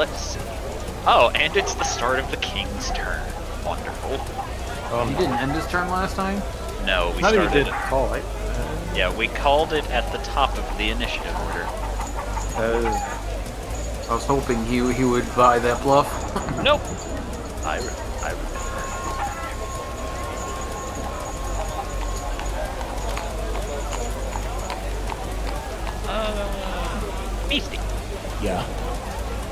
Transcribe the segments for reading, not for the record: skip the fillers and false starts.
let's see. Oh, and it's the start of the king's turn. Wonderful. You didn't end his turn last time? No, we How started did you it. did call it? Yeah, we called it at the top of the initiative order. I was hoping he would buy that bluff. Nope. I remember. Beastie. Yeah.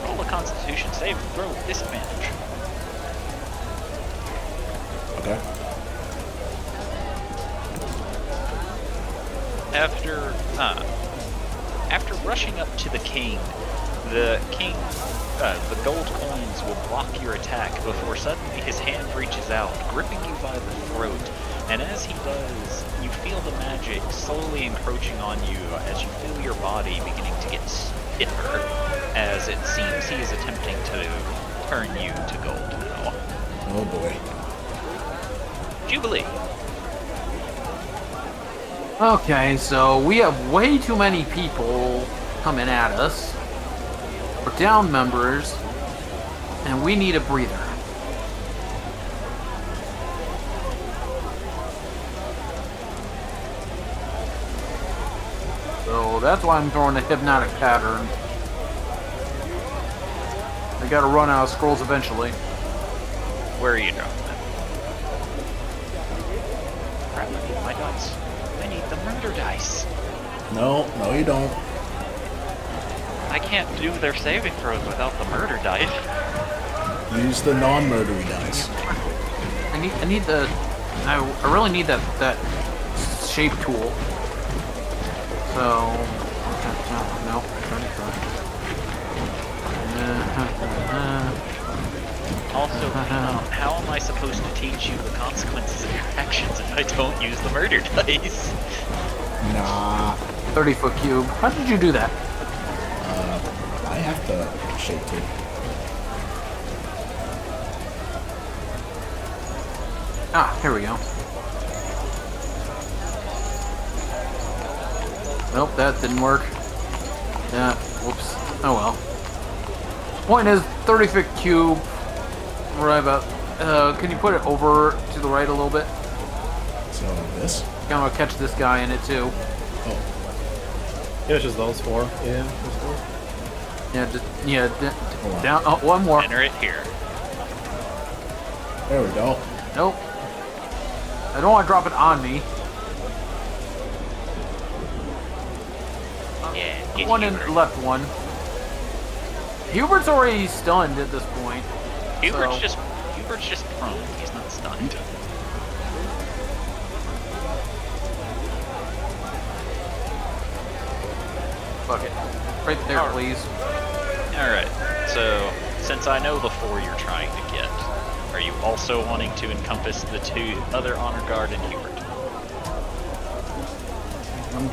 Roll a Constitution save and throw with disadvantage. Okay. After rushing up to the king, the gold coins will block your attack before suddenly his hand reaches out, gripping you by the throat. And as he does, you feel the magic slowly encroaching on you as you feel your body beginning to get stiffer, as it seems he is attempting to turn you to gold now. Oh boy. Jubilee. Okay, so we have way too many people coming at us. We're down members, and we need a breather. So that's why I'm throwing a hypnotic pattern. I gotta run out of scrolls eventually. Where are you dropping them? Crap, I need my dice. I need the murder dice. No, you don't. I can't do their saving throws without the murder dice. Use the non-murdery dice. I need the. I really need that shape tool. So no. Also, how am I supposed to teach you the consequences of your actions if I don't use the murder dice? Nah. 30-foot cube. How did you do that? I have to shape too. Ah, here we go. Nope, that didn't work. Yeah, whoops. Oh well. Point is, 30-foot cube. Right about. Can you put it over to the right a little bit? So this? I'm gonna catch this guy in it too. Oh. Yeah, it's just those four. Yeah. Hold on. Down. Oh, one more. Enter it here. There we go. Nope. I don't want to drop it on me. Yeah, get One in Hubert. left one. Hubert's already stunned at this point. Hubert's so- just prone. He's not stunned. Fuck it. Right there, Alright. please. Alright, so since I know the four you're trying to get, are you also wanting to encompass the two other honor guard and Hubert?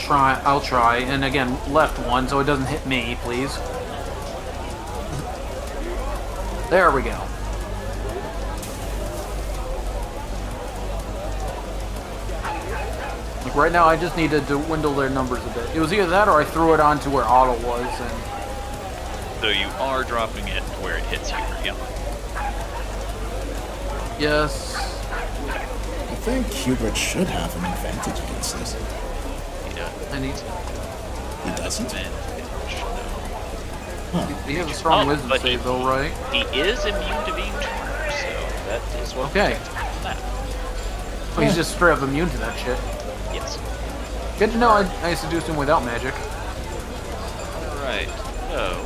I'll try. And again, left one so it doesn't hit me, please. There we go. Like right now, I just need to dwindle their numbers a bit. It was either that or I threw it onto where Otto was, and So you are dropping it where it hits Hubert, yeah. yes. I think Hubert should have an advantage against this. He does. And He doesn't? Advantage, no. Huh. he has a strong wisdom but save, though, right? He is immune to being charmed, so that is what Okay. protects him from that. Oh, he's just straight up immune to that shit. Yes. Good to know I seduced him without magic. Alright, so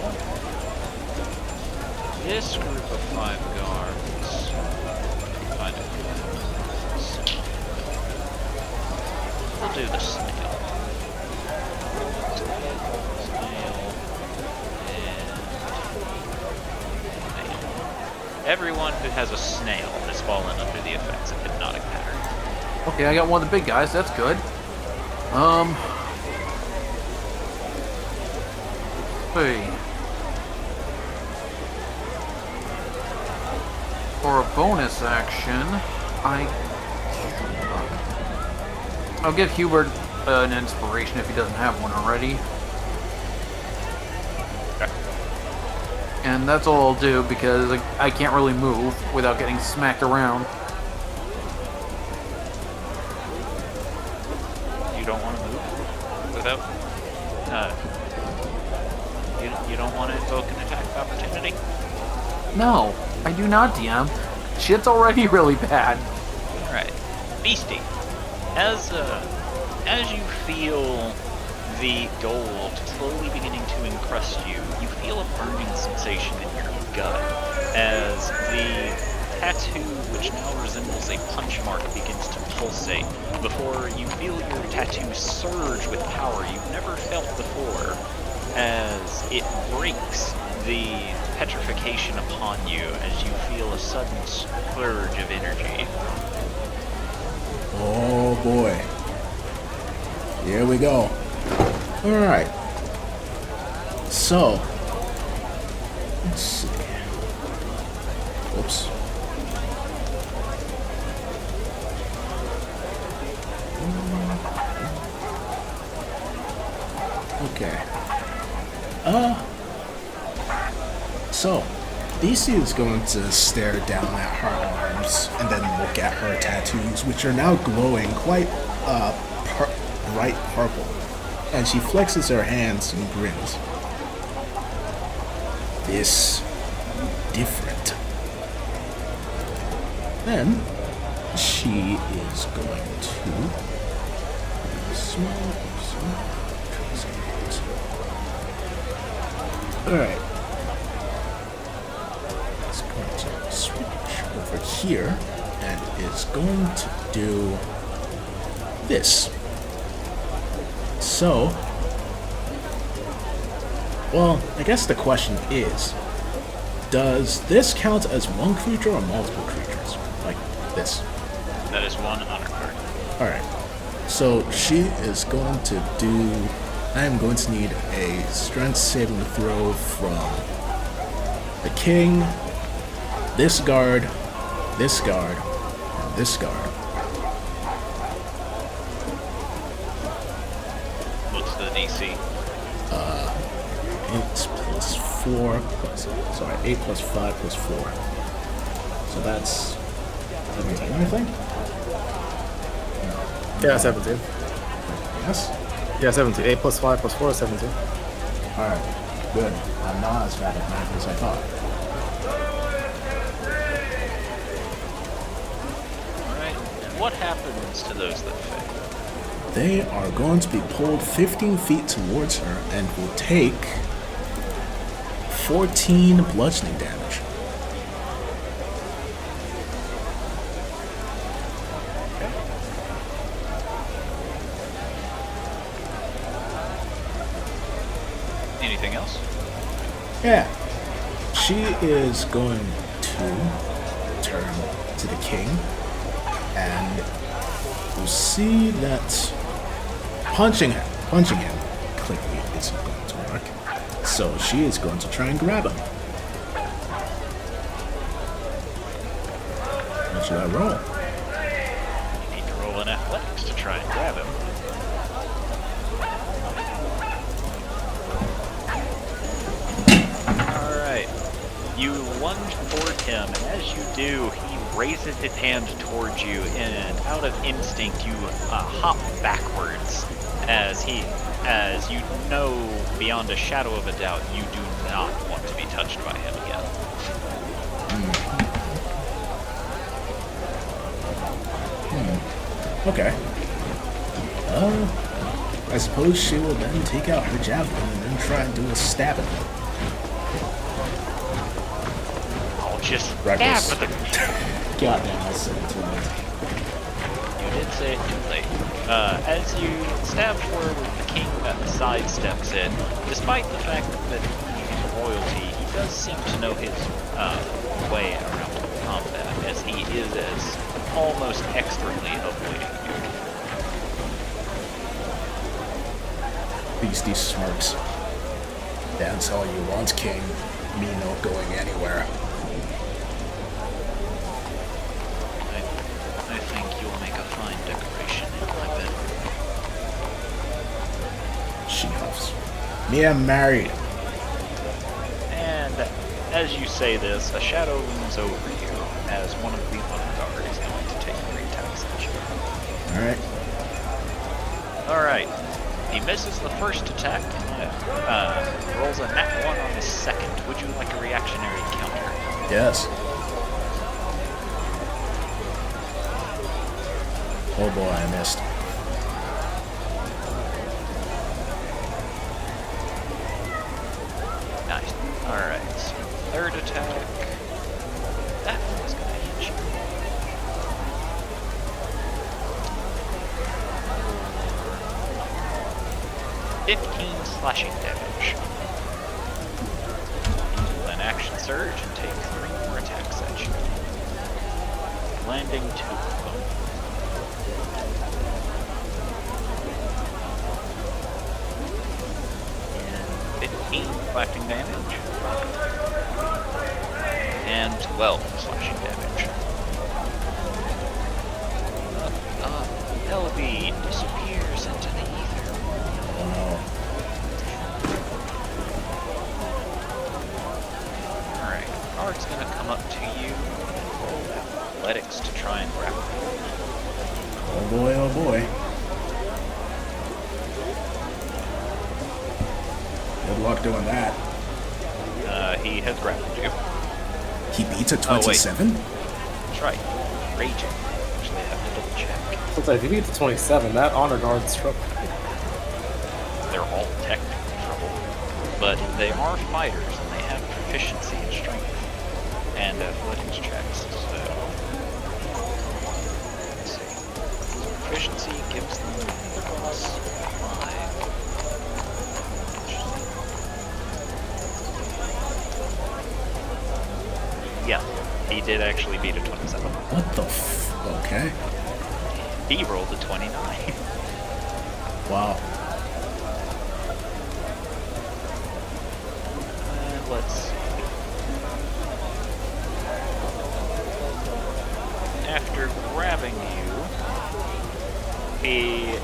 this group of 5 guards find a snail. We'll do the snail. Snail and everyone who has a snail has fallen under the effects of hypnotic pattern. Okay, I got one of the big guys. That's good. Hey. For a bonus action, I'll give Hubert an inspiration if he doesn't have one already. Okay. and that's all I'll do because I can't really move without getting smacked around. You don't want to move without. You don't want to invoke an attack of opportunity? No, I do not, DM. Shit's already really bad. Alright. Beastie, as you feel the gold slowly beginning to encrust you, you feel a burning sensation in your gut as the tattoo, which now resembles a punch mark, begins to pulsate before you feel your tattoo surge with power you've never felt before as it breaks the petrification upon you as you feel a sudden splurge of energy. Oh boy. Here we go. Alright. So, let's see. Whoops. Okay. So, DC is going to stare down at her arms and then look at her tattoos, which are now glowing quite bright purple. And she flexes her hands and grins. This different. Then she is going to Alright. It's going to switch over here and is going to do this. So, well, I guess the question is, does this count as one creature or multiple creatures? Like this? That is one honor card. Alright. So she is going to do... I am going to need a strength saving throw from the king, this guard, and this guard. What's the DC? 8 plus 5 plus 4. So that's 17, I think? Yeah, 17. Yes? Yeah, 17. 8 plus 5 plus 4 is 17. Alright, good. I'm not as bad at math as I thought. Alright, and what happens to those that fail? They are going to be pulled 15 feet towards her and will take 14 bludgeoning damage. Anything else? Yeah. She is going to turn to the king, and we'll see that punching him clearly isn't going to work. So she is going to try and grab him. What should I roll? You need to roll an athletics to try and grab him. You lunge toward him, and as you do, he raises his hand towards you, and out of instinct, you hop backwards, as you know beyond a shadow of a doubt, you do not want to be touched by him again. Okay. I suppose she will then take out her javelin and then try and do a stab at him. Just Reckless. stab with the... Goddamn, I said it too late. You did say it too late. As you stab forward, the king sidesteps it. Despite the fact that he's royalty, he does seem to know his way around combat, as he is as almost expertly avoiding you. Beastie smirks. That's all you want, king. Me not going anywhere. I think you'll make a fine decoration in my bedroom. She huffs. Me am married. And as you say this, a shadow looms over you as one of the honor guard is going to take 3 attacks at you. Alright. Alright. He misses the first attack and rolls a nat 1 on his second. Would you like a reactionary counter? Yes. Oh boy, I missed. Nice. Alright, so third attack. That one was going to hit you. For 15 slashing damage. Then action surge and take 3 more attacks at you. Landing 2 of them. And 15 slashing damage. And 12 slashing damage. LB disappears into the ether. Oh no. Alright, guard's gonna come up to you and roll athletics to try and grapple you. Oh boy, oh boy. Good luck doing that. He has grappled you. He beats a Oh, wait. 27? That's right. Raging. Actually, I have to double check. So if you beat the 27, that honor guard's trouble. They're all technically trouble. But they are fighters, and they have proficiency in strength and athletics checks, so... Let's see. Proficiency gives them +5. Yeah, he did actually beat a 27. What the okay. He rolled a 29. Wow. Let's see. After grabbing you, he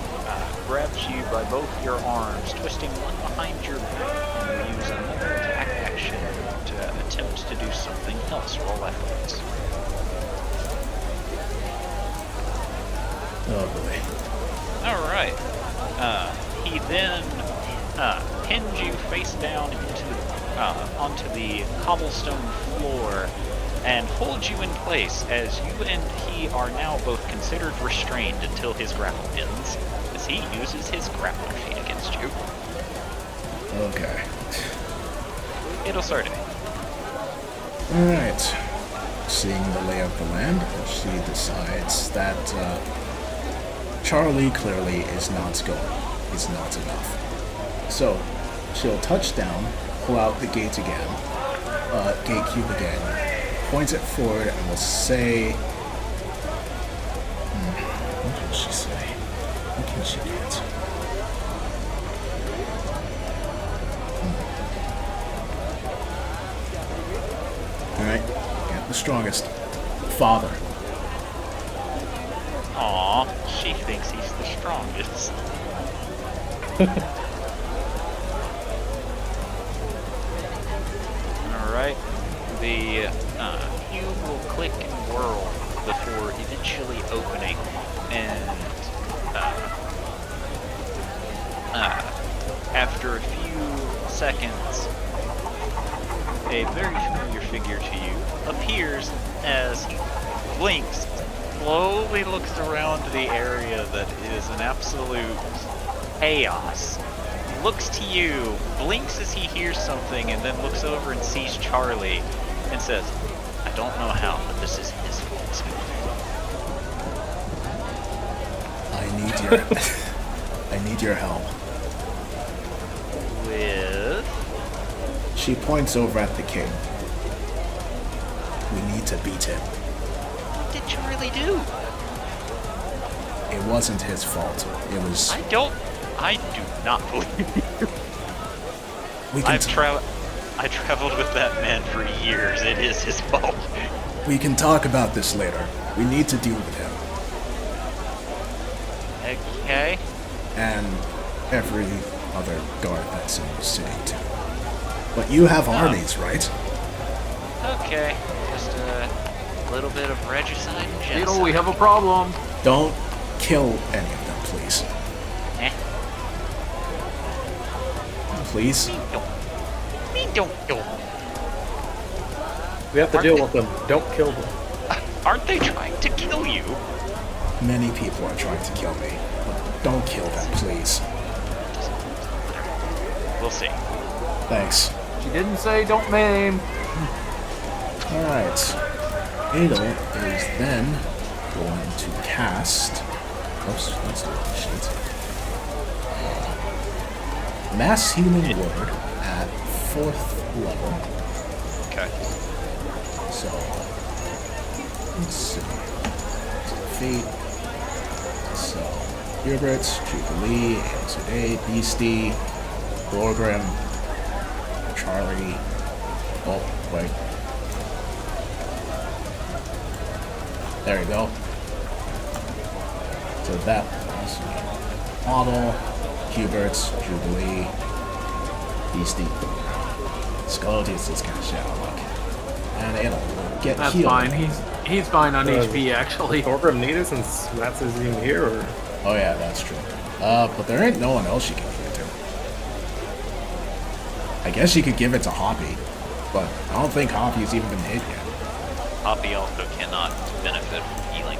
grabs you by both your arms, twisting one behind your back, and will use another attack action to attempt to do something else. Roll athletics. Oh boy. Alright. He then pins you face down onto the cobblestone floor and holds you in place as you and he are now both considered restrained until his grapple ends, as he uses his grappling feat against you. Okay. It'll start it. Alright. Seeing the lay of the land, she decides that Charlie clearly is not enough. So, she'll touch down, pull out the gate again, gate cube again, points it forward, and will say... what can she say? What can she get? Alright, get the strongest. Father. Aw, she thinks he's the strongest. Alright, the cube will click and whirl before eventually opening, and after a few seconds, a very familiar figure to you appears as he blinks, slowly looks around the area that is an absolute chaos, looks to you, blinks as he hears something, and then looks over and sees Charlie and says, I don't know how, but this is his fault. I need your... I need your help. With... She points over at the king. We need to beat him. What did Charlie do? It wasn't his fault. It was... I do not believe you. We can I traveled with that man for years. It is his fault. we can talk about this later. We need to deal with him. Okay. And every other guard that's in the city, too. But you have armies, right? Okay, just a little bit of regicide and genocide. Beetle, we have a problem. Don't kill any of them, please. Eh? Please? Me don't kill. We have to deal with them. Don't kill them. Aren't they trying to kill you? Many people are trying to kill me. But don't kill them, please. We'll see. Thanks. She didn't say don't maim. Alright. Adel is then going to cast. Oops, that's the wrong sheet. Mass Healing Word at 4th level. Okay. So, let's see. So, Fate. So, Hubert, Jubilee, Today, Beastie, Gorgrim, Charlie. Oh, wait. There we go. So that was Model, Hubert's, Jubilee, Beastie. Skeletons is kind of shallow, look. And it'll get That's healed. fine. He's fine on HP actually. Thorgrim need it since Mats isn't even here, or? Oh yeah, that's true. But there ain't no one else you can give it to. I guess you could give it to Hoppy, but I don't think Hoppy's even been hit yet. Hoppy also cannot benefit from healing,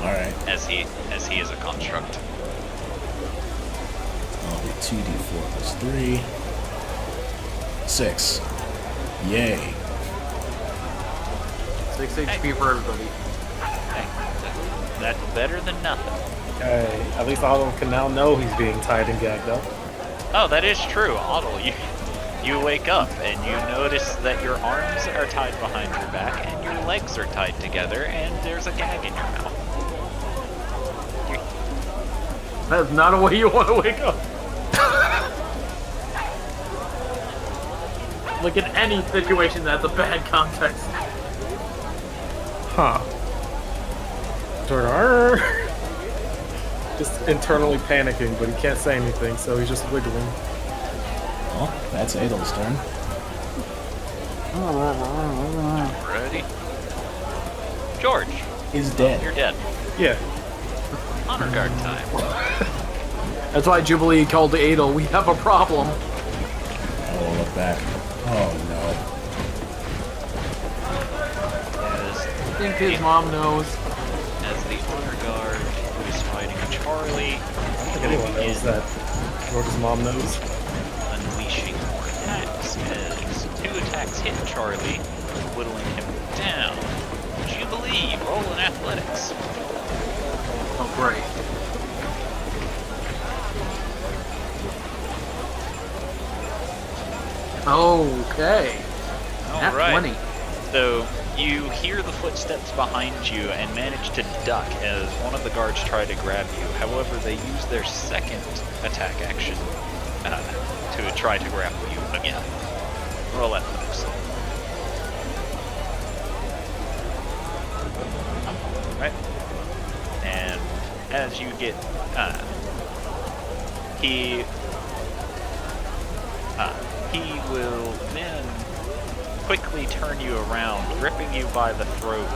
Alright, as he is a construct. I'll be 2d4 plus 3. 6. Yay. 6 HP for everybody. Hey, that's better than nothing. Okay, at least Otto can now know he's being tied and gagged up. Oh, that is true, Otto. You wake up and you notice that your arms are tied behind your back and your legs are tied together and there's a gag in your mouth. That's not a way you want to wake up. Look, in any situation, that's a bad context. Huh. Turner. Just internally panicking, but he can't say anything, so he's just wiggling. Well, that's Adel's turn. Ready? George, He's dead. you're dead. Yeah. Honor guard time. That's why Jubilee called the Adel. We have a problem. Oh, look back. Oh no. As, I think his mom knows. as the honor guard who is fighting Charlie, I don't think anyone knows that George's mom knows. unleashing more attacks as 2 attacks hit Charlie, whittling him down. Jubilee, roll in athletics. Oh, great. Okay. Nat Alright. 20. So you hear the footsteps behind you and manage to duck as one of the guards try to grab you. However, they use their second attack action to try to grapple you again. Roll athletics. Right. And as you get, he will then quickly turn you around, gripping you by the throat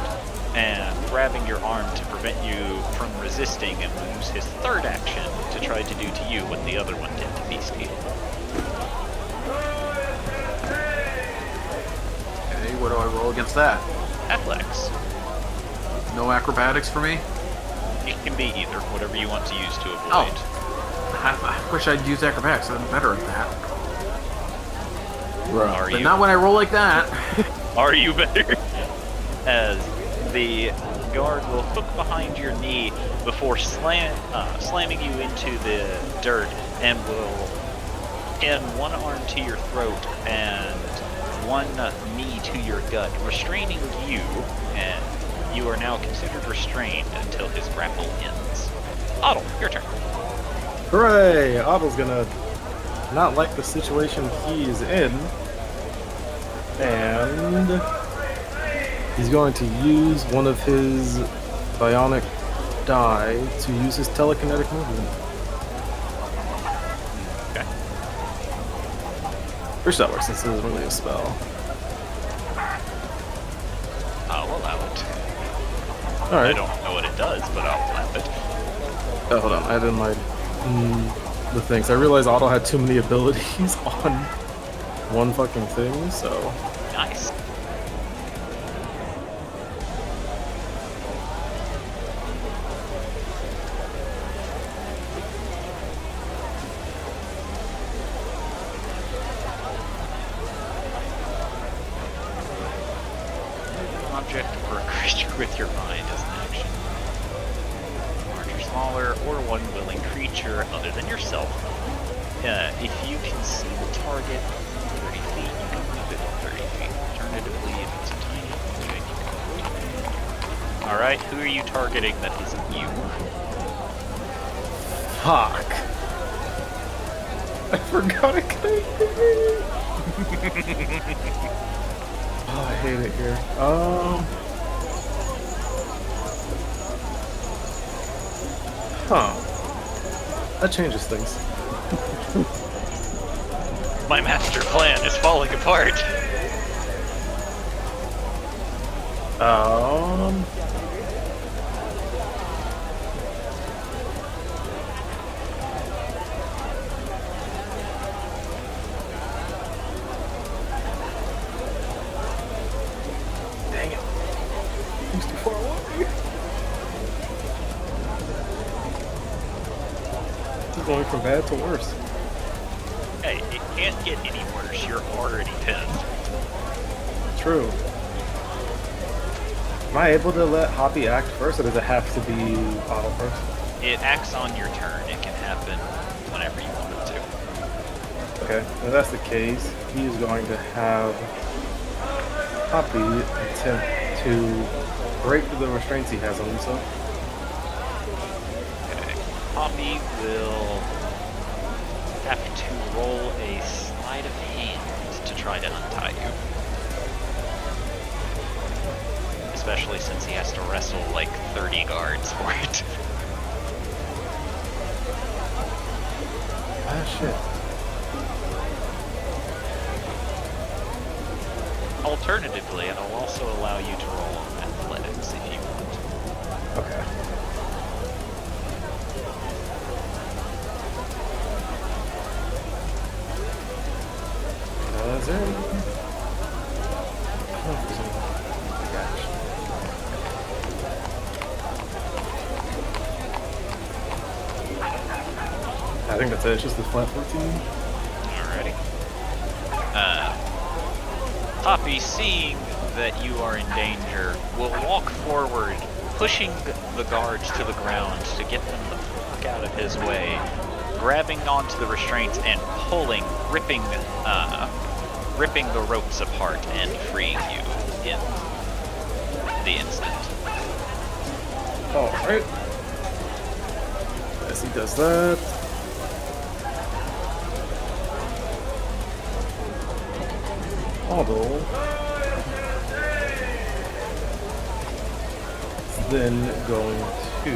and grabbing your arm to prevent you from resisting, and will use his third action to try to do to you what the other one did to Beastie. Okay, what do I roll against that? Athletics. No acrobatics for me? It can be either, whatever you want to use to avoid. Oh. I wish I'd use acrobatics. I'm better at that. Are But you? not when I roll like that. Are you better? As the guard will hook behind your knee before slamming you into the dirt, and will pin one arm to your throat and one knee to your gut, restraining you, and you are now considered restrained until his grapple ends. Otto, your turn. Hooray! Otto's gonna not like the situation he is in. And he's going to use one of his bionic die to use his telekinetic movement. Okay. Which that works since it isn't really a spell. I'll allow it. All I right. don't know what it does, but I'll allow it. Oh, hold on. I didn't like the things. I realized Otto had too many abilities on one fucking thing, so. Nice. Object or a creature with your mind as an action. Larger, smaller, or one willing creature other than yourself. If you can see the target 30 feet, you can move it 30 feet. Alternatively, if it's a tiny object, you can move it. Alright, who are you targeting that isn't you? Fuck. I forgot it Oh, I hate it here. Huh. That changes things. My master plan is falling apart. Dang it. He's too far away. He's going from bad to worse. Hey, it can't get any worse. You're already pinned. True. Am I able to let Hoppy act first, or does it have to be Otto first? It acts on your turn. It can happen whenever you want it to. Okay, if that's the case, he is going to have Hoppy attempt to break the restraints he has on himself. Okay. Poppy will have to roll a sleight of hand to try to untie you. Especially since he has to wrestle like 30 guards for it. Ah, shit. Alternatively, I'll also allow you to roll on athletics if you want. Okay. That's it. Gosh. I think that's it. It's just the flat 14. Alrighty. Poppy, seeing that you are in danger, will walk forward, pushing the guards to the ground to get them the fuck out of his way, grabbing onto the restraints and pulling, ripping the ropes apart and freeing you in the instant. Alright. As he does that. Although it's then going to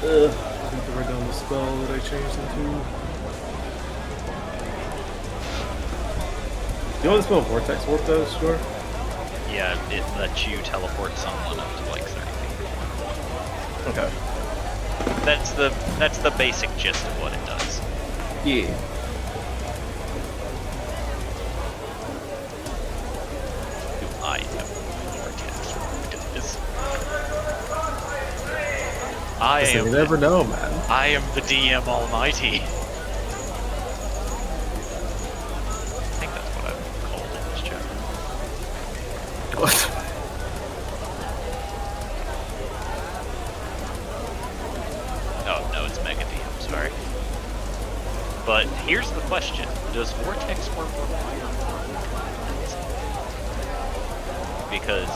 I have to write down the spell that I changed into. You know what the spell Vortex Warp does, sure? Yeah, it lets you teleport someone up to like 30 feet. Okay. That's the basic gist of what it does. Yeah. Do I know Vortex does? You never know, man. I am the DM Almighty. I think that's what I've called in this chapter. What? Oh, no, it's Mega DM, sorry. But here's the question. Does Vortex work on fire? Because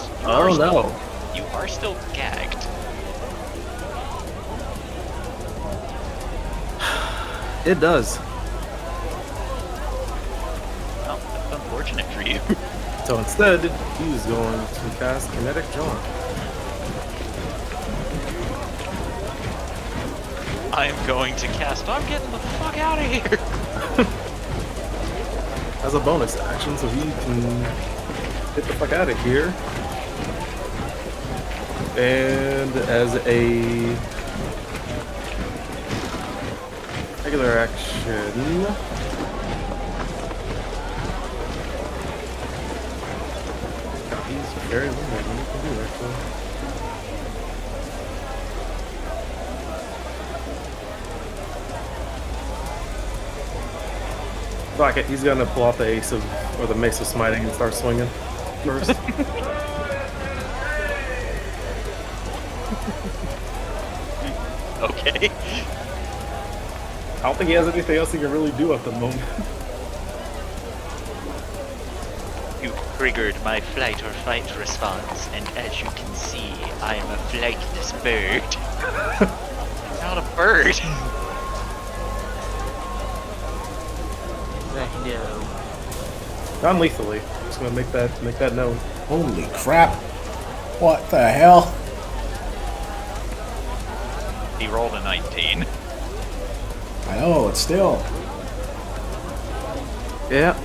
you are still gagged. It does. Well, that's unfortunate for you. So instead, he's going to cast Kinetic Charm. I am going to cast. I'm getting the fuck out of here. As a bonus action, so he can get the fuck out of here. And as a regular action, he's very limited. What he can do actually. Fuck it, he's gonna pull out the ace of, or the mace of smiting and start swinging first. Okay. I don't think he has anything else he can really do at the moment. You triggered my flight or fight response, and as you can see, I am a flightless bird. Not a bird. No. Non-lethally. Just gonna make that known. Holy crap. What the hell? He rolled a 19. I know, it's still. Yeah,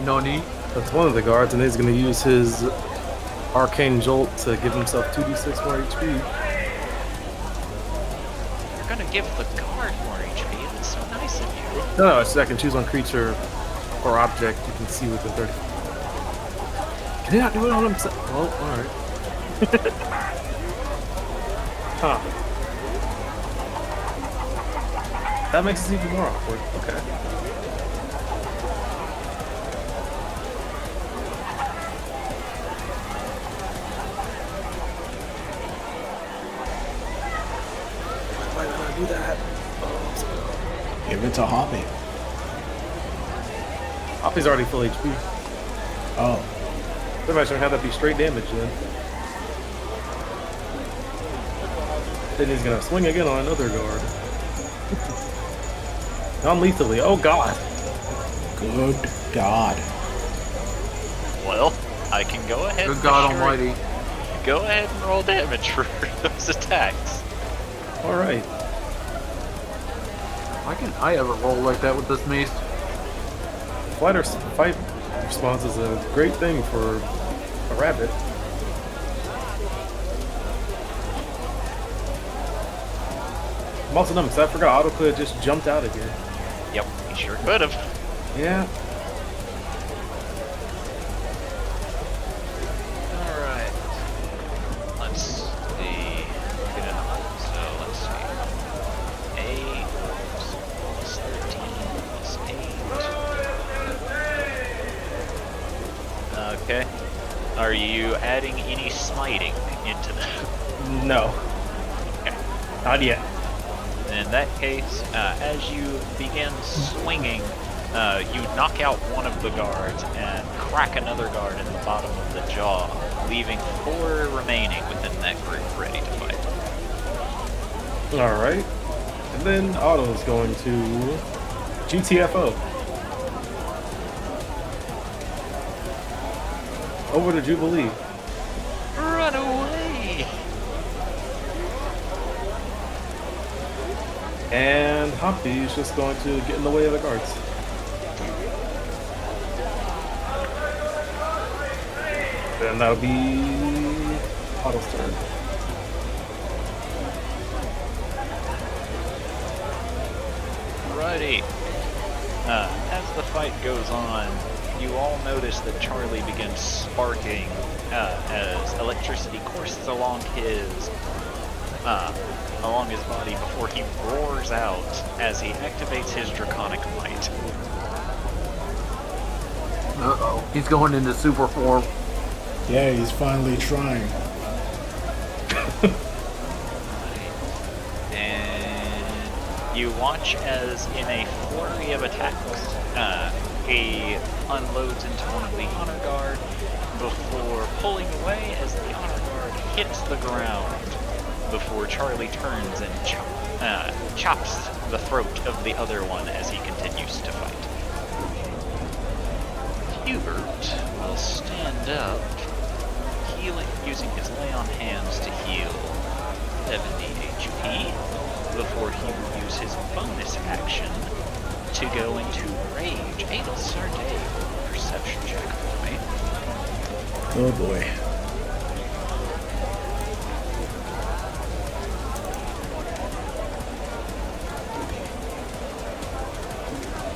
Nani? that's one of the guards, and he's gonna use his arcane jolt to give himself 2d6 more HP. You're gonna give the guard more HP. That's so nice of you. No, it's I can choose one creature or object you can see within 30. Can he not do it on himself? Well, alright. Huh. That makes it even more awkward. Okay. Why did I do that? Give it to Hoppy. Hoppy's already full HP. Oh. Somebody should have that be straight damage then. Then he's gonna swing again on another guard. Non-lethally. Oh god. Good God. Well, I can go ahead. Good and God assure- Almighty. Go ahead and roll damage for those attacks. Alright. Why can I ever roll like that with this mace? Fight response is a great thing for a rabbit. I'm also dumb because I forgot Auto could have just jumped out again. Yep, he sure could have. Yeah. Alright. Let's see. So let's see. 8 plus 13 plus 8. Okay. Are you adding any smiting into that? No. Okay. Not yet. In that case, as you begin swinging, you knock out one of the guards and crack another guard in the bottom of the jaw, leaving 4 remaining within that group ready to fight. Alright. And then Otto's going to GTFO. Over to Jubilee. Run away! And Hoppy is just going to get in the way of the guards. Then that'll be Otto's turn. Righty. As the fight goes on, you all notice that Charlie begins sparking as electricity courses along his body before he roars out as he activates his draconic might. Uh-oh. He's going into super form. Yeah, he's finally trying. And you watch as in a flurry of attacks, he unloads into one of the honor guard before pulling away as the honor guard hits the ground before Charlie turns and chops the throat of the other one as he continues to fight. Hubert will stand up, healing using his lay on hands to heal 70 HP. before he will use his bonus action to go into rage. Adel Sarday, perception check for me. Oh boy.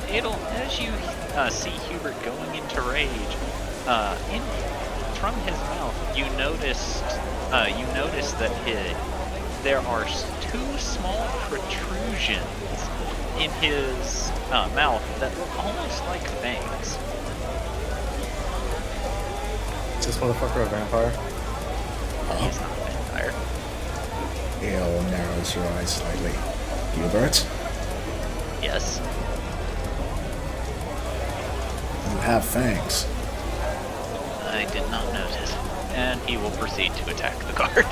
Adel, as you see Hubert going into rage, from his mouth, you notice that there are two small protrusions in his mouth that look almost like fangs. Is this motherfucker a vampire? He's not a vampire. Ale narrows your eyes slightly. Hubert, Yes. you have fangs. I did not notice. And he will proceed to attack the guard.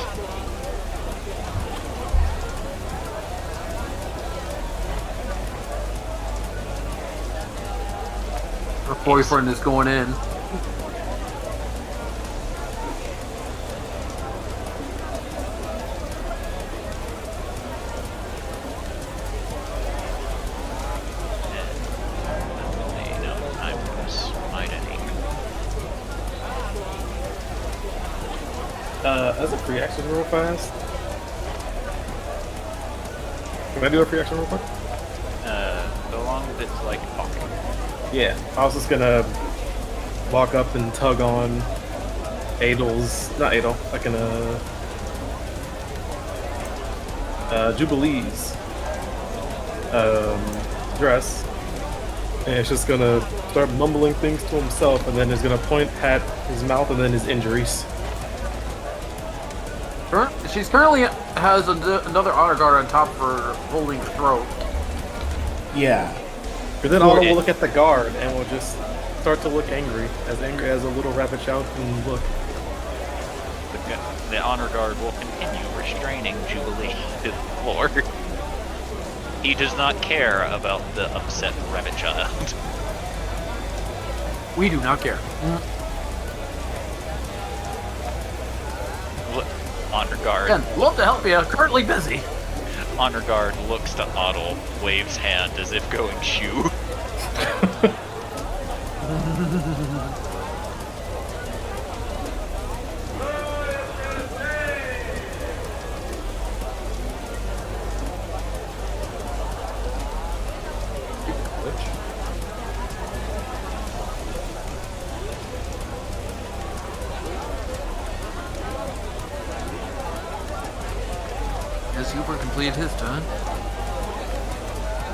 Her boyfriend is going in. As a free action real fast. Can I do a free action real quick? So long as it's like talking. Yeah. I was just gonna walk up and tug on not Adel, like in Jubilee's dress. And it's just gonna start mumbling things to himself, and then it's gonna point at his mouth and then his injuries. She's currently has another honor guard on top of her holding her throat. Yeah. But then Otto will look at the guard and will just start to look angry as a little rabbit child can look. The honor guard will continue restraining Jubilee to the floor. He does not care about the upset rabbit child. We do not care. Honor guard. Again, love to help you. Currently busy. Honor guard looks to Otto, waves hand as if going shoo. Has Hubert completed his turn?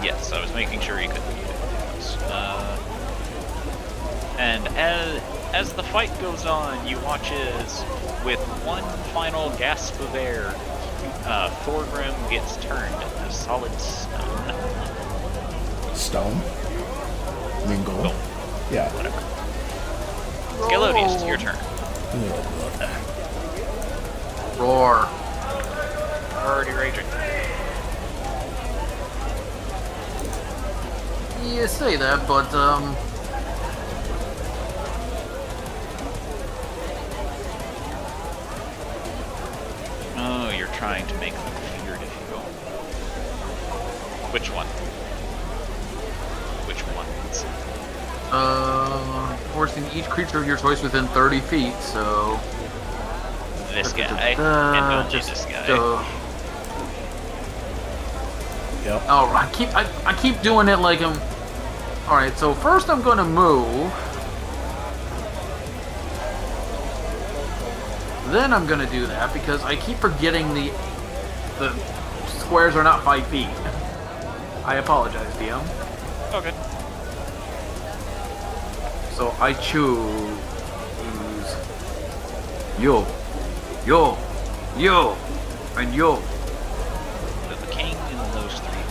Yes, I was making sure he could do it. And as the fight goes on, you watch as, with one final gasp of air, Thorgrim gets turned into solid stone. Stone? Mingle? Stone. Yeah. Whatever. Scalodius, it's your turn. Oh, Roar. Already raging. You say that, but Oh, you're trying to make them feared if you go. Which one? Which ones? forcing each creature of your choice within 30 feet, so... This guy, and only this guy. Yep. Oh, I keep doing it like I'm... Alright, so first I'm gonna move. Then I'm gonna do that because I keep forgetting the squares are not 5 feet. I apologize, DM. Okay. So I choose you, and you. So the king and those three.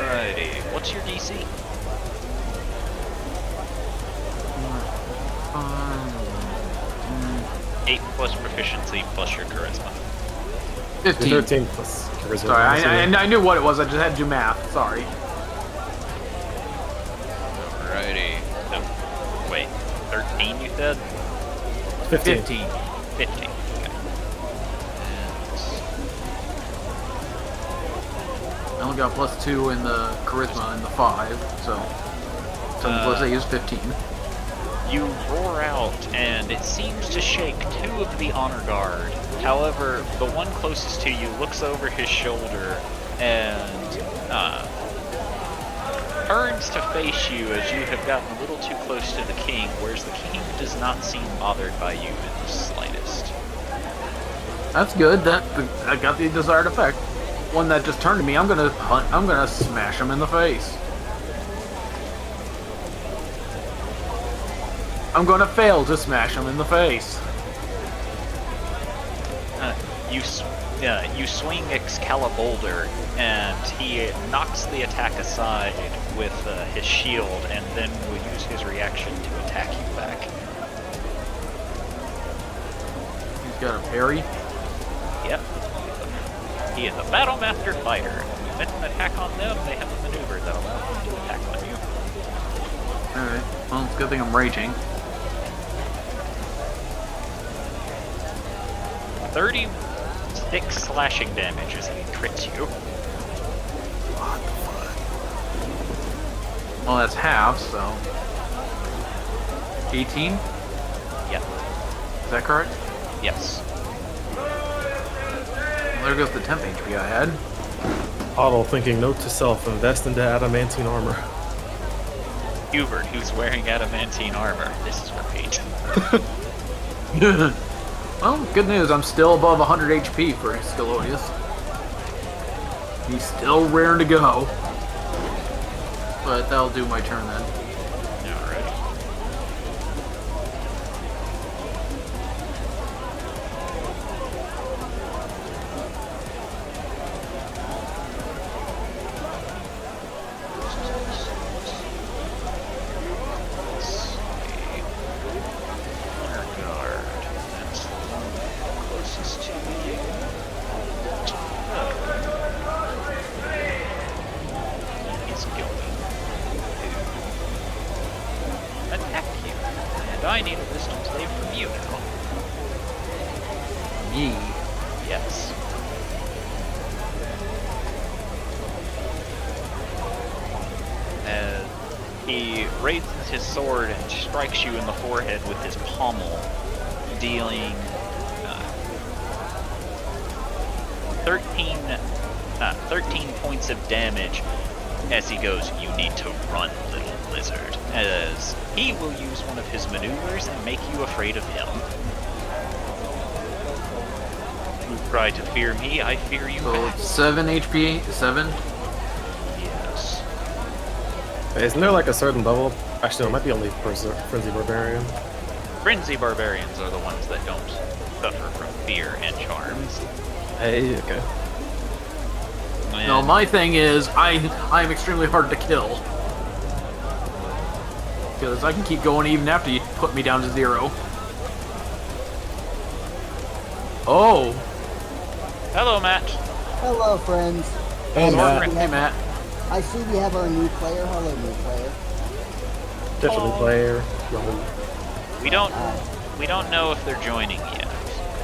Alrighty. What's your DC? 8 plus proficiency plus your charisma. 15. 13 plus charisma. Sorry, I knew what it was. I just had to do math. Sorry. Alrighty. So, wait, 13 you said? 15. 15. 15. Okay. I only got +2 in the charisma and the 5, so let's say use 15. You roar out, and it seems to shake 2 of the honor guard. However, the one closest to you looks over his shoulder and turns to face you as you have gotten a little too close to the king, whereas the king does not seem bothered by you in the slightest. That's good. I got the desired effect. One that just turned to me, I'm gonna smash him in the face. I'm gonna fail to smash him in the face. You swing Excalibur, and he knocks the attack aside with his shield, and then will use his reaction to attack you back. He's got a parry. Yep. He is a battle master fighter. You make an attack on them, they have a maneuver that allows them to attack on you. Alright, well, it's a good thing I'm raging. 36 slashing damage as he crits you. Well, that's half, so... 18? Yep. Is that correct? Yes. Well, there goes the 10th HP I had. Otto thinking, note to self, invest into adamantine armor. Hubert, who's wearing adamantine armor. This is great. Well, good news, I'm still above 100 HP for Scalodius. He's still raring to go. But that'll do my turn then. Alright. Let's see. Honor Guard. That's the one closest to you. He's going to attack you. And I need a wisdom save from you now. Me. Yes. As he raises his sword and strikes you in the forehead with his pommel, dealing 13 points of damage as he goes, "You need to run, little lizard," as he will use one of his maneuvers and make you afraid of him. You try to fear me, I fear you So back. it's 7 HP, 7? Yes. Isn't there like a certain level? Actually, no, it might be only Frenzy Barbarian. Frenzy barbarians are the ones that don't suffer from fear and charms. Hey, okay. No, And my thing is, I'm extremely hard to kill. Because I can keep going even after you put me down to 0. Oh! hello, Matt. Hello, friends. Hey, Matt. Hey, Matt. I see we have our new player. Hello, new player. Potentially player. We don't know if they're joining yet.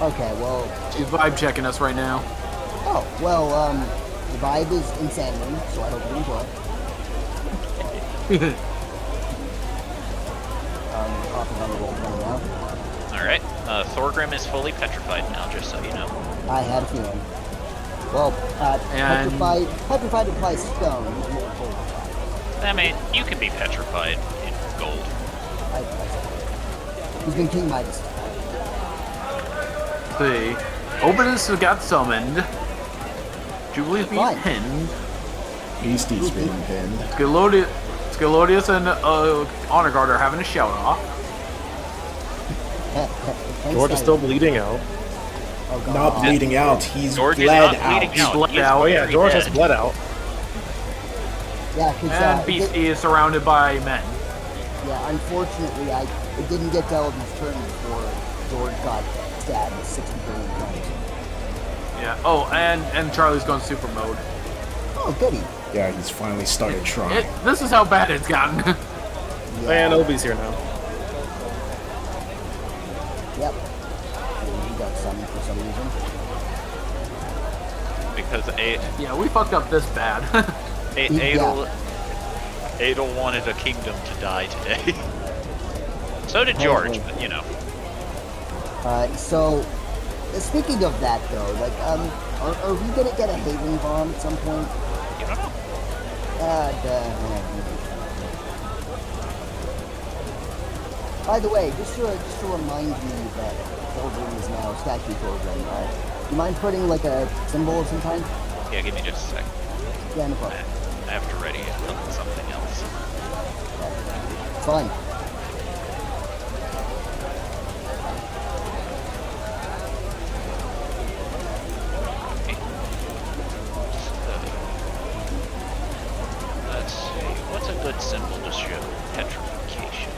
Okay, well, She's vibe checking us right now. the vibe is insanity, so I hope you enjoy. Off of on the roll right now. All right. Thorgrim is fully petrified now, just so you know. I had a feeling. Well, And- petrified implies stone. I mean, you can be petrified in gold. He's been King Midas. See. Obinus got summoned. Julie's being Fine. pinned. Beastie's being pinned. Scalodius and Honor Guard are having a shout off. George is still bleeding out. Oh, God. Not bleeding out, he's George is bled not bleeding out. out. bled He is out. Oh yeah, very George dead. has bled out. Yeah, because And Beastie is surrounded by men. unfortunately, it didn't get to Eldon's turn before George got stabbed 60 billion times. Yeah. Oh, and Charlie's going super mode. Oh, goody. Yeah, he's finally started trying. This is how bad it's gotten. And Obi's here now. Yep. And he got some for some reason. Because Yeah, we fucked up this bad. Adel wanted a kingdom to die today. So did George, but you know. So, speaking of that though, like, are we gonna get a Haven bomb at some point? You don't know. By the way, just to remind you that Pilgrim is now Statue Pilgrim, you mind putting like a symbol of some kind? Yeah, give me just a sec. Yeah, no problem. I have to ready something else. Fine. Okay. So, let's see. What's a good symbol to show petrification?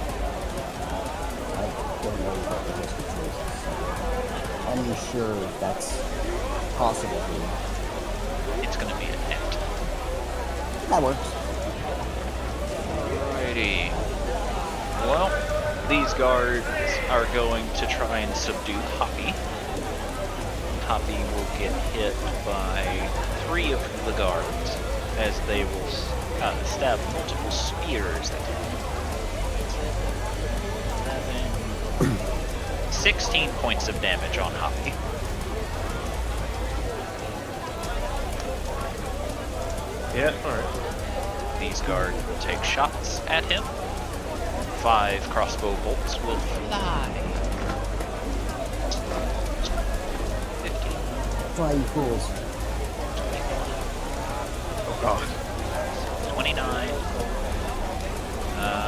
I don't know about the history choices, so I'm sure that's possible. It's gonna be a net. That works. Alrighty. Well, these guards are going to try and subdue Hoppy. Hoppy will get hit by 3 of the guards as they will stab multiple spears at him. 16 points of damage on Hoppy. Yeah, alright. These guards will take shots at him. 5 crossbow bolts will fly. 15, Fly, you fools. Oh god. 29.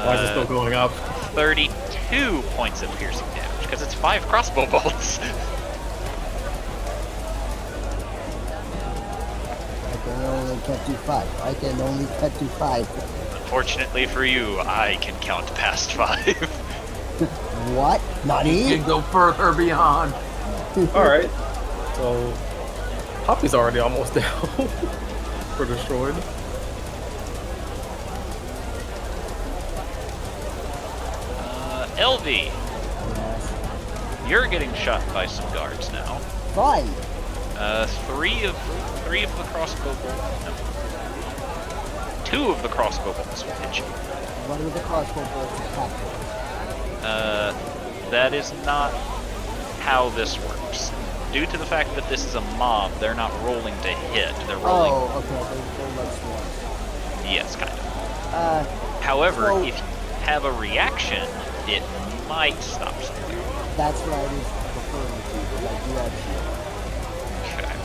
Why is it still going up? 32 points of piercing damage, because it's 5 crossbow bolts. I can only cut to 5. I can only cut to 5. Unfortunately for you, I can count past 5. What? You Nani? can go further beyond. Alright. So, Hoppy's already almost down. For destroyed. LV, Yes. you're getting shot by some guards now. Fine. 3 of the crossbow bolts. No. 2 of the crossbow bolts will hit you. What are the crossbow bolts attack for? That is not how this works. Due to the fact that this is a mob, they're not rolling to hit. They're rolling. Oh, okay. They're like swarms. Yes, kind of. However, So- if you have a reaction, it might stop something. That's what I was referring to. But I do have shield. Okay.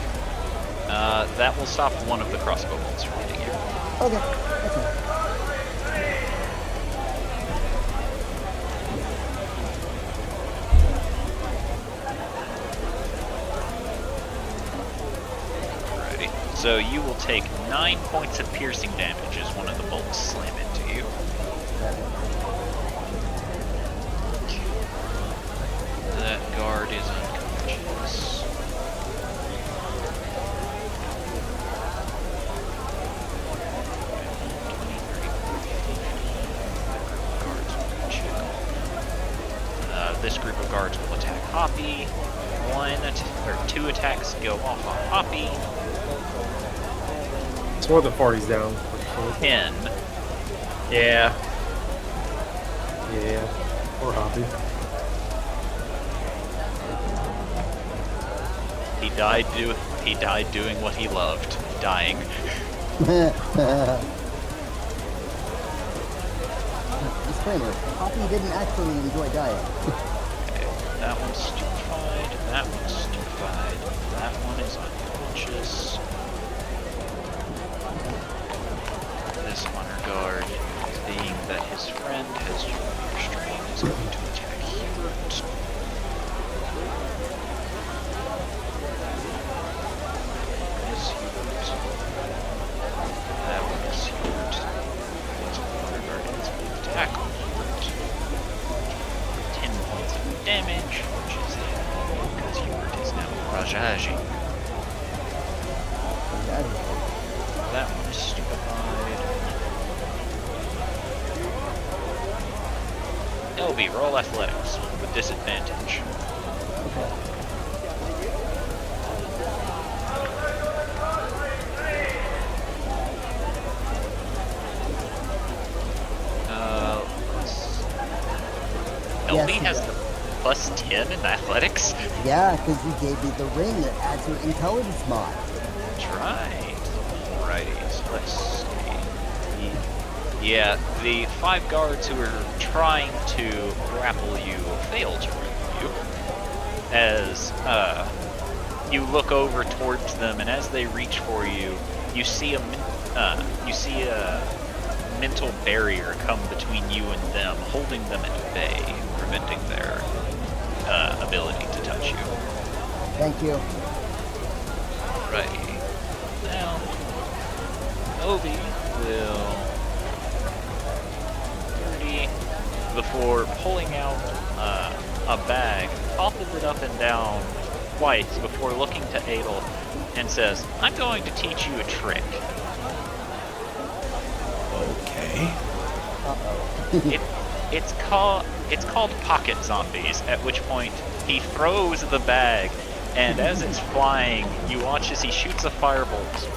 That will stop one of the crossbow bolts from hitting you. Okay. Okay. Alrighty. So you will take 9 points of piercing damage as one of the bolts slam into you. That guard is unconscious. This group of guards will attack Hoppy. 2 attacks go off on Hoppy. It's one of the parties down. 10. Yeah. Yeah. Poor Hoppy. He died doing what he loved, dying. Disclaimer: Poppy didn't actually enjoy dying. Okay, that one's stupefied, that one's stupefied, that one is unconscious. This honor guard, seeing that his friend has joined restraint, is going to attack Hubert. Is Hubert. That one is Hubert. What's the honor guard is going to attack Hubert. 10 points of damage, which is because Hubert is now Rajaji. That one is stupefied. LB, roll athletics with disadvantage. LB Yes, has the plus 10 in athletics. Yeah, because you gave me the ring that adds your intelligence mod. That's right. Alrighty, so let's see. Yeah, the 5 guards who are trying to grapple you fail to grapple you. As you look over towards them, and as they reach for you, you see a mental barrier come between you and them, holding them at bay, preventing their ability to touch you. Thank you. Righty. Now, Obi will 30 before pulling out a bag, tosses it up and down twice before looking to Adel and says, "I'm going to teach you a trick." Okay. It's called pocket zombies, at which point he throws the bag, and as it's flying, you watch as he shoots a firebolt,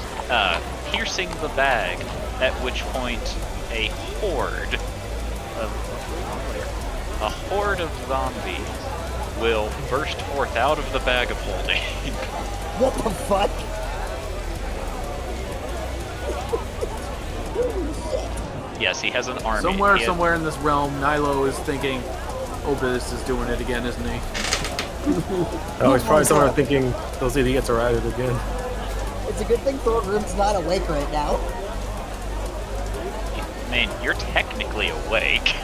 piercing the bag, at which point a horde of zombies will burst forth out of the bag of holding. What the fuck? Yes, he has an army. Somewhere in this realm, Nilo is thinking, Obis is doing it again, isn't he? Oh, he's probably somewhere thinking those idiots are at it again. It's a good thing Thorgrim's not awake right now. Man, you're technically awake.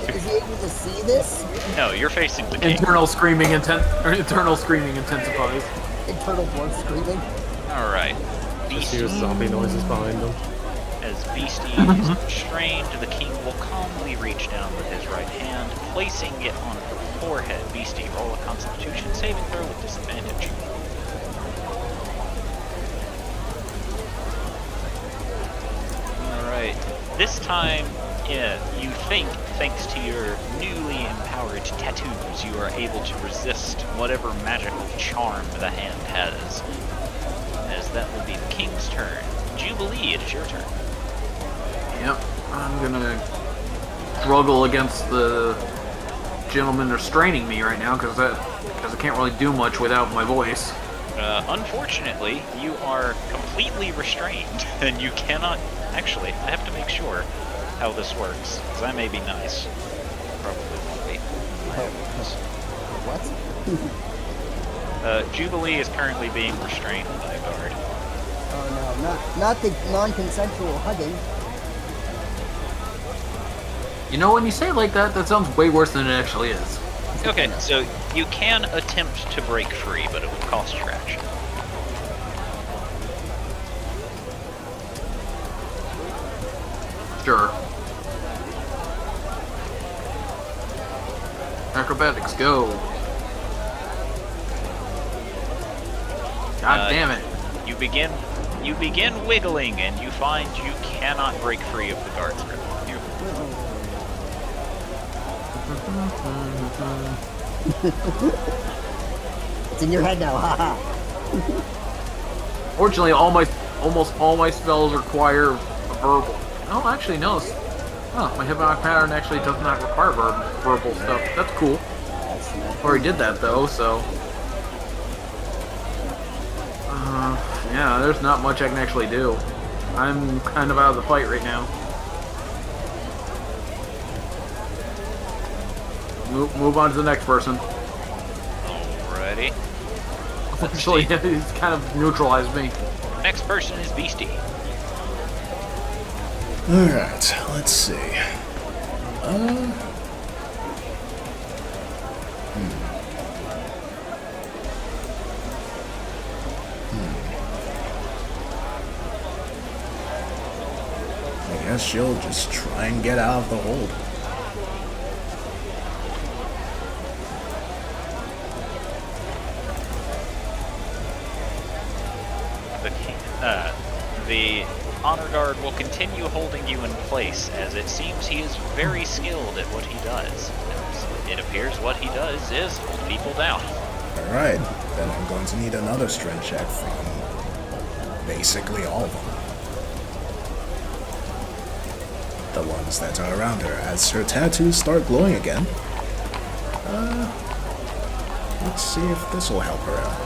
Is he able to see this? No, you're facing the king. Internal screaming intensifies. Internal dwarf screaming? Alright. Just hears zombie noises behind them. As Beastie is restrained, the king will calmly reach down with his right hand, placing it on her forehead. Beastie, roll a constitution saving throw with disadvantage. Alright. This time, you think, thanks to your newly empowered tattoos, you are able to resist whatever magical charm the hand has. As that will be the king's turn. Jubilee, it is your turn. Yep, I'm gonna struggle against the gentleman restraining me right now because I can't really do much without my voice. Unfortunately, you are completely restrained, and you cannot... Actually, I have to make sure how this works, because I may be nice. Probably won't be. What? Jubilee is currently being restrained by a guard. Oh no, not the non-consensual hugging. You know, when you say it like that, that sounds way worse than it actually is. Okay, so you can attempt to break free, but it will cost your action. Sure. Acrobatics, go. God damn it. You begin wiggling, and you find you cannot break free of the guard's grip. It's in your head now, haha. Fortunately, almost all my spells require verbal. Oh, actually, no. Oh, my hypnotic pattern actually does not require verbal stuff. That's cool. Already did that though, so. Yeah, there's not much I can actually do. I'm kind of out of the fight right now. Move on to the next person. Alrighty. Actually, he's kind of neutralized me. Next person is Beastie. Alright, let's see. I guess she'll just try and get out of the hold. The honor guard will continue holding you in place, as it seems he is very skilled at what he does. It appears what he does is hold people down. Alright, then I'm going to need another strength check from basically all of them. The ones that are around her, as her tattoos start glowing again. Let's see if this will help her out.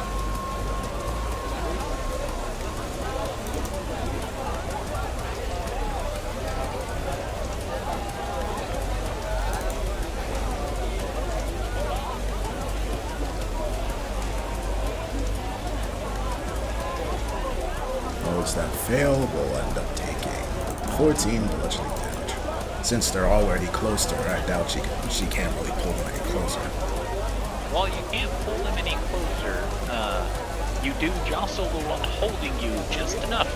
Those that fail will end up taking 14 bludgeoning damage. Since they're already close to her, I doubt she can't really pull them any closer. While you can't pull them any closer, you do jostle the one holding you just enough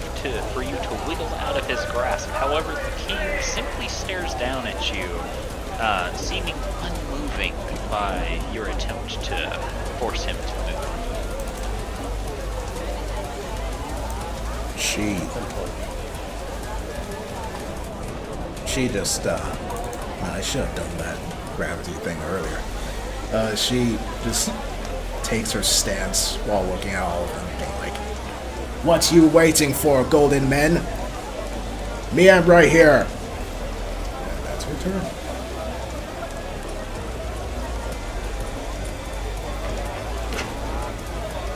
for you to wiggle out of his grasp. However, the king simply stares down at you, seeming unmoving by your attempt to force him to move. She just, I should have done that gravity thing earlier. She just takes her stance while looking at all of them, being like, "What you waiting for, golden men? Me, I'm right here." And that's her turn.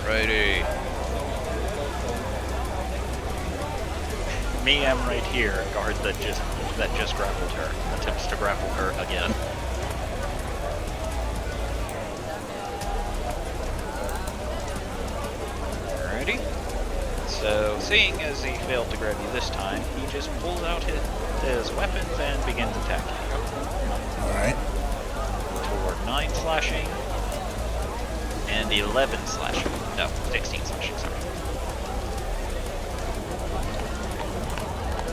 Righty. Me, I'm right here. Guard that just grappled her. Attempts to grapple her again. Alrighty. So, seeing as he failed to grab you this time, he just pulls out his weapons and begins attacking you. Alright. For 9 slashing and 11 slashing. No, 16 slashing, sorry.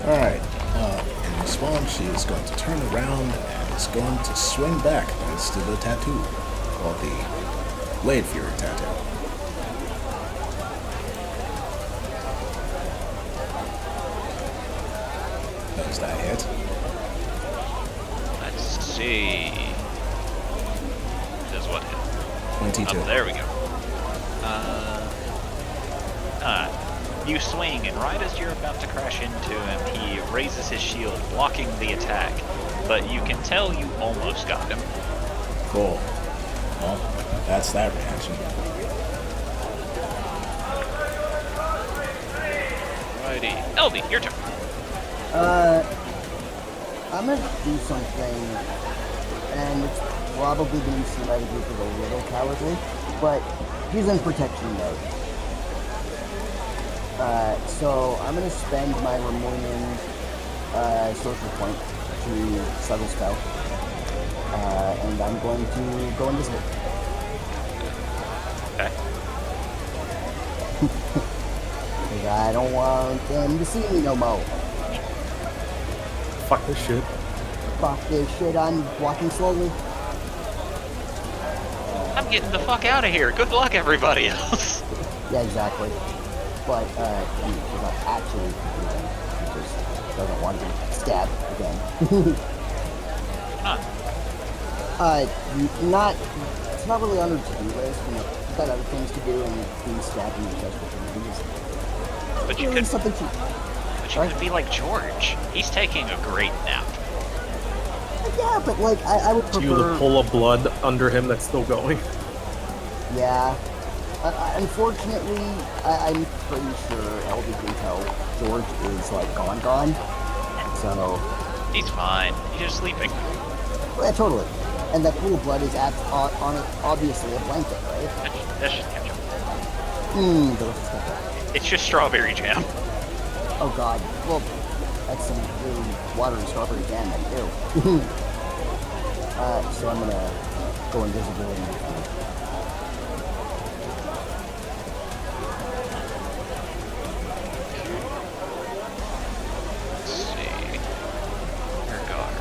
Alright. In response, she is going to turn around and is going to swing back thanks to the tattoo, or the Blade Fury tattoo. Does that hit? Let's see. Does what hit? 22. Oh, there we go. You swing, and right as you're about to crash into him, he raises his shield, blocking the attack. But you can tell you almost got him. Cool. Well, that's that reaction. Righty. LB, your turn. I'm gonna do something, and it's probably gonna be seen by the group as a little cowardly, but he's in protection mode. So I'm gonna spend my remaining social point to subtle spell, and I'm going to go invisible. Okay. Because I don't want them to see me no more. Fuck this shit. Fuck this shit, I'm walking slowly. I'm getting the fuck out of here. Good luck, everybody else. Yeah, exactly. But, he's not actually confusing. He just doesn't want to be stabbed again. Huh. It's not really on her to-do list. You know, he's got other things to do, and being stabbed in the chest is But you really could, something to... but you could be like George. He's taking a great nap. Yeah, but, like, I would prefer... Do you the pool of blood under him that's still going? Yeah. Unfortunately, I'm pretty sure LB can tell George is, like, gone. So... He's fine. He's just sleeping. Yeah, totally. And that pool of blood is obviously a blanket, right? That's just ketchup. Delicious ketchup. It's just strawberry jam. Oh god. Well, that's some really watery strawberry jam, then, too. So I'm gonna go invisible and... Let's see. Your guard.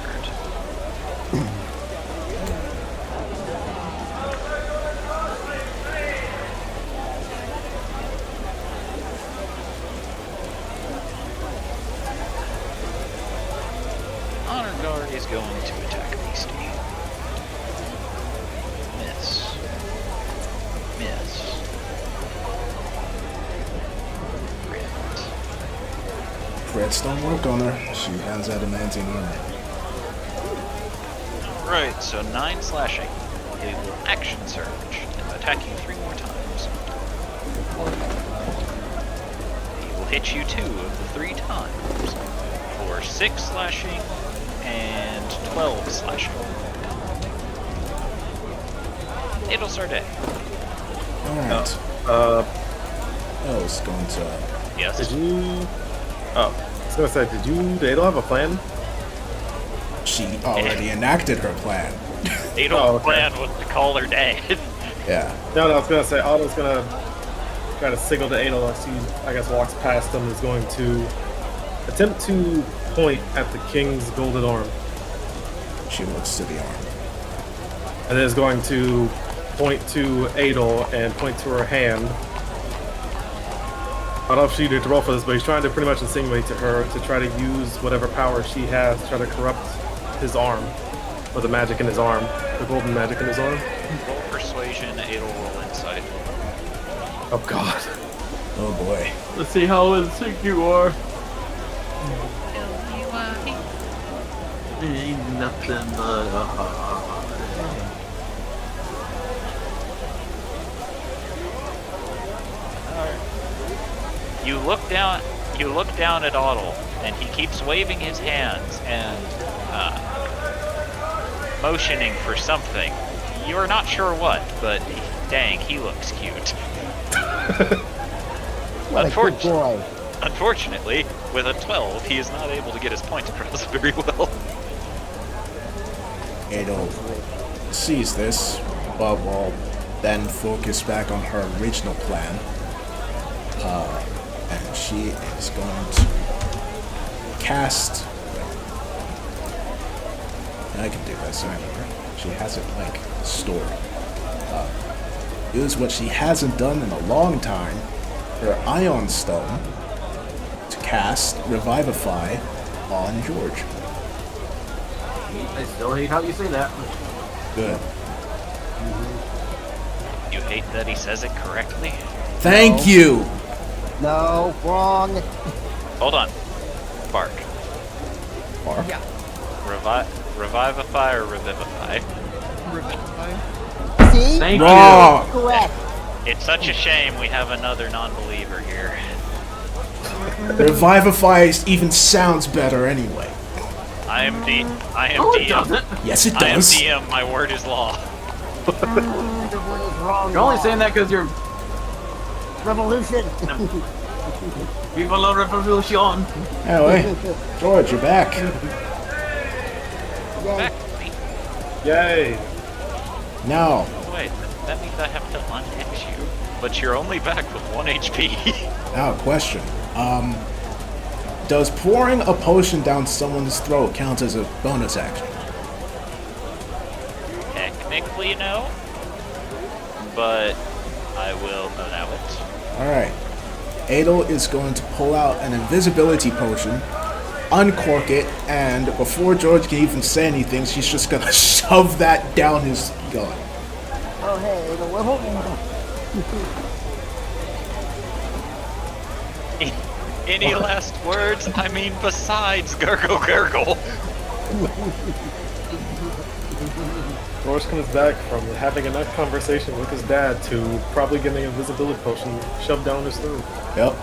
Honor guard is going to attack Beastie. Miss. Miss. crits don't work on her. She has adamantine armor. Right, so 9 slashing. It will action surge and attack you 3 more times. He will hit you 2 of the 3 times for 6 slashing and 12 slashing. It'll start day. Alright. I was going to... Yes. Did you? Oh, I was gonna say, did Adel have a plan? She already enacted her plan. Adel's plan was to call her dead. Yeah. No, I was gonna say Otto's gonna try to signal to Adel as he, I guess, walks past him. Is going to attempt to point at the king's golden arm, She looks to the arm. and then is going to point to Adel and point to her hand. I don't know if she did to roll for this, but he's trying to pretty much insinuate to her to try to use whatever power she has to try to corrupt his arm, or the magic in his arm, the golden magic in his arm. Roll persuasion, Adel roll insight. Oh God. Oh boy. Let's see how in sync you are. Ain't nothing but You look down at Otto, and he keeps waving his hands and motioning for something. You're not sure what, but dang, he looks cute. What a good boy. Unfortunately, with a 12, he is not able to get his point across very well. Adel sees this, but will then focus back on her original plan. And she is going to cast... I can do this, I remember. She has it, like, stored. Use what she hasn't done in a long time, her Ion Stone, to cast Revivify on George. I still hate how you say that. Good. You hate that he says it correctly? Thank you! No, wrong. Hold on. Bark. Mark? Yeah. Revivify or revivify? See? Thank Wrong! Correct. It's such a shame we have another non-believer here. Revivify even sounds better anyway. I am No, it DM. doesn't. Yes, it I am does. DM. My word is law. You're only saying that because you're Revolution. Viva la revolution. Anyway, George, you're back. Yay. Back to me. Yay! Now, Oh, wait, that means I have to unhitch you. But you're only back with 1 HP. now question. Does pouring a potion down someone's throat count as a bonus action? Technically, no. But I will allow it. Alright. Adel is going to pull out an invisibility potion, uncork it, and before George can even say anything, she's just gonna shove that down his gun. Oh, hey, the level. Any last words? I mean, besides gurgle gurgle. George comes back from having a nice conversation with his dad to probably getting an invisibility potion shoved down his throat. Yep.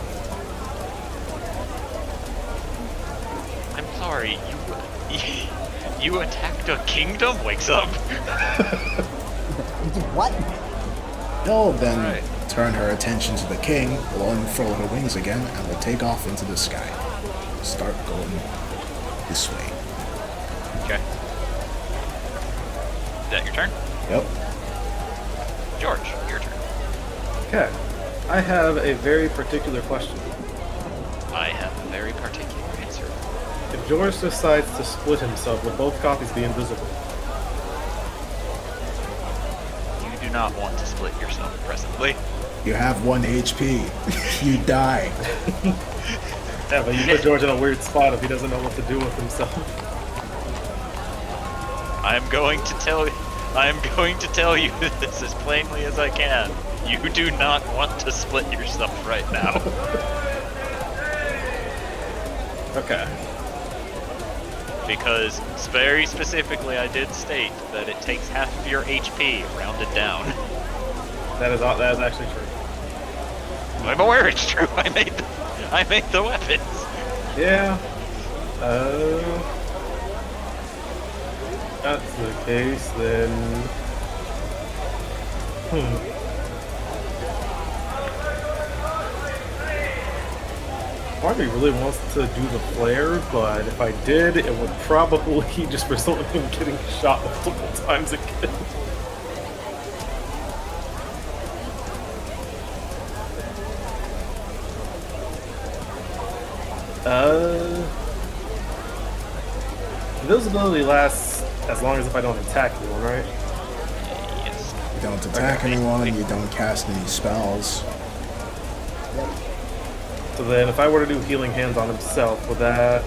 I'm sorry, you attacked a kingdom? Wakes up. What? They'll then Alright. turn her attention to the king, will unfurl her wings again, and will take off into the sky. Start going this way. Okay. Is that your turn? Yep. George, your turn. Okay. I have a very particular question. I have a very particular answer. If George decides to split himself, will both copies be invisible? You do not want to split yourself presently. You have 1 HP. You die. Yeah, but you put George in a weird spot if he doesn't know what to do with himself. I am going to tell you this as plainly as I can. You do not want to split yourself right now. Okay. Because very specifically, I did state that it takes half of your HP rounded down. That is actually true. I'm aware it's true. I made the weapons. Yeah. That's the case, then. Part of me really wants to do the flare, but if I did, it would probably just result in him getting shot multiple times again. Invisibility lasts as long as if I don't attack anyone, right? Yes. You don't attack anyone, you don't cast any spells. Yep. So then, if I were to do healing hands on himself, would that?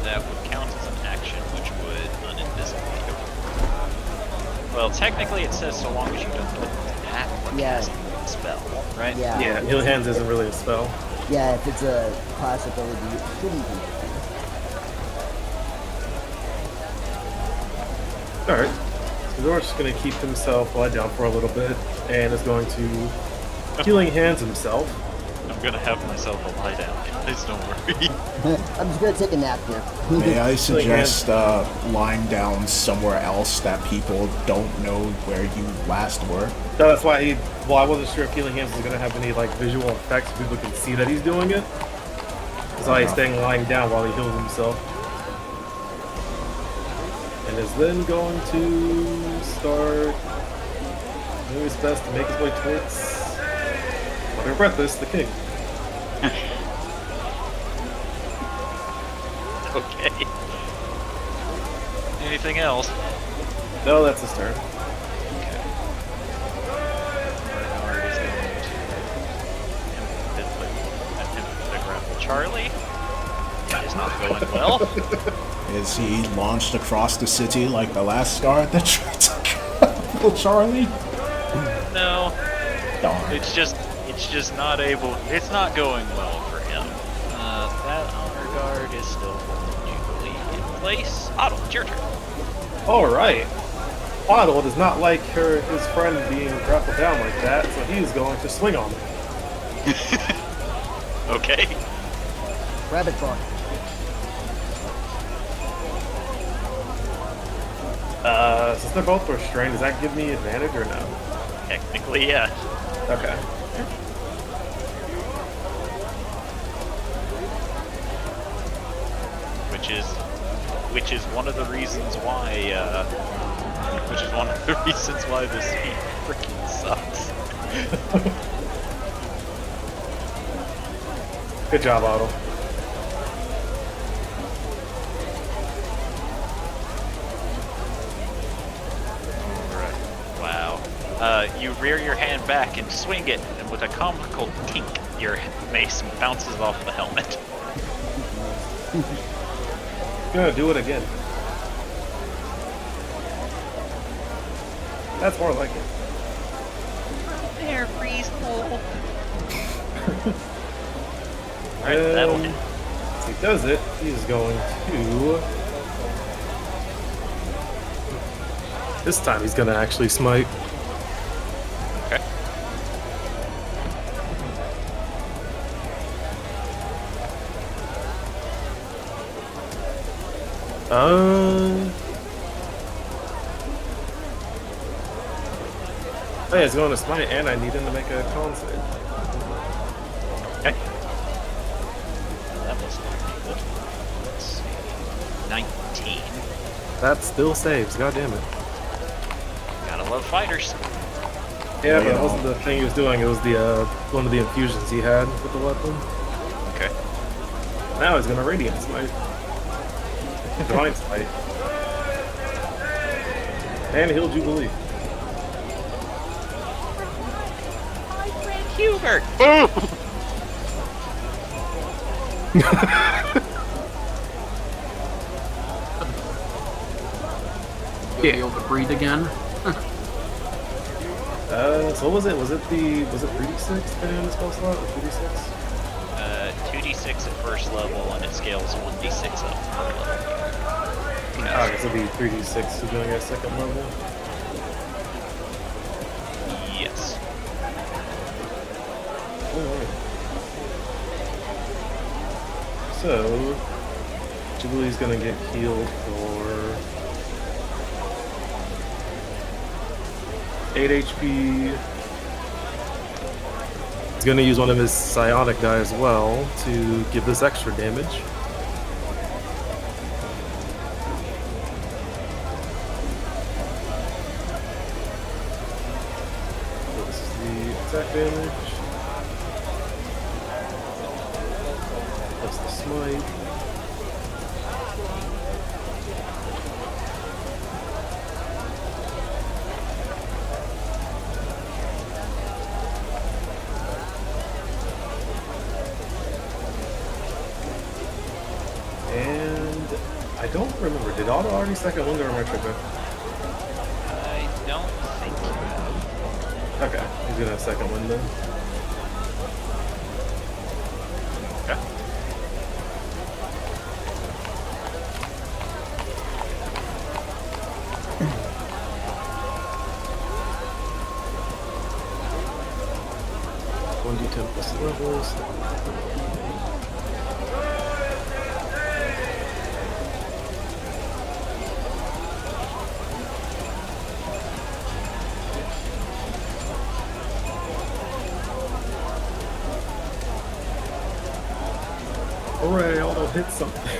That would count as an action, which would uninvisibility him. Well, technically, it says so long as you don't attack or Yeah. cast a spell, right? Yeah. Yeah, healing hands isn't really a spell. Yeah, if it's a class ability, it shouldn't be. Alright. So Dor's just going to keep himself lie down for a little bit, and is going to healing hands himself. I'm gonna have myself a lie down, guys. Don't worry. I'm just gonna take a nap here. May I suggest lying down somewhere else that people don't know where you last were? So that's why well, I wasn't sure if healing hands was going to have any like visual effects so people can see that he's doing it. That's why he's staying lying down while he heals himself. And is then going to start doing his best to make his way towards Mother Breathless, the king. Okay. Anything else? No, that's his turn. Okay. Bernard is going to attempt to grapple Charlie. It is not going well. Is he launched across the city like the last guard that tried to grapple Charlie? No, Darn. it's just not able. It's not going well for him. That honor guard is still duly in place. Otto, it's your turn. Alright. Waddle does not like his friend being grappled down like that, so he's going to swing on him. Okay. Rabbit bark. Since they're both restrained, does that give me advantage or no? Technically, yeah. Okay. Which is one of the reasons why. Which is one of the reasons why this feat freaking sucks. Good job, Otto. Wow. You rear your hand back and swing it, and with a comical tink, your mace bounces off the helmet. Gonna do it again. That's more like it. They're reasonable. Alright, that'll hit. If he does it, he's going to... This time he's gonna actually smite. Okay. Oh yeah, he's going to smite, and I need him to make a con save. Okay. That was not good. Let's see. 19. That still saves, god damn it. Gotta love fighters. Yeah, but that wasn't the thing he was doing, it was the one of the infusions he had with the weapon. Okay. Now he's gonna Radiant Smite. Divine Smite. And Heal Jubilee. My friend Hubert! Boom! Be able to breathe again. So what was it? Was it 3d6 depending on the spell slot? Or 2d6? 2d6 3d6 at first level, and it scales 1d6 up per level. I guess it'll be 3d6 to doing at second level. Yes. So, Jubilee's gonna get healed for 8 HP. He's gonna use one of his psionic die as well to give this extra damage. So this is the attack damage. Plus the smite. And I don't remember. Did Otto already second wind or am I tripping? I don't think you have. Okay, he's gonna have second wind then. Okay. One d10 plus levels. Hooray, Otto hit something.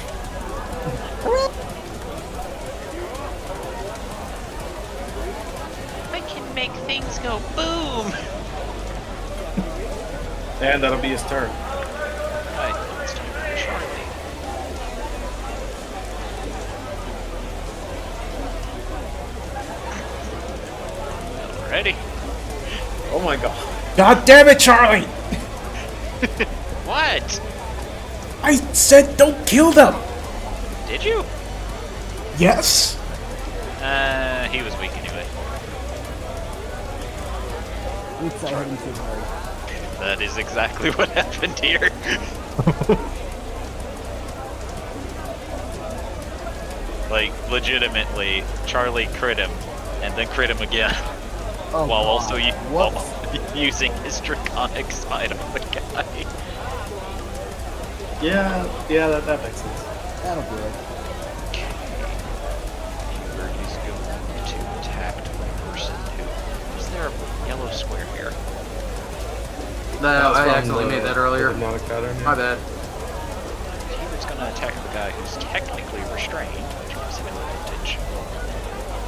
I can make things go boom! And that'll be his turn. Alright, it's time for Charlie. Ready? Oh my god. God damn it, Charlie! What? I said don't kill them! Did you? Yes? He was weak anyway. Oops, I hit him too hard. That is exactly what happened here. Like, legitimately, Charlie crit him, and then crit him again, Oh, while God. also Whoops. using his draconic side on the guy. Yeah, that makes sense. That'll do it. Hubert is going to attack the person who... Is there a yellow square here? No, I accidentally made that earlier. Hypnotic pattern. My bad. Hubert's going to attack the guy who's technically restrained, which gives him advantage.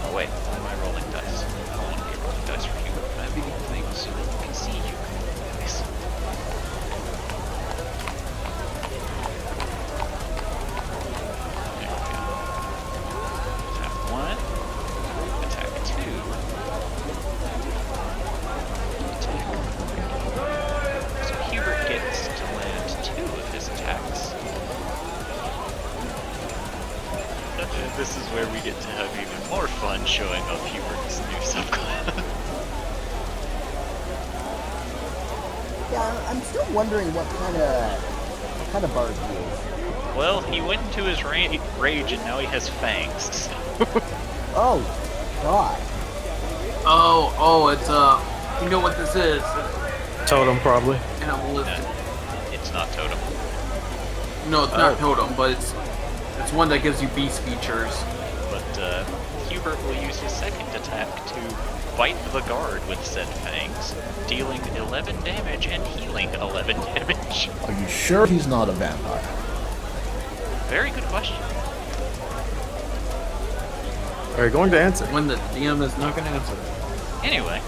Oh wait, why am I rolling dice? I don't want to be rolling dice for Hubert. I'm moving things so that you can see you. Nice. There we go. Attack 1. Attack 2. Attack 3. So Hubert gets to land 2 of his attacks. This is where we get to have even more fun showing off Hubert's new subclass. Yeah, I'm still wondering what kind of bard he is. Well, he went into his rage and now he has fangs. Oh, God. Oh, it's, you know what this is? Totem, probably. Animalistic. It's not totem. No, it's not totem, but it's one that gives you beast features. But Hubert will use his second attack to bite the guard with said fangs, dealing 11 damage and healing 11 damage. Are you sure he's not a vampire? Very good question. Are you going to answer? When the DM is not going to answer. Anyway,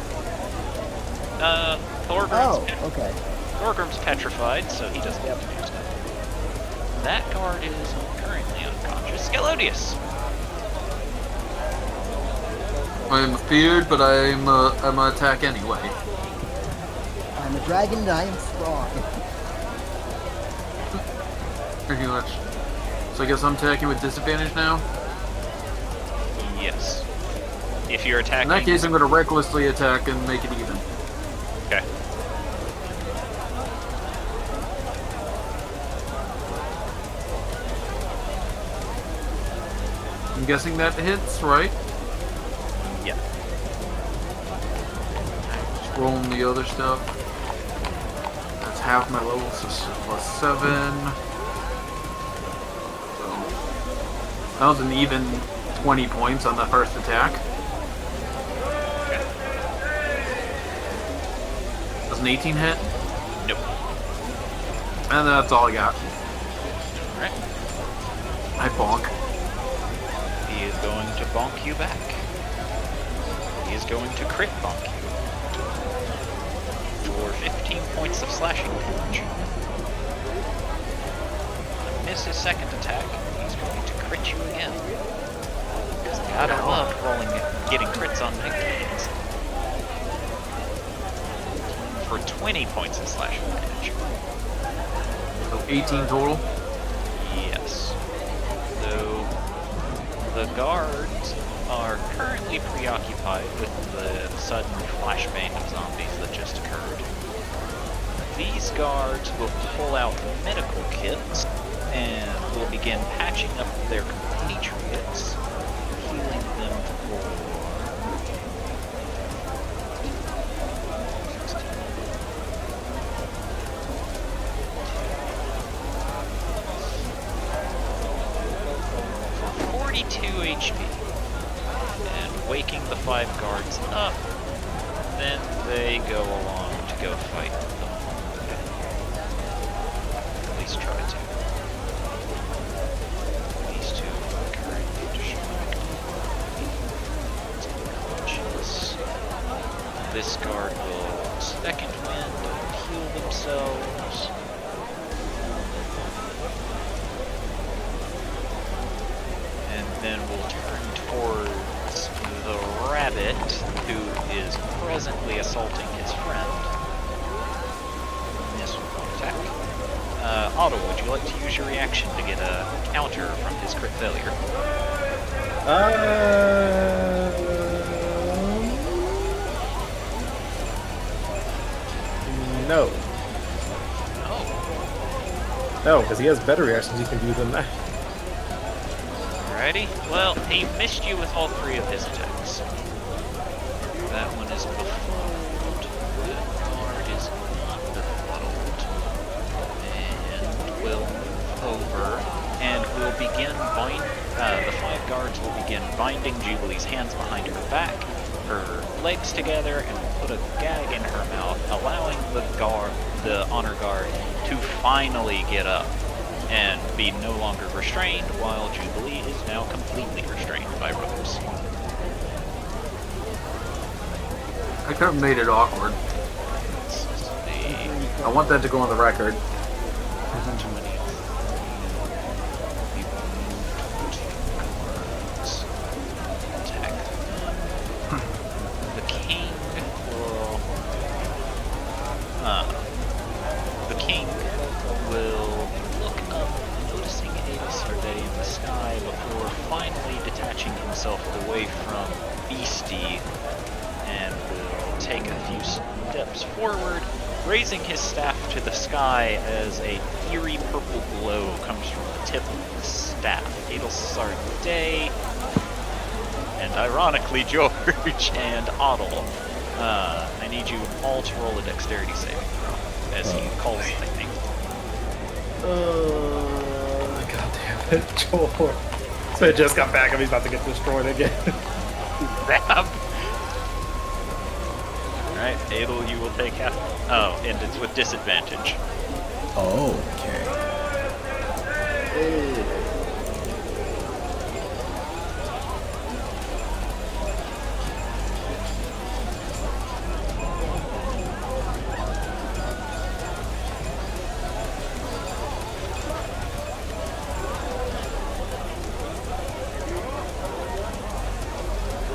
Oh, okay. Thorgrim's petrified, so he doesn't have to do stuff. That guard is currently unconscious. Scalodius! I'm feared, but I'm gonna attack anyway. I'm a dragon and I am strong. Pretty much. So I guess I'm attacking with disadvantage now? Yes. If you're attacking... In that case, I'm gonna recklessly attack and make it even. Okay. I'm guessing that hits, right? Yeah. Just rolling the other stuff. That's half my level, so plus 7. So that was an even 20 points on the first attack. Okay. Does an 18 hit? Nope. And that's all I got. Alright. I bonk. He is going to bonk you back. He is going to crit bonk you for 15 points of slashing damage. Miss his second attack. He's going to crit you again. Because I gotta love getting crits on negatives. For 20 points of slashing damage. So 18 total. Yes. So the guards are currently preoccupied with the sudden flashbang of zombies that just occurred. These guards will pull out medical kits and will begin patching up their compatriots, healing them for 42 HP. And waking the 5 guards up, then they go along to go fight them. At least try to. These two are currently distracted. Unconscious. This guard will second wind and heal themselves. And then we'll turn towards the rabbit, who is presently assaulting his friend. Miss with one attack. Otto, would you like to use your reaction to get a counter from his crit failure? No. Oh. No, because he has better reactions he can do than that. Alrighty. Well, he missed you with all 3 of his attacks. That one is befuddled. The guard is not befuddled. And we'll move over and we'll begin the 5 guards will begin binding Jubilee's hands behind her back, her legs together, and will put a gag in her mouth, allowing the honor guard to finally get up and be no longer restrained, while Jubilee is now completely restrained by ropes. I could have made it awkward. I want that to go on the record. The king will... the king will look up, noticing a survey in the sky before finally detaching himself away from Beastie, and will take a few steps forward, raising his staff to the sky as a eerie purple glow comes from the tip of the staff. It'll start day, and ironically George and Otto, I need you all to roll a dexterity saving throw as he calls lightning. God damn it, George. So I just got back and he's about to get destroyed again. Crap! Alright, Adel, you will take half. Oh, and it's with disadvantage. Oh, okay.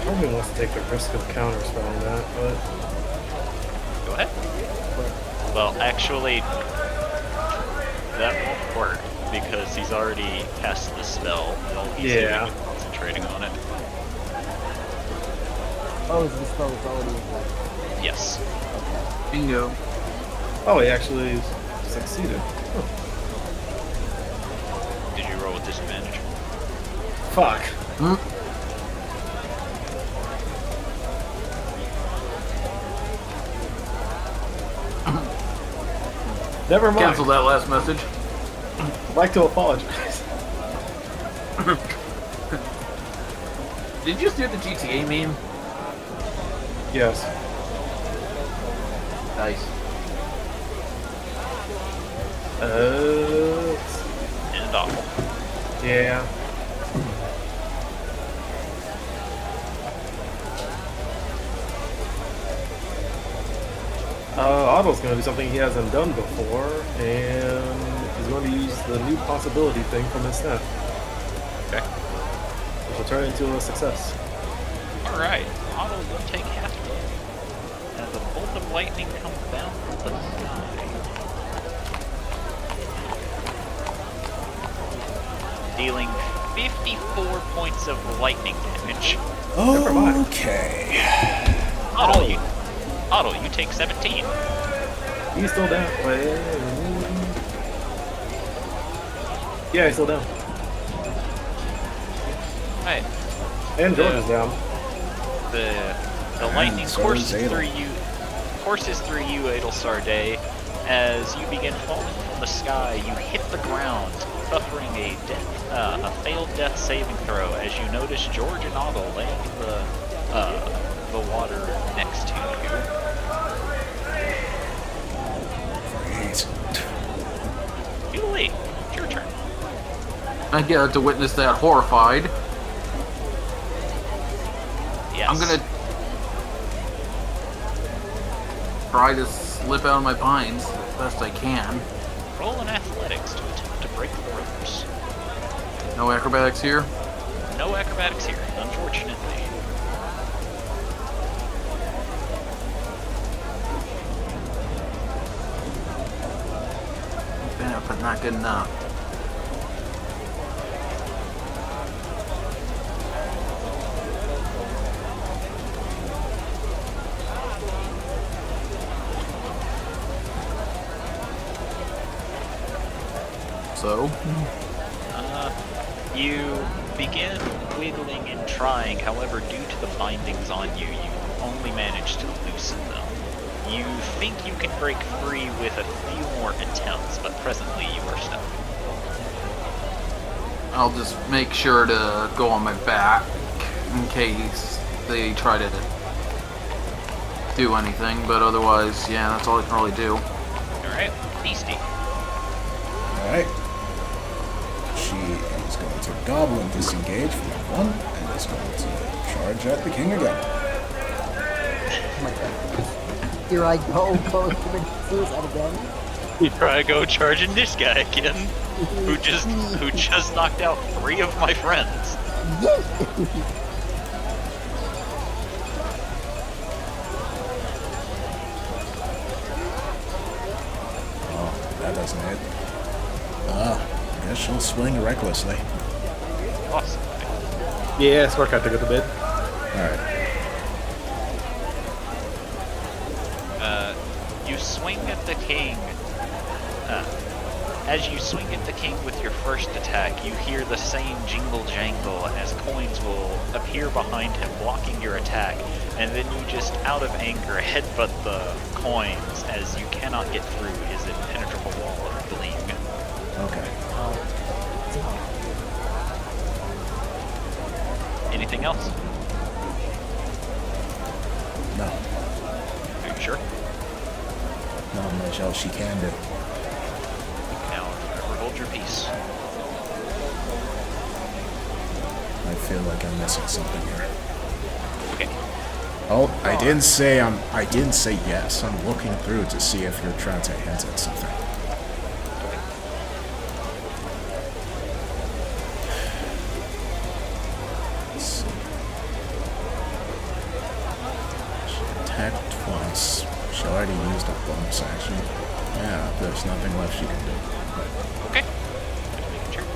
Nobody wants to take the risk of counterspelling that, but Go ahead. Well, actually, that won't work because he's already cast the spell. All he's doing is concentrating on it. Oh, is the spell is already in play? Yes. Bingo. oh, he actually succeeded. Huh. Did you roll with disadvantage? Fuck. Hmm? Never mind. Cancel that last message. I'd like to apologize. Did you just do the GTA meme? Yes. Nice. And awful. Yeah. Otto's going to do something he hasn't done before, and he's going to use the new possibility thing from his staff, Okay. which will turn into a success. Alright, Otto will take half damage as a bolt of lightning comes down from the sky. Dealing 54 points of lightning damage. Never mind. Okay. Otto, you take 17. He's still down. Yeah, he's still down. Right. And George is down. The And lightning so courses is Adel. through you, Adelsar Day. As you begin falling from the sky, you hit the ground, suffering a failed death saving throw. As you notice George and Otto laying in the water next to you. Great. Julie, it's your turn. I get to witness that horrified. Yes. I'm gonna try to slip out of my pines as best I can. roll an athletics to attempt to break the ropes. No acrobatics here. No acrobatics here, unfortunately. Bad, but not good enough. So, You begin wiggling and trying, however, due to the bindings on you, you only manage to loosen them. You think you can break free with a few more attempts, but presently you are stuck. I'll just make sure to go on my back in case they try to do anything, but otherwise, yeah, that's all I can really do. Alright, Beastie. Alright. She is going to goblin disengage from one and is going to charge at the king again. Oh my god. Here I go, committing suicide again. Here I go charging this guy again, who just knocked out 3 of my friends. Oh, that doesn't hit. I guess she'll swing recklessly. Awesome. Yeah, Scorecard took it a bit. Alright. You swing at the king. As you swing at the king with your first attack, you hear the same jingle jangle as coins will appear behind him, blocking your attack, and then you just, out of anger, headbutt the coins as you cannot get through his impenetrable wall of bling. Okay. Anything else? No. Are you sure? Not much else she can do. Now, forever hold your peace. I feel like I'm missing something here. Okay. Oh, I didn't say yes. I'm looking through to see if you're trying to hint at something. Let's see. She attacked twice. She already used a bonus action. Yeah, there's nothing left she can do. Okay. Just making sure.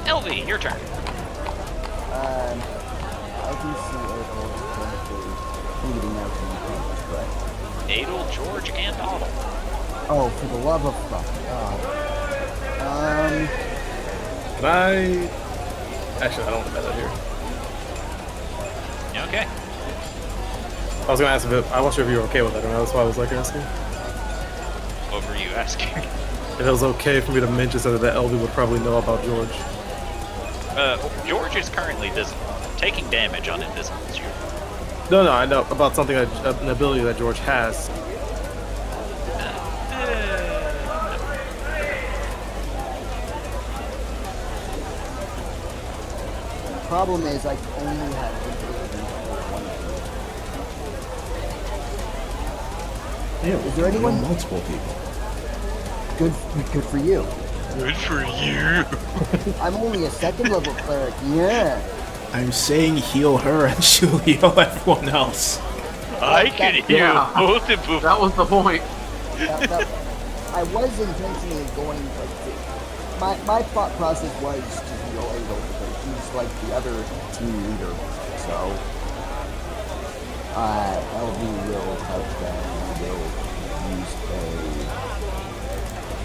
Elvie, your turn. I can see April bleeding out from the canvas, correct? Adel, George, and Otto. Oh, for the love of fuck. Can I? Actually, I don't want to bet that here. Okay. I was gonna ask if I wasn't sure if you were okay with that, or not. That's why I was like asking. What were you asking? If it was okay for me to mention something that LB would probably know about George. George is currently visible. Taking damage uninvisibles you. No, I know about something, an ability that George has. Problem is, I only have visibility for one of Yeah, Is there anyone- multiple people? them. Good for you. Good for you. I'm only a second level cleric. Yeah. I'm saying heal her and she'll heal everyone else. I can heal Yeah. multiple. That was the point. I was intentionally going like my thought process was to heal Ado because he's like the other team leader. So LB will have will use a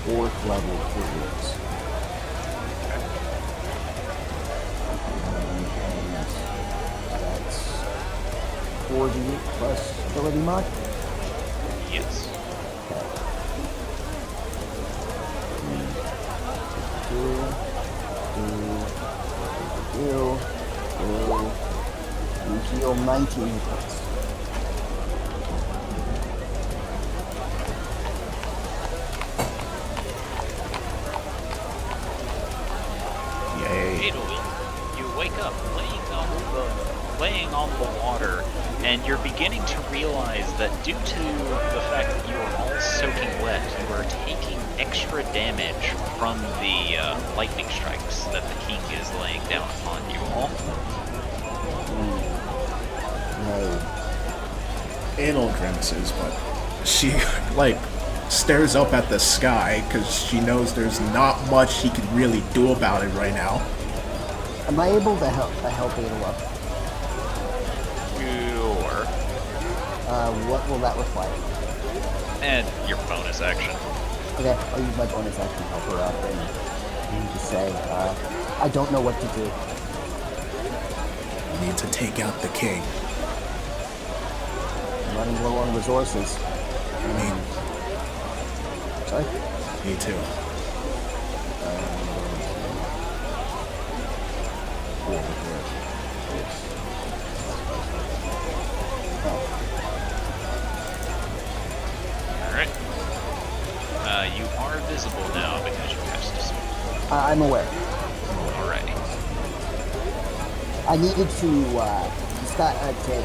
4th level physics. That's 4d8 plus ability mod. Yes. You heal 19 hit points. Yay. Adel, you wake up laying on the water, and you're beginning to realize that due to the fact that you are all soaking wet, you are taking extra damage from the lightning strikes that the king is laying down upon you all. Anal grimaces, but she, like, stares up at the sky because she knows there's not much she can really do about it right now. Am I able to help Adel up? Sure. What will that require? And your bonus action. Okay, I'll use my bonus action to help her up and just say, I don't know what to do. We need to take out the king. I'm running low on resources. Sorry? Me too. Alright. You are visible now because you cast a spell. I'm aware. Alrighty. I needed to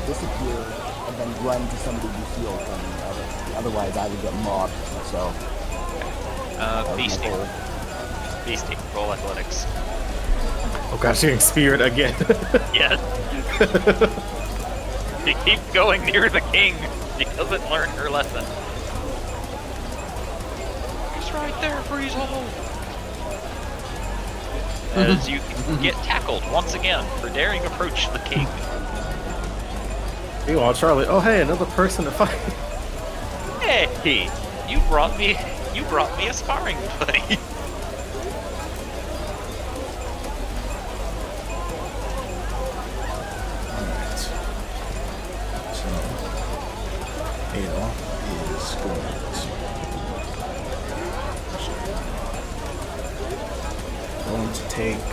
disappear and then run to somebody to heal from others. Otherwise, I would get mobbed. So. Beastie. Beastie. Roll athletics. Oh gosh, she's getting speared again. Yes. She keeps going near the king. She doesn't learn her lesson. He's right there, Freezehold. As you get tackled once again for daring approach the king. Meanwhile, Charlie. Oh hey, another person to fight. Hey, you brought me a sparring buddy. Alright. So, Adel is going to take.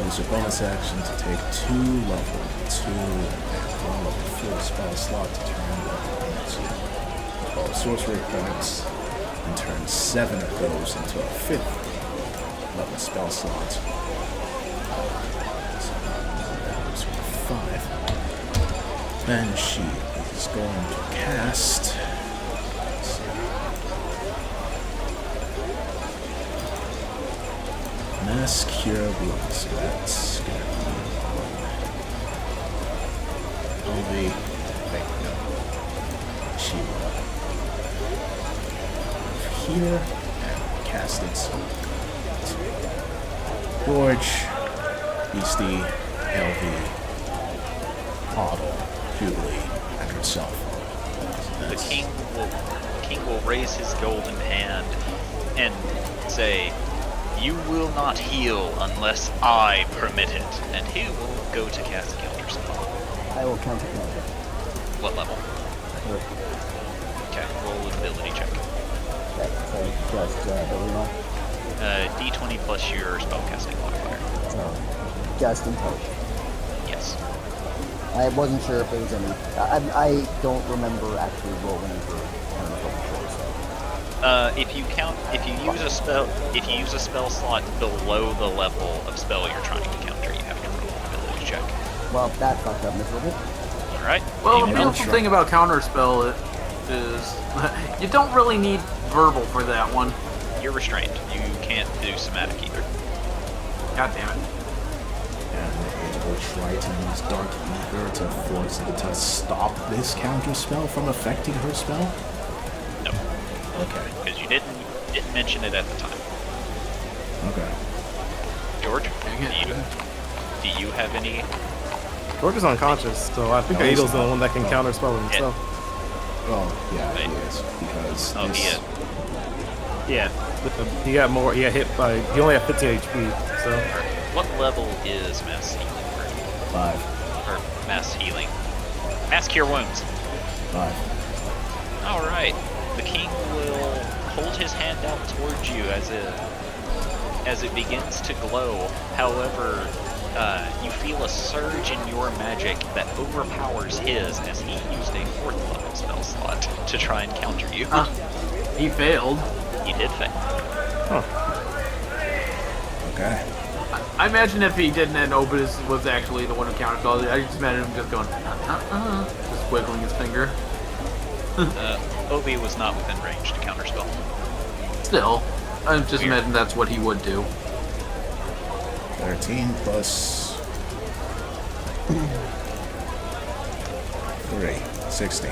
Use your bonus action to take 2 level 2 and 1 level 4 spell slot to turn into 12 sorcery points and turn 7 of those into a 5th level spell slot. So that goes with 5. Then she is going to cast. Mass Cure Wounds. So that's gonna be only. Wait, no. She will here and cast it. George, Beastie, LV, Otto, Jubilee, and herself. So The king will raise his golden hand and say, You will not heal unless I permit it, and he will go to cast counter spell. I will counter counter. What level? Okay, roll an ability check. Okay, so just ability roll. D20 plus your spellcasting modifier. So, just intelligence. Yes. I wasn't sure if there was any. I don't remember actually rolling for counter spell before, so. If you use a spell slot below the level of spell you're trying to counter, you have to roll an ability check. Well, that fucked up miserably. All right. Well, the Anyone else? beautiful thing about counterspell is you don't really need verbal for that one. You're restrained. You can't do somatic either. God damn it. And it will try to use Dark Ether to stop this counter spell from affecting her spell. No, Okay. because you didn't mention it at the time. Okay. George, Dang it. do you have any? George is unconscious, so I think No, he's Adel's the not. one that can counterspell himself. Well, yeah, Wait. he is because Oh, he is. Yeah, he got more. He got hit by. He only had 15 HP, so What level is mass healing 5. or mass healing? Mass cure wounds. 5. All right. The king will hold his hand out towards you as it begins to glow. However, you feel a surge in your magic that overpowers his as he used a 4th level spell slot to try and counter you. He failed. He did fail. Okay. Uh-huh. I imagine if he didn't and Obis was actually the one who counterspelled it, I just imagine him just going, just wiggling his finger. Obi was not within range to counterspell. Still, I just Weird. imagine that's what he would do. 13 plus 3. 16.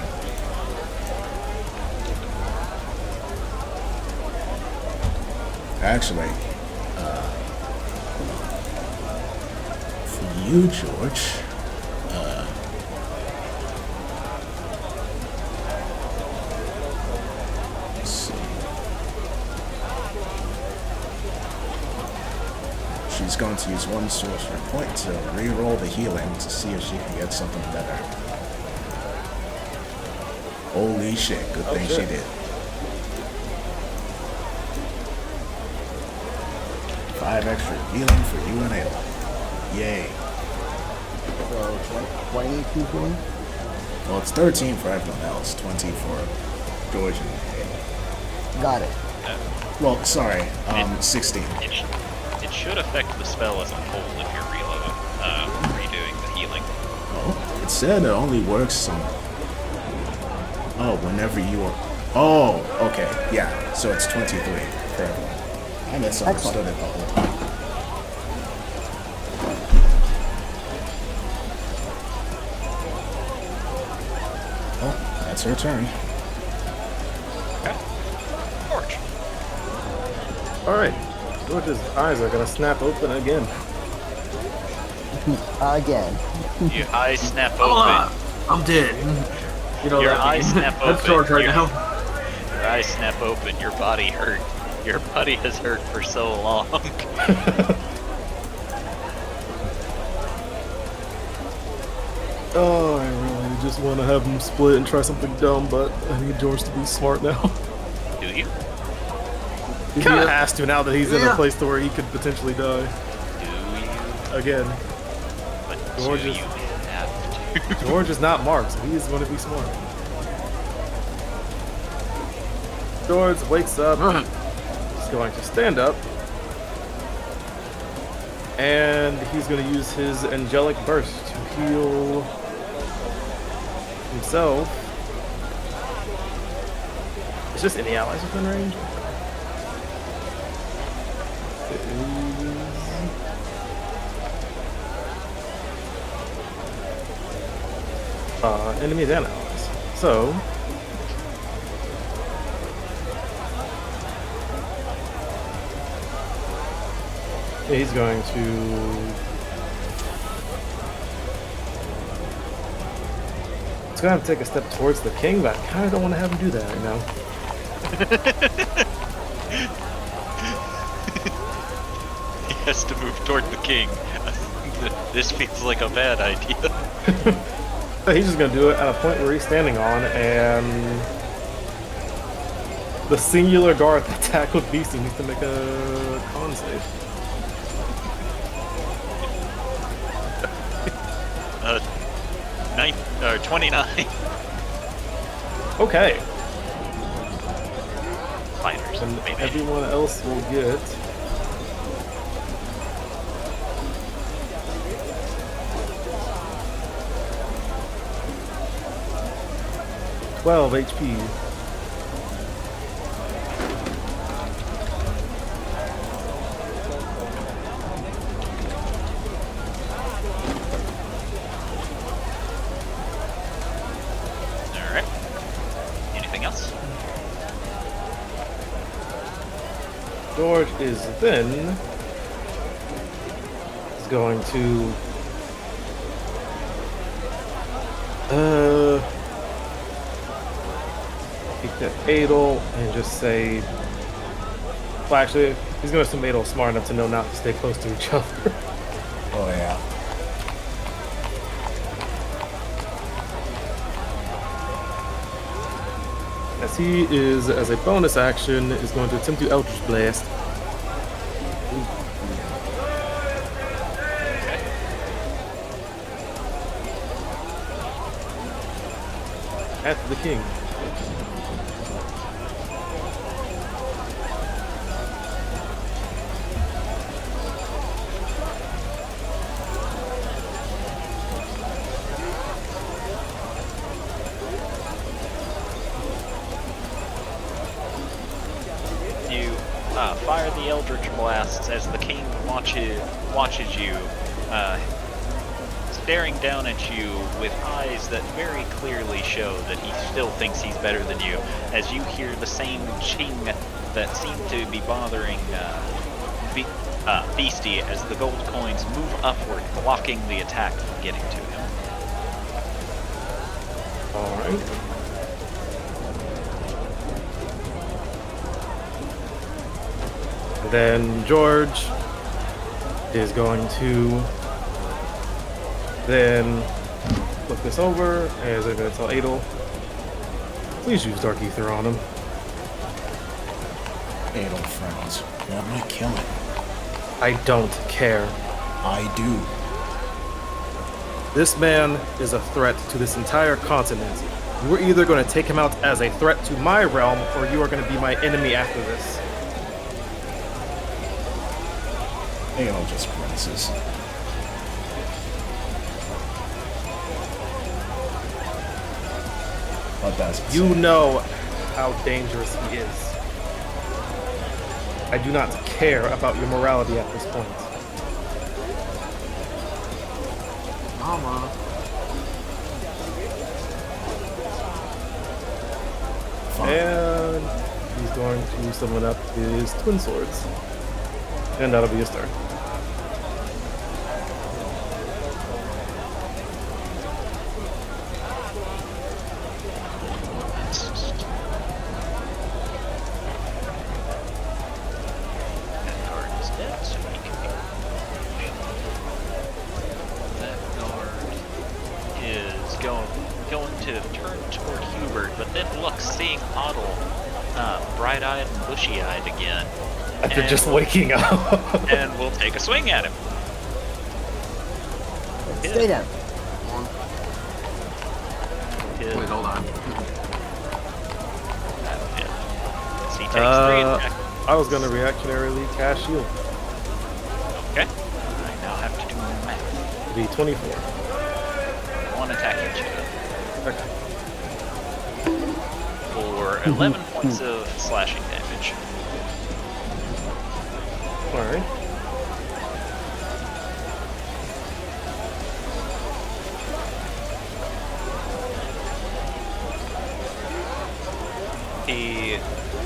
Actually, for you, George, let's see. She's going to use one sorcery point to re-roll the healing to see if she can get something better. Holy shit, good thing she did. 5 extra healing for you and Ayla. Yay. So 20 HP healing. Well, it's 13 for everyone else, 20 for George and Ayla. Got it. Well, sorry, 16. It should affect the spell as a whole if you're redoing the healing. Oh, it said it only works on... Oh, whenever you are... Oh, okay, yeah, so it's 23 for everyone. I misunderstood it the whole time. Oh, that's her turn. Okay. George. all right. George's eyes are gonna snap open again. Again. Your eyes snap Ah, open. I'm dead. You know Your that eyes meme. snap That's open. George right Your- now. Your eyes snap open. Your body hurt. Your body has hurt for so long. Oh, I really just want to have them split and try something dumb, but I need George to be smart now. Do you? He kind of has to now that he's in a Yeah. place to where he could potentially die Do you? again. But George do is- you have to? George is not Mark, so he is going to be smart. George wakes up. He's going to stand up. And he's going to use his angelic burst to heal himself. It's just any allies within range. It is enemies and allies. So he's going to He's gonna have to take a step towards the king, but I kind of don't want to have him do that right now. has to move toward the king. This feels like a bad idea. He's just gonna do it at a point where he's standing on, and the singular guard that tackled Beastie needs to make a con save. 29. Okay. Fighters. And Maybe. everyone else will get 12 HP. Alright. Anything else? George is then going to take that Adel and just say, well, actually, he's gonna assume Adel's smart enough to know not to stay close to each other. Oh yeah. As he is, as a bonus action, is going to attempt to Eldritch Blast. At the king. You fire the Eldritch Blasts as the king watches you, staring down at you with eyes that very clearly show that he still thinks he's better than you, as you hear the same ching that seemed to be bothering Beastie as the gold coins move upward, blocking the attack from getting to him. Alright. Then George is going to then look this over, as I'm going to tell Adel, please use Dark Ether on him. Adel frowns. You want me to kill him? I don't care. I do. This man is a threat to this entire continent. You are either going to take him out as a threat to my realm, or you are going to be my enemy after this. Adel just grimaces. What does it You say? know how dangerous he is. I do not care about your morality at this point. Mama. Fine. And he's going to summon up his twin swords. And that'll be his turn. That guard is dead, so he can be. That guard is going to turn toward Hubert, but then looks, seeing Otto, bright-eyed and bushy-eyed again. After And just we'll- waking up. And we'll take a swing at him. Stay down. Hit. Wait, hold on. That'll hit. As he takes 3 attacks. I was going to reactionarily cast shield. Okay. I now have to do math. Be 24. 1 attack each Okay. for 11 points of slashing damage. Alright. He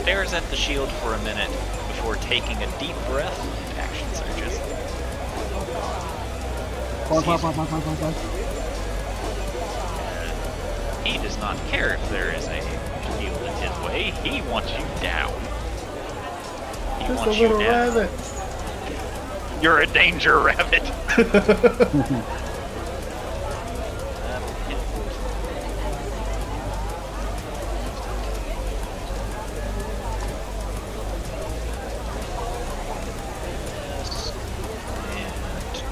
stares at the shield for a minute before taking a deep breath and action surges. He does not care if there is a shield in his way. He wants you down. He Just a wants you little down. rabbit. You're a danger, rabbit. And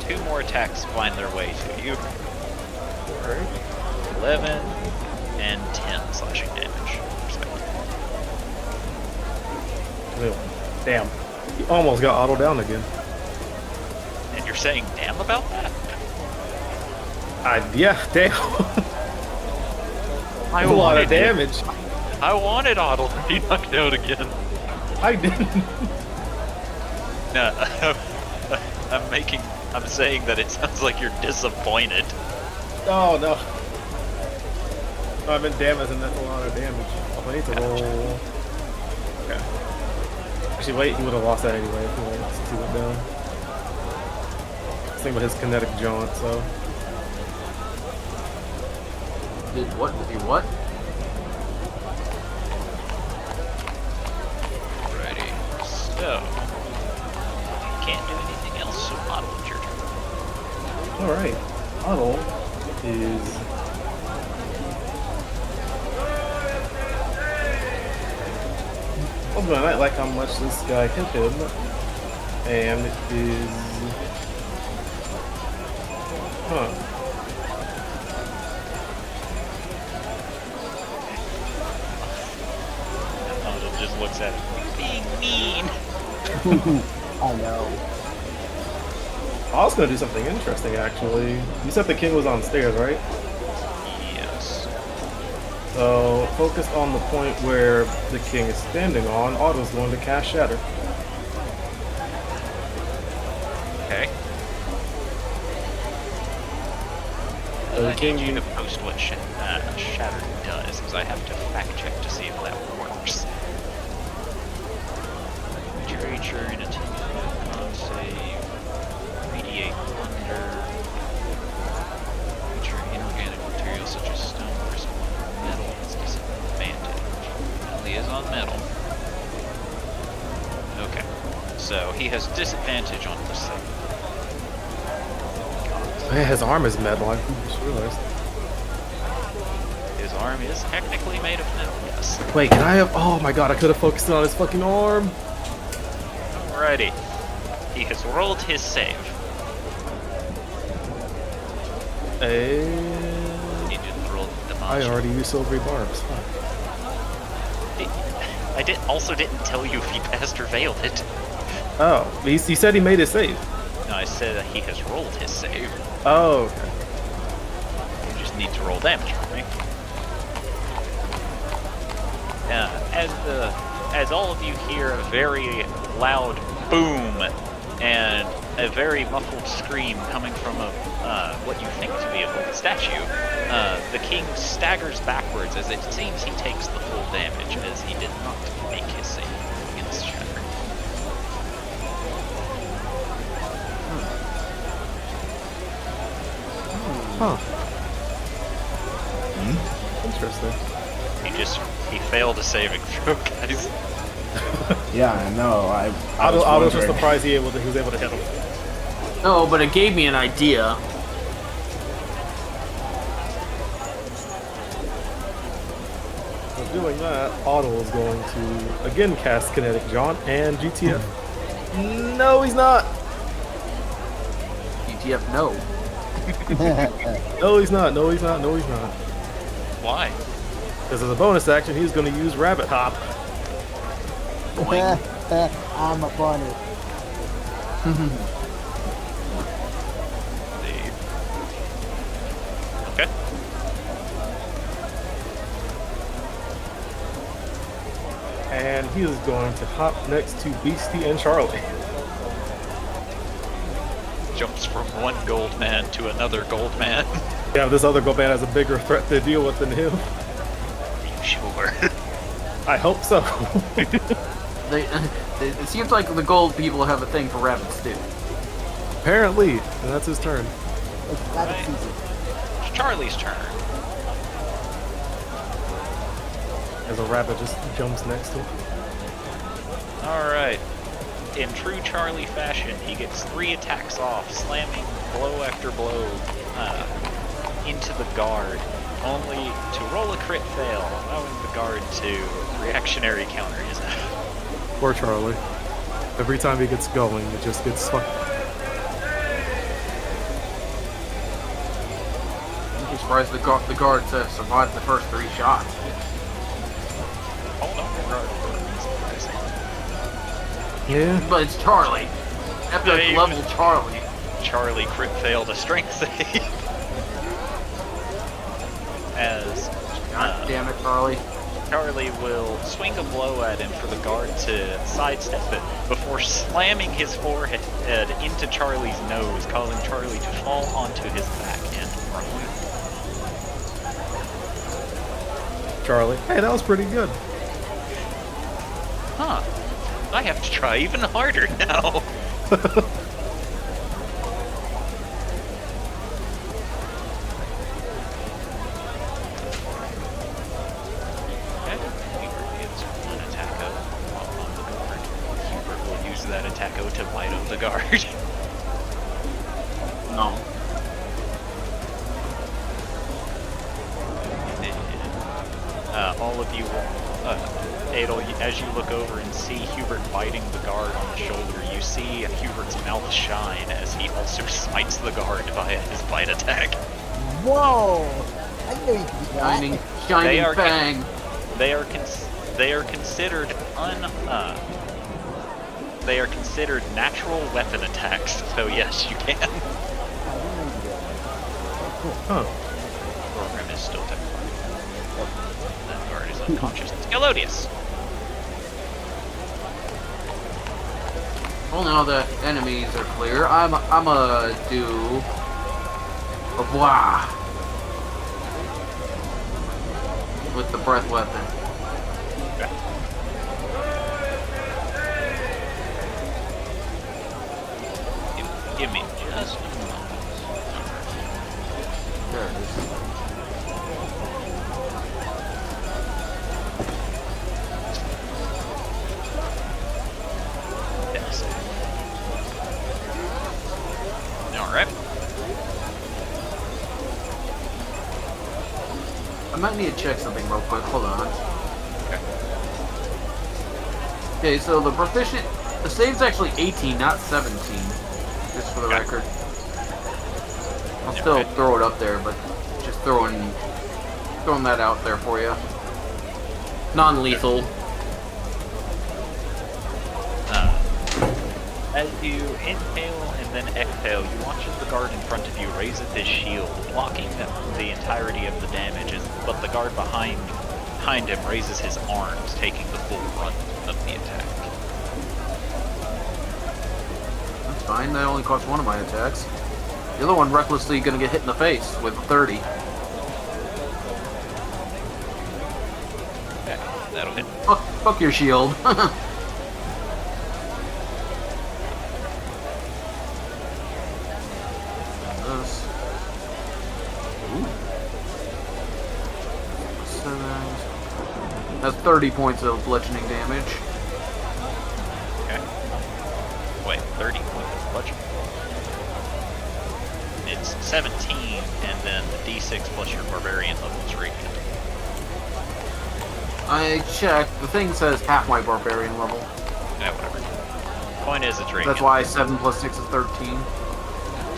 2 more attacks find their way to you. 11 and 10 slashing damage. Damn. He almost got auto down again. And you're saying damn about that? Yeah, damn. I That's a lot of wanted damage. I wanted Otto to be knocked out again. I didn't. No, I'm saying that it sounds like you're disappointed. Oh no. I'm in damage and that's a lot of damage. Oh, I need to roll. Okay. Actually, wait, he would have lost that anyway if he went down. Let's think about his kinetic jaunt, so. Did what? Did he what? Alrighty. So, can't do anything else, so Otto, it's your turn. Alright. Otto is. I might like how much this guy hit him. And it is. Huh. Otto just looks at it. Being mean! I know. I was gonna do something interesting actually. You said the king was on stairs, right? Yes. So focus on the point where the king is standing on. Otto's going to cast Shatter. Okay. So the I king. need you to post what Shatter does, because I have to fact check to see if that works. Creature in a con save. Radiate thunder. Creature inorganic material such as stone or metal has disadvantage. Well, he is on metal. Okay. So he has disadvantage on the save. Yeah, his arm is metal. I just realized. His arm is technically made of metal, yes. Wait, can I have? Oh my god, I could have focused on his fucking arm. Alrighty. He has rolled his save. And He didn't roll the I demolish. already used silvery barbs. Huh. I didn't tell you if he passed or failed it. Oh, he said he made his save. No, I said that he has rolled his save. Oh, okay. You just need to roll damage for me. As all of you hear a very loud boom and a very muffled scream coming from what you think to be a wooden statue, the king staggers backwards as it seems he takes the full damage as he did not make his save against Shatter. Huh. Interesting. He failed a saving throw, guys. Yeah, I know. I was I was just wondering. surprised he was able to hit him. No, but it gave me an idea. So doing that, Otto is going to again cast Kinetic Jaunt and GTF. No, he's not. ETF, no. No, he's not. No, he's not. No, he's not. Why? Because as a bonus action, he's going to use Rabbit Hop. I'm a bunny. Okay. And he is going to hop next to Beastie and Charlie. Jumps from one gold man to another gold man. Yeah, this other gold man has a bigger threat to deal with than him. Sure. I hope so. It seems like the gold people have a thing for rabbits too. Apparently, and that's his turn. It's rabbit season. It's Charlie's turn. As a rabbit just jumps next to him. Alright. in true Charlie fashion, he gets 3 attacks off, slamming blow after blow into the guard, only to roll a crit fail, allowing the guard to reactionary counter his attack. Poor Charlie. Every time he gets going, it just gets fucked. I'm surprised the guard survived the first 3 shots. Hold on, guard. Yeah. But it's Charlie. Epic Yeah, level Charlie. Charlie crit failed a strength save. As God damn it, Charlie. Charlie will swing a blow at him for the guard to sidestep it before slamming his forehead into Charlie's nose, causing Charlie to fall onto his back and prone. Charlie. Hey, that was pretty good. Huh. I have to try even harder now. Okay, Hubert gets 1 attacko while on the guard. Hubert will use that attacko to bite out the guard. No. All of you will, Adel, as you look over and see Hubert biting the guard on the shoulder, you see Hubert's mouth shine as he also smites the guard via his bite attack. Whoa! I knew you could do that. Shining fang. They are considered they are considered natural weapon attacks. So yes, you can. Huh. Program is still technical. That guard is unconscious. It's Galodius. Well, now the enemies are clear, I'm do a blah with the breath weapon. Give me just a moment. There it is. Yes. Alright. I might need to check something real quick. Hold on. Okay. Okay, so the save's actually 18, not 17. Just for the Okay. record. I'll Yeah, still okay. throw it up there, but just throwing that out there for you. Non-lethal. As you inhale and then exhale, you watch as the guard in front of you raises his shield, blocking the entirety of the damage, but the guard behind him raises his arms, taking the full brunt of the attack. That's fine, that only cost 1 of my attacks. The other one recklessly gonna get hit in the face with a 30. Okay, that'll hit. Fuck your shield. This. Ooh. 7. That's 30 points of bludgeoning damage. Okay. Wait, 30 points of bludgeoning. It's 17, and then the d6 plus your barbarian level is radiant. I checked. The thing says half my barbarian level. Yeah, whatever. Point is, it's radiant. That's why 7 plus 6 is 13.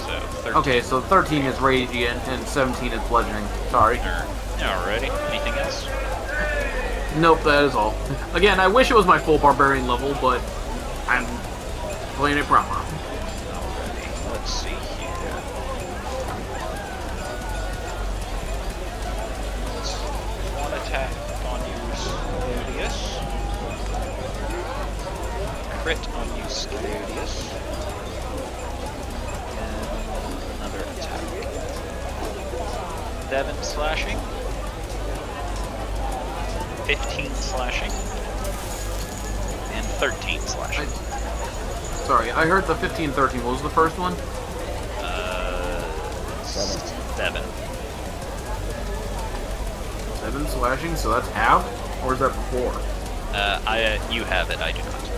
So, 13. Okay, so 13 is radiant and 17 is bludgeoning. Sorry. Alrighty. Anything else? Nope, that is all. Again, I wish it was my full barbarian level, but I'm playing it proper. Alrighty. Let's see here. One attack on you, Scarius. Crit on you, Scarius. And another attack. 7 slashing. 15 slashing. And 13 slashing. Sorry, I heard the 15, 13. What was the first one? 7. 7 slashing, so that's half? Or is that before? You have it, I do not.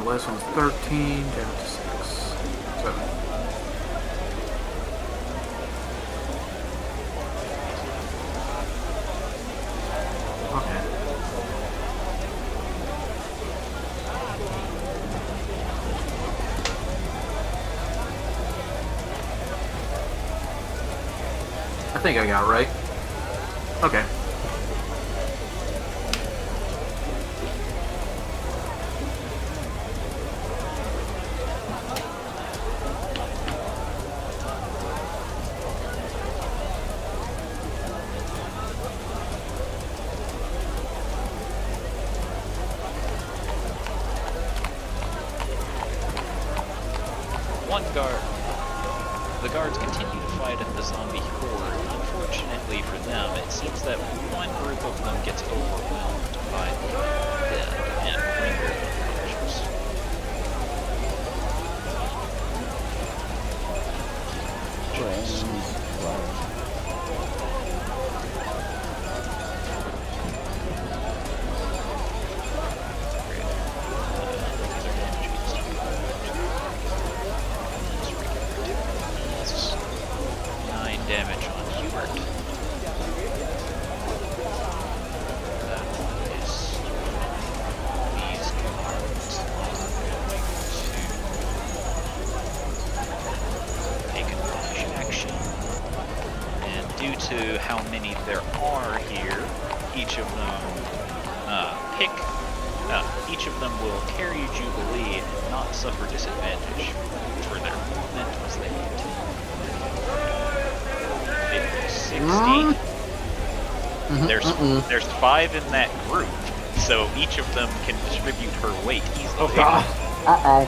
last one's 13, down to 6, 7. Okay. I think I got it right. Okay. One guard. The guards continue to fight at the zombie horde. Unfortunately for them, it seems that one group of them gets overwhelmed by the dead and rendered unconscious. Damage on Hubert. That is these guards are going to take a dash action. And due to how many there are here, each of them each of them will carry Jubilee and not suffer disadvantage for their movement as they continue. 60. There's 5 in that group, so each of them can distribute her weight easily. Oh god. Uh-oh.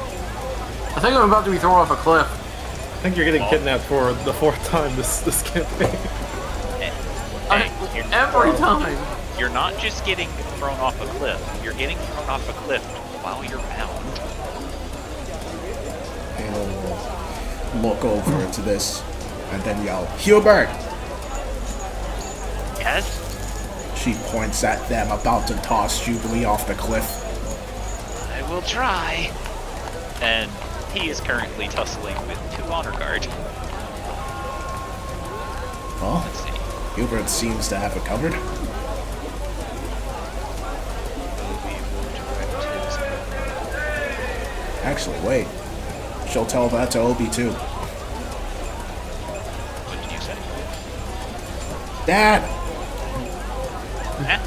I think I'm about to be thrown off a cliff. I think you're getting kidnapped for the 4th time this campaign. Every time. You're not just getting thrown off a cliff. You're getting thrown off a cliff while you're bound. He'll look over to this and then yell, Hubert! Yes? She points at them, about to toss Jubilee off the cliff. I will try. And he is currently tussling with 2 honor guard. Well, Let's see. Hubert seems to have it covered. Obi will direct his. Actually, wait. She'll tell that to Obi too. What did you say? Dad! Huh?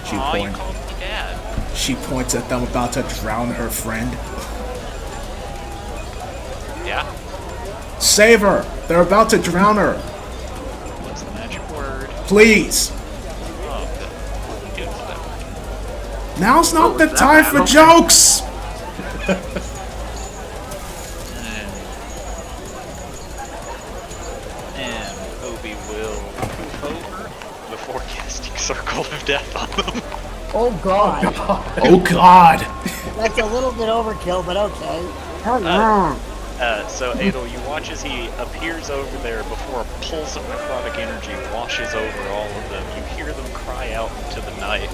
She Aw, you points. called me dad. She points at them, about to drown her friend. Yeah? Save her! They're about to drown her! What's the magic word? Please! Oh, good. You do know that word. Now's not Oh, the is that time bad? for Okay. jokes! And Obi will move over before casting Circle of Death on them. Oh god. Oh god! That's a little bit overkill, but okay. So Adel, you watch as he appears over there before a pulse of necrotic energy washes over all of them. You hear them cry out into the night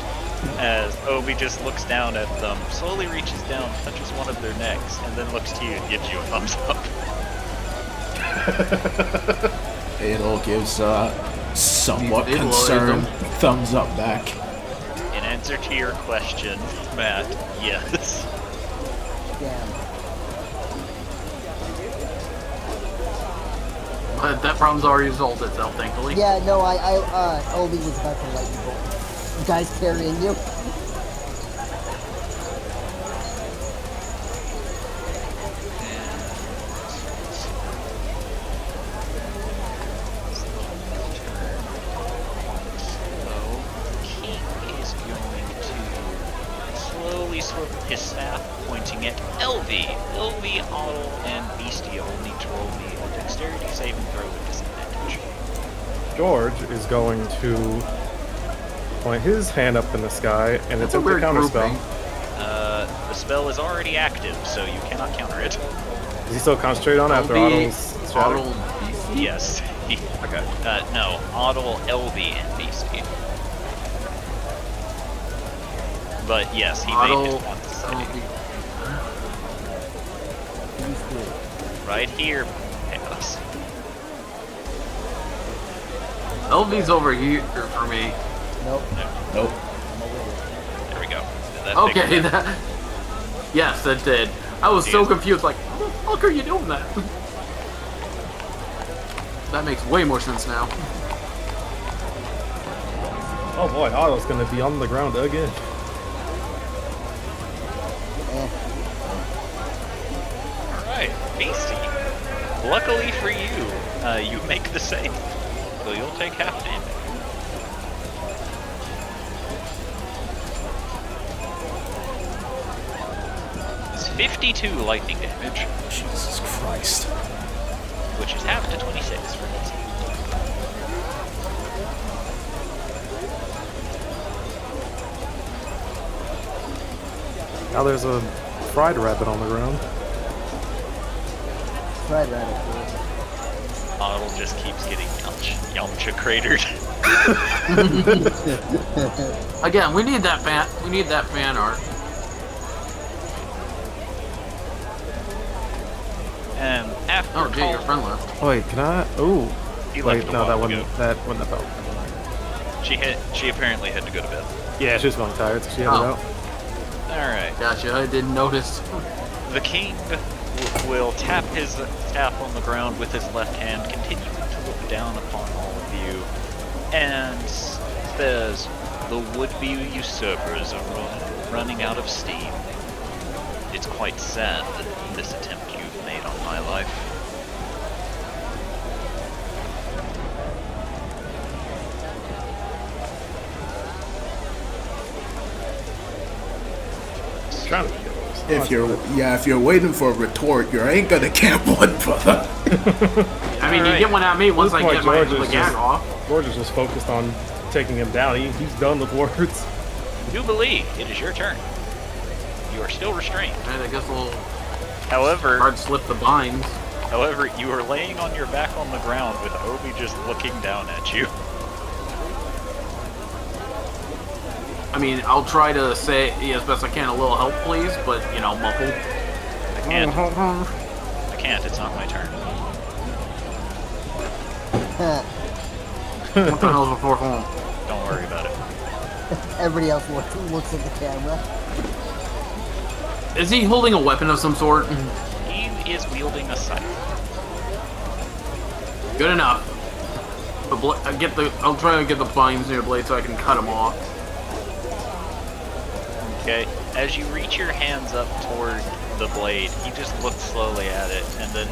as Obi just looks down at them, slowly reaches down, touches one of their necks, and then looks to you and gives you a thumbs up. It'll gives somewhat It will, concerned thumbs up back. In answer to your question, Matt, yes. Damn. But that problem's already resolved itself, thankfully. Yeah, no, Obi was about to let you go. You guys carrying you? His staff pointing at LV. LV, Otto, and Beastie all need to roll me a dexterity saving throw with disadvantage. George is going to point his hand up in the sky and That's attempt a to weird counterspell. grouping. The spell is already active, so you cannot counter it. Is he still concentrated on it after LB, Otto's shatter? Otto, BC? Yes. Okay. No, Otto, LV, and Beastie. But yes, he made his Otto, one save. Right here, Panos. LV's over here for me. Nope. Nope. I'm over here. There we go. Did that Okay, fix it? that. Yes, that did. I was so Yes. confused. Like, how the fuck are you doing that? That makes way more sense now. Oh boy, Otto's gonna be on the ground again. Eh. Alright, Beastie. Luckily for you, you make the save. So you'll take half damage. It's 52 lightning damage, Jesus Christ. which is half to 26 for Beastie. Now there's a fried rabbit on the ground. Fried rabbit. Otto just keeps getting Yamcha cratered. Again, we need that fan. We need that fan art. And after Oh, gee, your friend left. Oh, wait, can I? Oh, he wait, left a no, while that ago. wouldn't have helped. She apparently had to go to bed. Yeah, she was feeling tired, so she had it out. Alright. Gotcha. I didn't notice. The king will tap his staff on the ground with his left hand, continuing to look down upon all of you, and says, "The would-be usurpers are running out of steam. It's quite sad, this attempt you've made on my life." Trying to If you're waiting for a retort, you ain't gonna get one, brother. I mean, you Alright. get one at me once I This get point, my George the is gag just- off. George is just focused on taking him down. He's done with words. Jubilee, it is your turn. You are still restrained. And I guess we'll However, hard slip the binds. you are laying on your back on the ground with Obi just looking down at you. I mean, I'll try to say as best I can, a little help, please, but you know, muffled. I can't. I can't. It's not my turn. What the hell's before home? Don't worry about it. Everybody else looks at the camera. Is he holding a weapon of some sort? He is wielding a scythe. Good enough. I'll try to get the binds near the blade so I can cut him off. Okay. As you reach your hands up toward the blade, he just looks slowly at it and then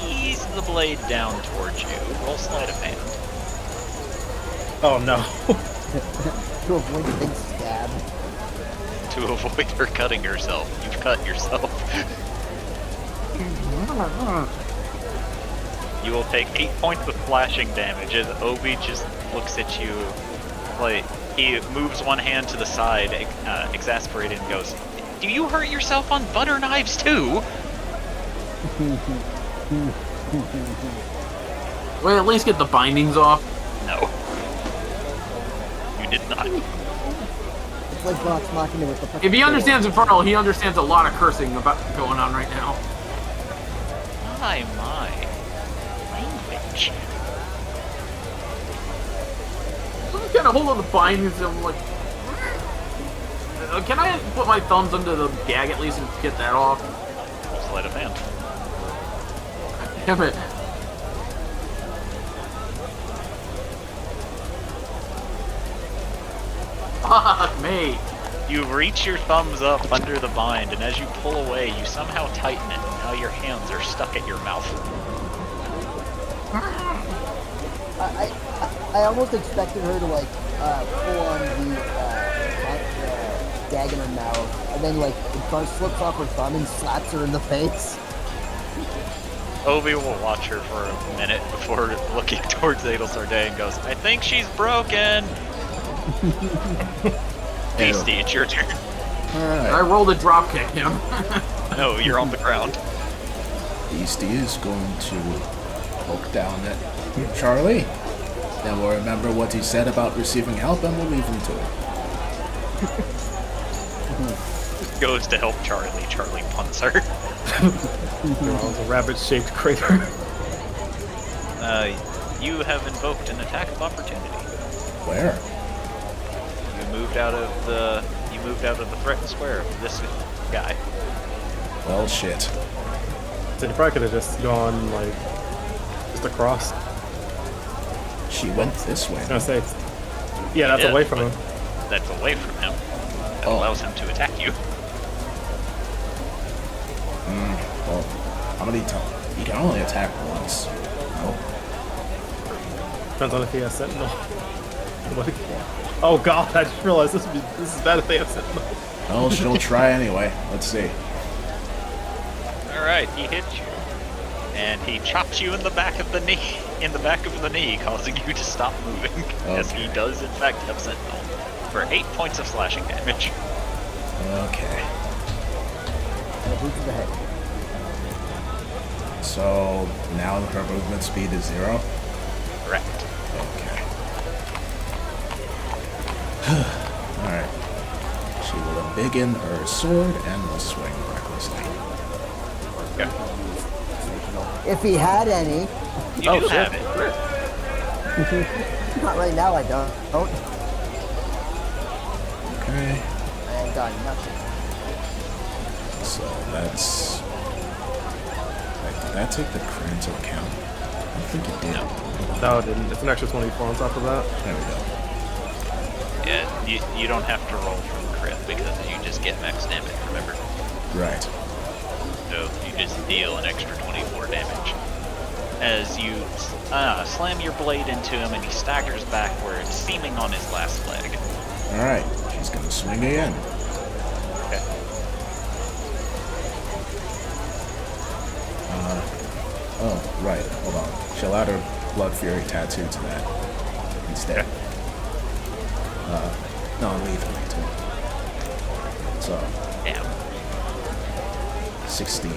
ease the blade down towards you. Roll sleight of hand. Oh no. To avoid the big stab. To avoid her cutting herself. You've cut yourself. You will take 8 points of flashing damage as Obi just looks at you like he moves one hand to the side, exasperated, and goes, "Do you hurt yourself on butter knives too?" Wait, at least get the bindings off. No. You did not. It's like Vox Machina with the fucking If he sword. understands Infernal, he understands a lot of cursing about going on right now. My. Language. I'm kind of holding the bindings and I'm like... can I put my thumbs under the gag at least and get that off? Roll sleight of hand. Damn it. Fuck me. You reach your thumbs up under the bind, and as you pull away, you somehow tighten it, and now your hands are stuck at your mouth. I almost expected her to like pull on the gag in her mouth, and then like it slips off her thumb and slaps her in the face. Obi will watch her for a minute before looking towards Adelsarday and goes, "I think she's broken." Beastie, it's your turn. I rolled a drop kick him. No, you're on the ground. Beastie is going to poke down at Charlie. Then we'll remember what he said about receiving help and we'll leave him to it. Goes to help Charlie. Charlie punts her. It's a rabbit-shaped crater. You have invoked an attack of opportunity. Where? You moved out of the threatened square of this guy. Well, shit. So you probably could have just gone, like, just across. She went this way. I was gonna say, yeah, that's Yeah, away from but him. That's away from him. That Oh. allows him to attack you. Well, how many times? You can only attack once. No? Depends on if he has Sentinel. What? Oh god, I just realized this is bad if they have Sentinel. Well, she'll try anyway. Let's see. Alright, he hits you. And he chops you in the back of the knee, causing you to stop moving. As he Okay. does in fact have Sentinel. For 8 points of slashing damage. Okay. And a boot to the head. So now her movement speed is 0. Correct. Okay. Alright. She will embiggen her sword and will swing recklessly. Okay. If he had any. You do have it. Not right now, I don't. Okay. I ain't got nothing. So that's... Did that take the crit into account? I think it did. No, it didn't. It's an extra 24 on top of that. There we go. Yeah, you don't have to roll from crit because you just get max damage, remember? Right. So you just deal an extra 24 damage. As you slam your blade into him and he staggers backwards, seeming on his last leg. Alright. She's gonna swing again. Okay. Oh, right. Hold on. She'll add her Blood Fury tattoo to that instead. No, I'm leaving it too. So, Damn. 16.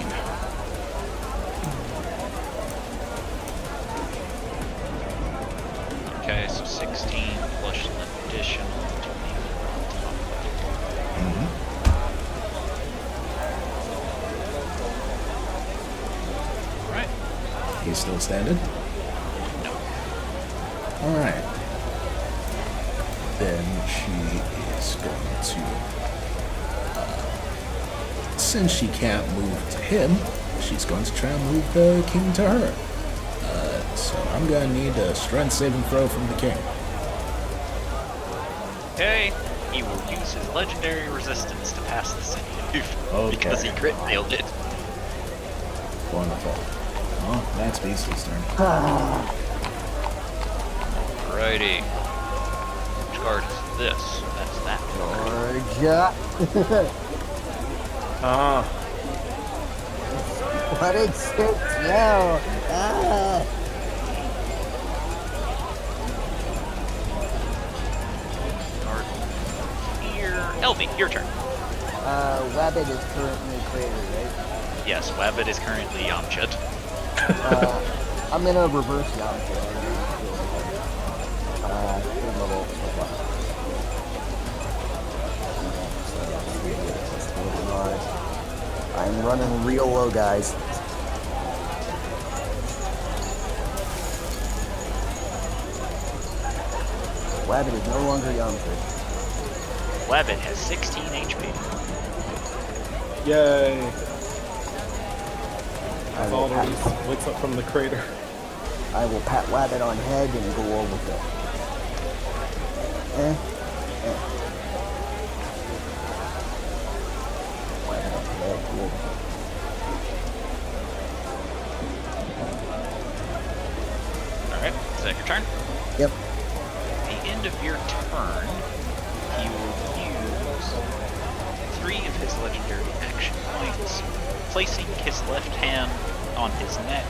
Okay, so 16 plus an additional 20. Right. He's still standing? No. Alright. Then she is going to... since she can't move to him, she's going to try and move the king to her. So I'm going to need a strength saving throw from the king. Okay, he will use his legendary resistance to pass the save. Okay. Because he crit failed it. Wonderful. Well, that's Beastly's turn. Alrighty. Which card is this? That's that card. Georgia. Ah, What did shit yell? Ah. Card here. Elvie, your turn. Wabbit is currently created, right? Yes, Wabbit is currently Yamchet. I'm gonna reverse Yamcha. Third level. I'm running real low, guys. Wabbit is no longer Yamcha. Wabbit has 16 HP. yay. I All will, the pat, wakes up from the crater. I will pat Wabbit on head and go over with it. Wabbit on head, go over with it. Alright, is that your turn? Yep. At the end of your turn, he will use 3 of his legendary action points, placing his left hand on his neck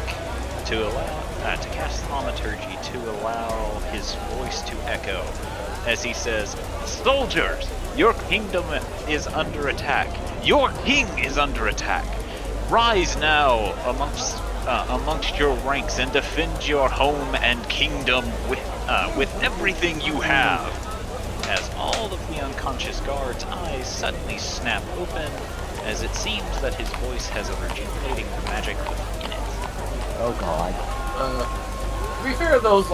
to allow to cast thaumaturgy to allow his voice to echo as he says, "Soldiers, your kingdom is under attack. Your king is under attack. Rise now amongst your ranks and defend your home and kingdom with everything you have." As all of the unconscious guard's eyes suddenly snap open, as it seems that his voice has a rejuvenating magic within it. Oh god. To be fair, those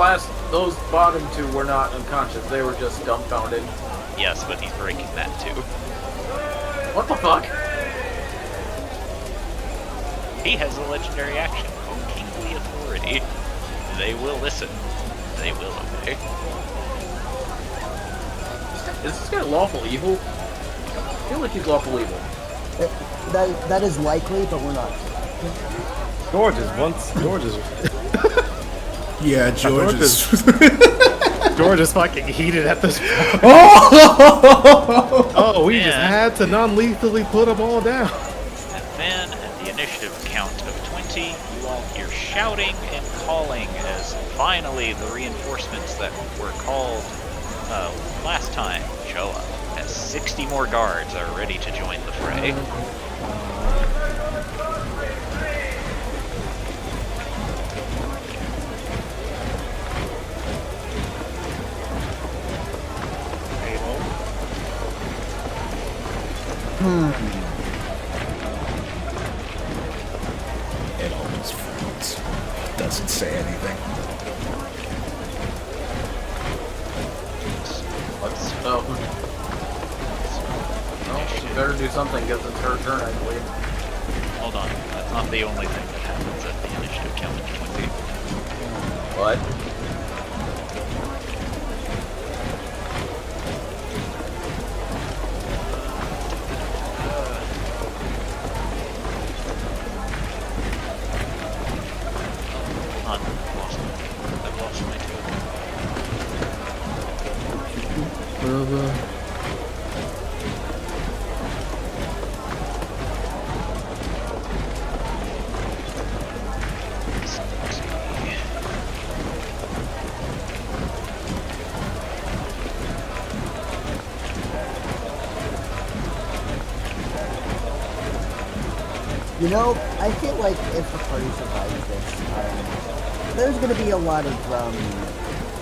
bottom two were not unconscious. They were just dumbfounded. Yes, but he's breaking that too. What the fuck? He has a legendary action called Kingly Authority. They will listen. They will obey. Is this guy lawful evil? I feel like he's lawful evil. That is likely, but we're not. George is Yeah, George George is. George is fucking heated at this point. Oh! Oh, we Yeah. just had to non-lethally put them all down. And then, at the initiative count of 20, you all hear shouting and calling as finally the reinforcements that were called last time show up. As 60 more guards are ready to join the fray. It always frowns. Doesn't say anything. So, well, she better do something because it's her turn, I believe. Hold on, that's not the only thing that happens at the initiative count of 20. What? I've lost my token. You know, I feel like if the party survives this, there's going to be a lot of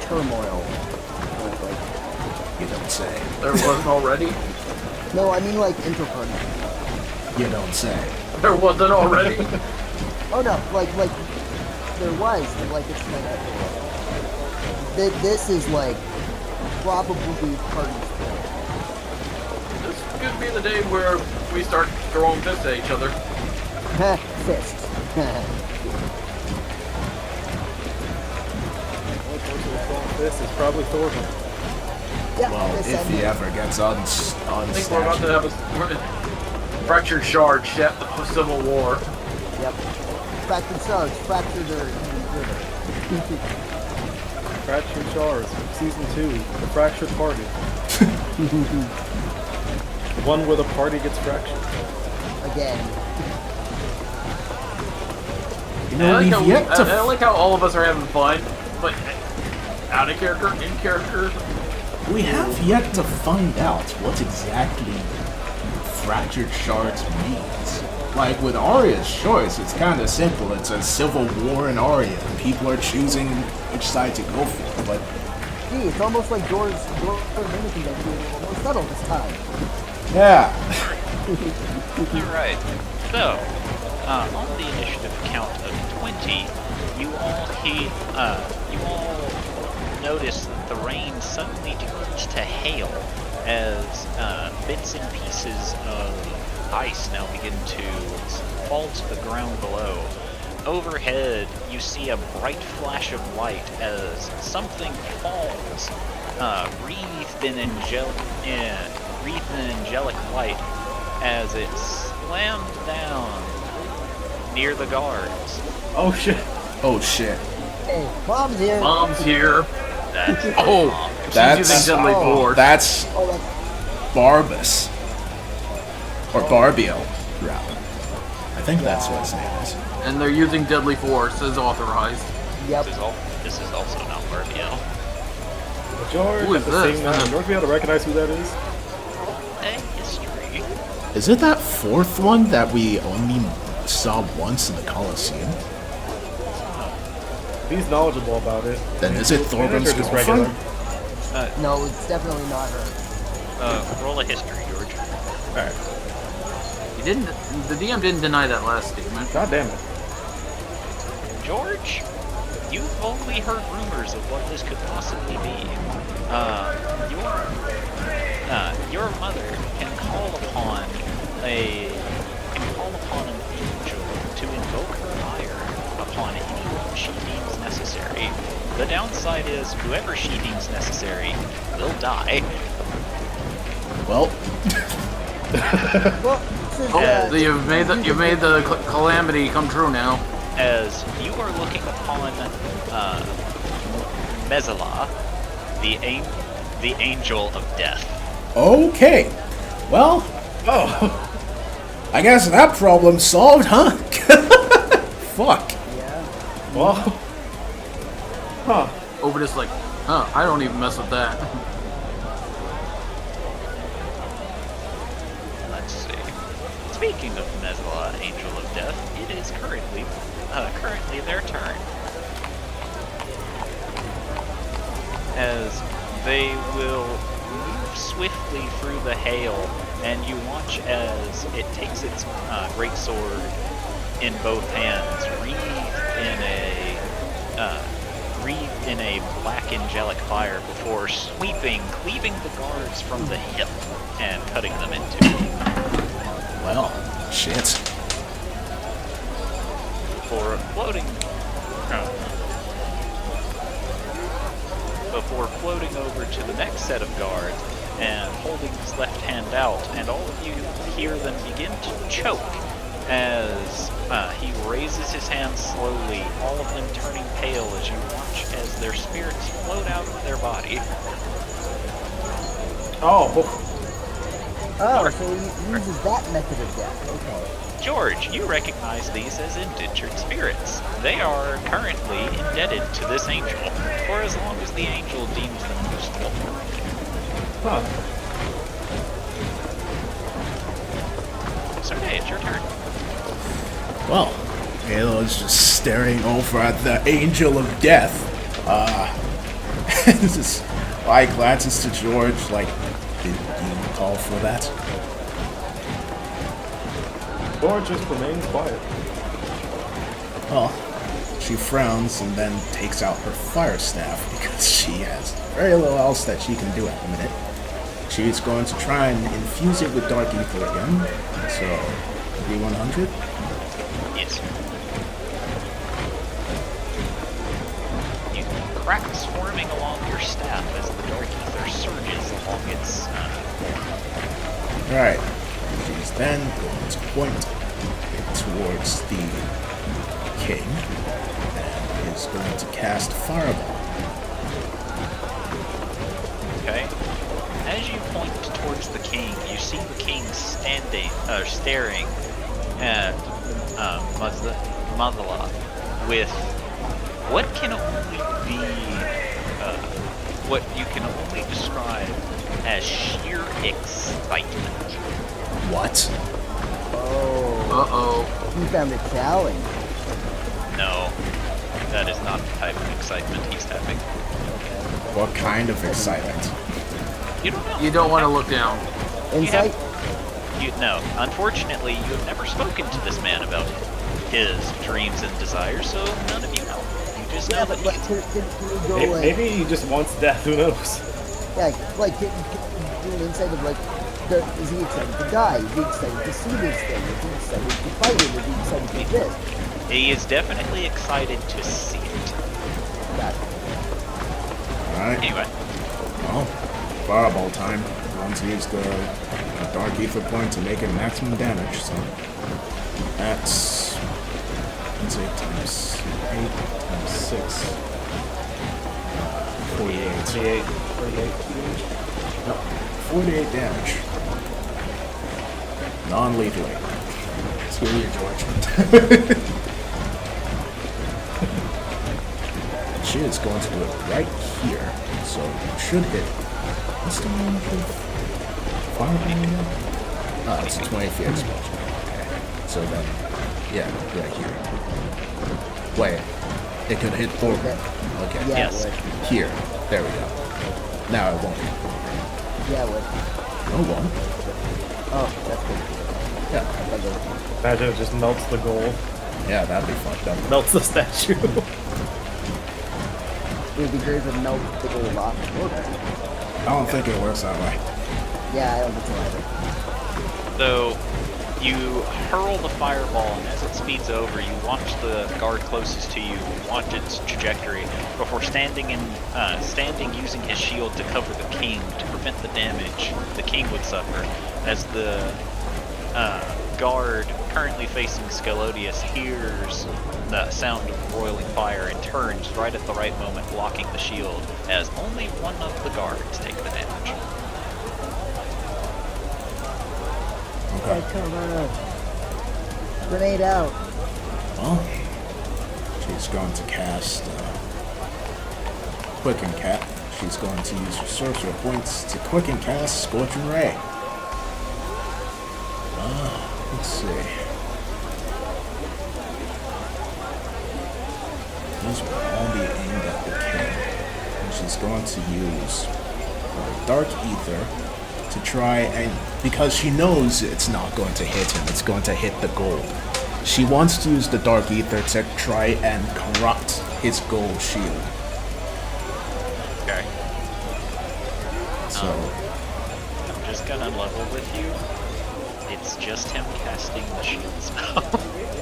turmoil. Like, You don't say. There wasn't already? no, I mean like inter-party. You don't say. There wasn't already? Oh no, like there was, but like it's like this is like probably party split. This could be the day where we start throwing fists at each other. Fist. This is probably Thorvald. Yeah, Well, fist if and he ever gets on I think we're about to have a fractured Shards at the Civil War. Yep. Fractured shards, fractured river. Fractured Shards, Season 2, The Fractured Party. The one where the party gets fractured. Again. You know, we've yet I to. like how all of us are having fun, but out of character, in character. We have yet to find out what exactly fractured shards means. Like with Aria's choice, it's kind of simple. It's a civil war in Aria. People are choosing which side to go for. But Gee, it's almost like Dora's mimicking that being a little more subtle this time. yeah, Alright, so, on the initiative count of 20, you all notice that the rain suddenly turns to hail as bits and pieces of ice now begin to fall to the ground below. Overhead, you see a bright flash of light as something falls, wreathed in angelic light, as it slammed down near the guards. Oh shit. oh shit. Hey, mom's here. Mom's here. That's Oh, She's that's using deadly force. that's Oh, that's Barbus or Barbio, rather. I think that's what his name is. And they're using deadly force as authorized. yep. This is also not Barbio. George, Who is at the same this? time, George be able to recognize who that is? History. Is it that fourth one that we only saw once in the Coliseum? He's knowledgeable about it. Then is it Manager Thorgrim's just girlfriend? regular. No, it's definitely not her. Roll a history, George. Alright. You didn't. The DM didn't deny that last statement. God damn it. George, you've only heard rumors of what this could possibly be. Your mother can call upon an angel to invoke her ire upon anyone she deems necessary. The downside is whoever she deems necessary will die. Well, Well, since, Oh, you've made the calamity come true now. As you are looking upon Mezala, the angel of death. okay. Well, Oh! I guess that problem solved, huh? Fuck. yeah. Well. Huh. Obadiah's like, huh, I don't even mess with that. Let's see. Speaking of Mezala, angel of death, it is currently their turn. As they will move swiftly through the hail, and you watch as it takes its great sword in both hands, wreathed in a black angelic fire before cleaving the guards from the hip and cutting them in two. Well, shit. Before floating over to the next set of guards and holding his left hand out, and all of you hear them begin to choke as he raises his hand slowly, all of them turning pale as you watch as their spirits float out of their body. Oh. Oh, so he uses that method of death. Okay. George, you recognize these as indentured spirits. They are currently indebted to this angel, for as long as the angel deems them useful. Huh. So hey, it's your turn. Well, Halo's just staring over at the angel of death. This is why he glances to George like, did you call for that? Or just remains quiet. Well, she frowns and then takes out her fire staff because she has very little else that she can do at the minute. She's going to try and infuse it with dark ether again. So, D100. Yes. You can cracks forming along your staff as the dark ether surges along its. Alright. She's then going to point it towards the king and is going to cast Fireball. Okay. As you point towards the king, you see the king staring at Mazala with what can only be what you can only describe as sheer excitement. What? Oh. Uh-oh. He found a challenge. No, that is not the type of excitement he's having. What kind of excitement? You don't know. You don't want to look down. Insight? No. Unfortunately, you have never spoken to this man about his dreams and desires, so none of you know. You just know Yeah, that but he... can we go like... Maybe he just wants death, who knows? Yeah, like, can do an insight of like, is he excited to die? Is he excited to see this thing? Is he excited to fight it? Is he excited to do this? He is definitely excited to see it. Got it. Alright. Anyway, Well, Fireball time. Once he used the Dark Ether point to make it maximum damage, so that's, let's say, times 8 times 6. 48. 48. No, 48 damage. Non-lethally. Screw you, George. She is going to do it right here, so it should hit. What's the one with Fireball again? Ah, it's a 20 feet explosion. Okay. So then, yeah, right here. Wait, it could hit forward. Okay. Yeah, Yes. it would. Here. There we go. Now it won't hit. Yeah, I would. No one. Oh, that's good. Yeah. That goes. Imagine it just melts the gold, Yeah, that'd be fucked up. melts the statue. It would be great if it melted the gold off. I don't think it works that way. Yeah, I don't think so either. So you hurl the fireball, and as it speeds over, you watch the guard closest to you watch its trajectory before standing using his shield to cover the king to prevent the damage the king would suffer. As the guard currently facing Scalodius hears the sound of roiling fire and turns right at the right moment, blocking the shield, as only one of the guards take the damage. Okay. Hey, come on. Grenade out. Well, she's going to cast Quicken Cat. She's going to use her sorcerer points to quicken cast Scorching Ray. Let's see. These will all be aimed at the king. And she's going to use Dark Ether to try and, because she knows it's not going to hit him, it's going to hit the gold. She wants to use the Dark Ether to try and corrupt his gold shield. Okay. So, I'm just gonna level with you. It's just him casting the shield spell.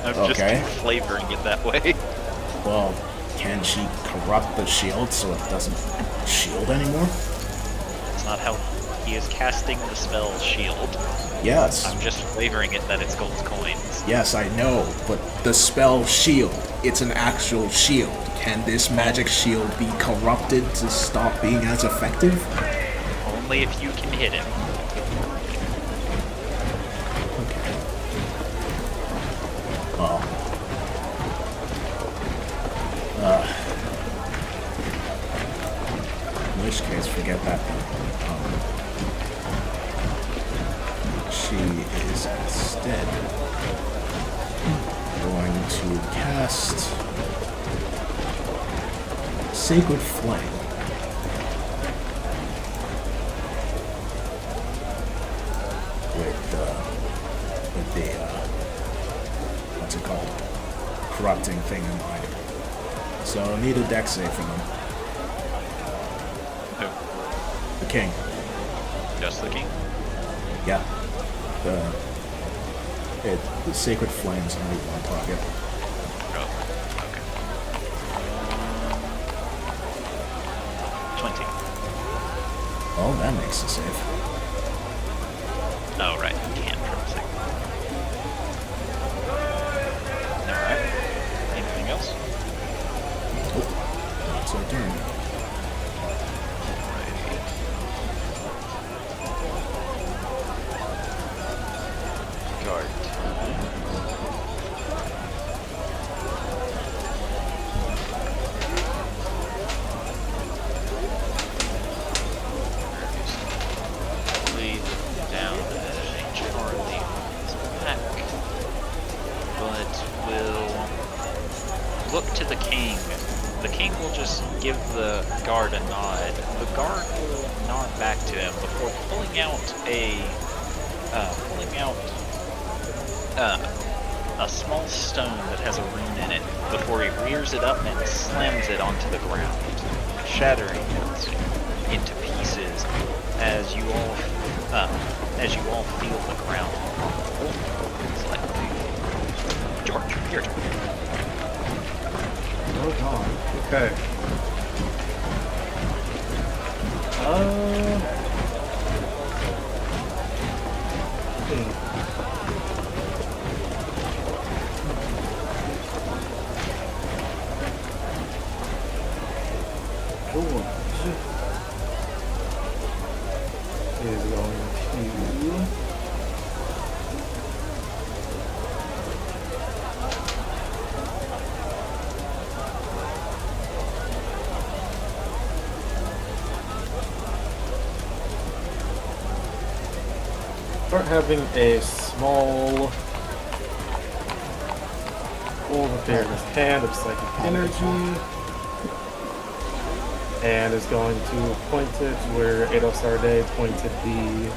I'm just Okay. flavoring it that way. well, can she corrupt the shield so it doesn't shield anymore? It's not how he is casting the spell shield. Yes. I'm just flavoring it that it's gold coins. Yes, I know, but the spell shield, it's an actual shield. Can this magic shield be corrupted to stop being as effective? Only if you can hit him. Okay. Well. In which case, forget that then. She is instead going to cast Sacred Flame. With the what's it called? Corrupting thing in mind. So I need a dex save from him. Who? The king. Just the king? Yeah. The Sacred Flame's only one target. Oh, okay. 20. Oh, that makes a save. Oh, right. Can't save. Alright. Anything else? Nope. That's our turn. Guard. Lead down as Charlie is back, but will look to the king. The king will just give the guard a nod. The guard will nod back to him before pulling out a small stone that has a rune in it before he rears it up and slams it onto the ground, shattering it into pieces as you all feel the ground rumble slightly. George, your turn. Okay. George is going to start having a small over there in his hand of psychic energy. and is going to point it where Edo Sarde pointed the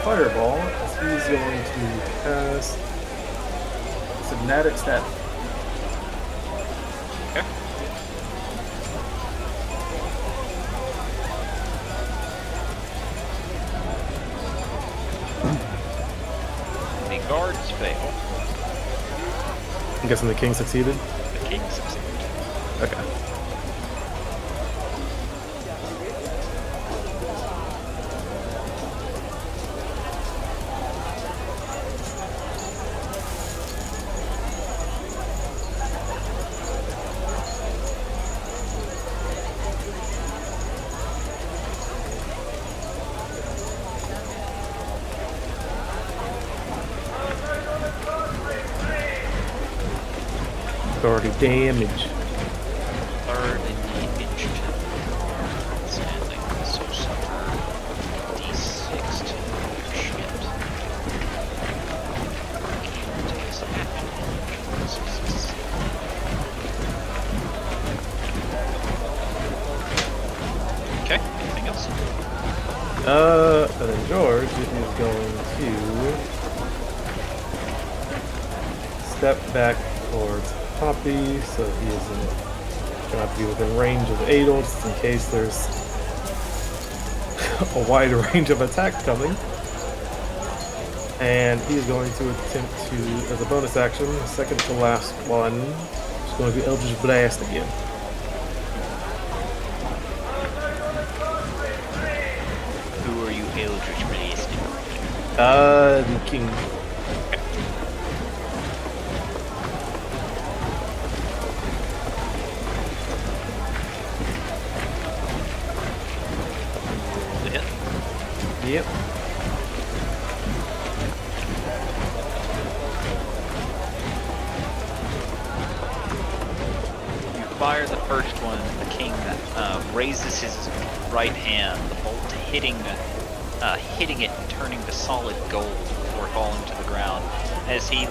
fireball, as he's going to cast Subnatic Stab. Okay. The guards fail. I'm guessing the king succeeded. The king succeeded. Okay. Already damage. Third damage. Standing. So suffer D6 to your shit. Take some damage. Okay, anything else? And then George is going to step back towards Poppy, so he isn't gonna have to be within range of Adol, just in case there's a wide range of attack coming. And he's going to attempt to, as a bonus action, second to last one, just going to do Eldritch Blast again. Who are you Eldritch Blasting? The king. The hit? Yep. You fire the first one, the king raises his right hand, the bolt hitting it and turning to solid gold before falling to the ground, as he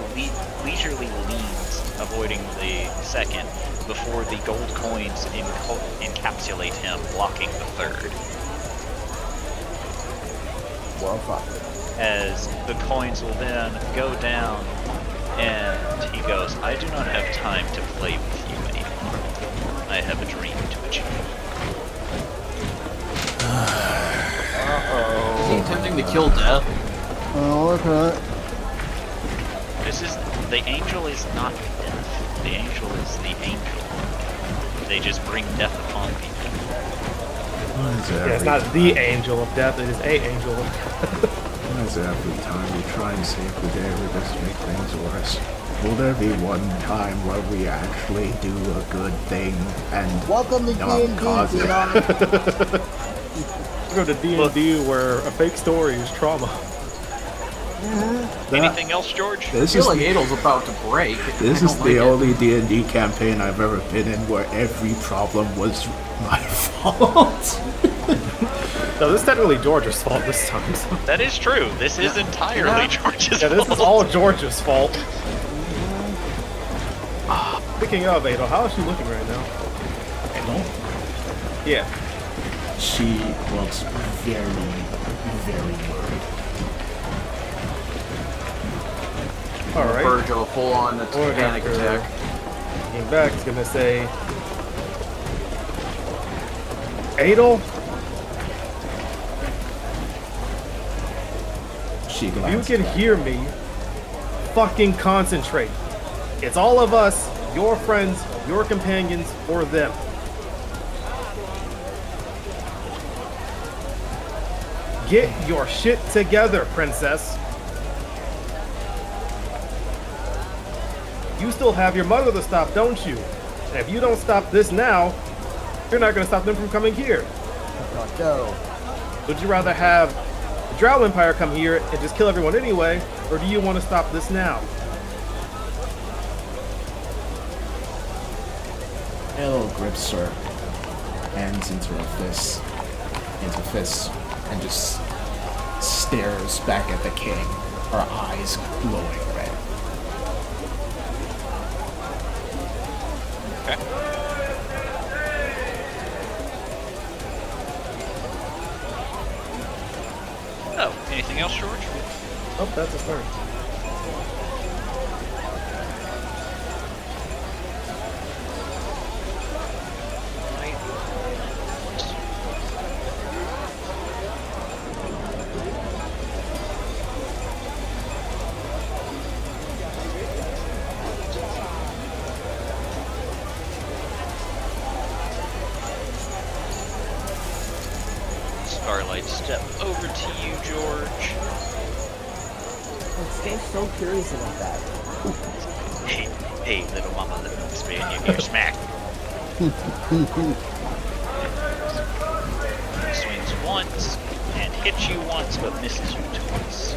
leisurely leans, avoiding the second, before the gold coins encapsulate him, blocking the third. Well, fuck. As the coins will then go down, and he goes, I do not have time to play with you anymore. I have a dream to achieve. Is he attempting to kill death? Oh, okay. The angel is not death. The angel is the angel. They just bring death upon people. Why is Yeah, it's not the angel of death, it is a angel of death. Why is every time we try and save the day, we just make things worse? Will there be one time where we actually do a good thing and Welcome to not D&D, cause it? Go to D&D where a fake story is trauma. Anything else, George? I This feel is like Adel's about to break. This I is don't the like it. only D&D campaign I've ever been in where every problem was my fault. No, this is technically George's fault this time. So. That is true. This is entirely George's Yeah, this fault. is all George's fault. Speaking of Adol, how is she looking right now? No, Yeah. she looks very, very worried. Alright. Verge of a full-on Or panic after attack. Getting back, it's gonna say, Adol, She you glanced can back. hear me. Fucking concentrate. It's all of us, your friends, your companions, or them. Get your shit together, princess. You still have your mother to stop, don't you? And if you don't stop this now, you're not gonna stop them from coming here. No. Would you rather have the Drow Empire come here and just kill everyone anyway, or do you want to stop this now? Elo grips her hands into fists, and just stares back at the king, her eyes glowing red. Okay. Anything else, George? Oh, that's a start. Starlight, step over to you, George. This game's so curious about that. Hey, little mama, let me spin you your smack. Swings once and hits you once, but misses you twice.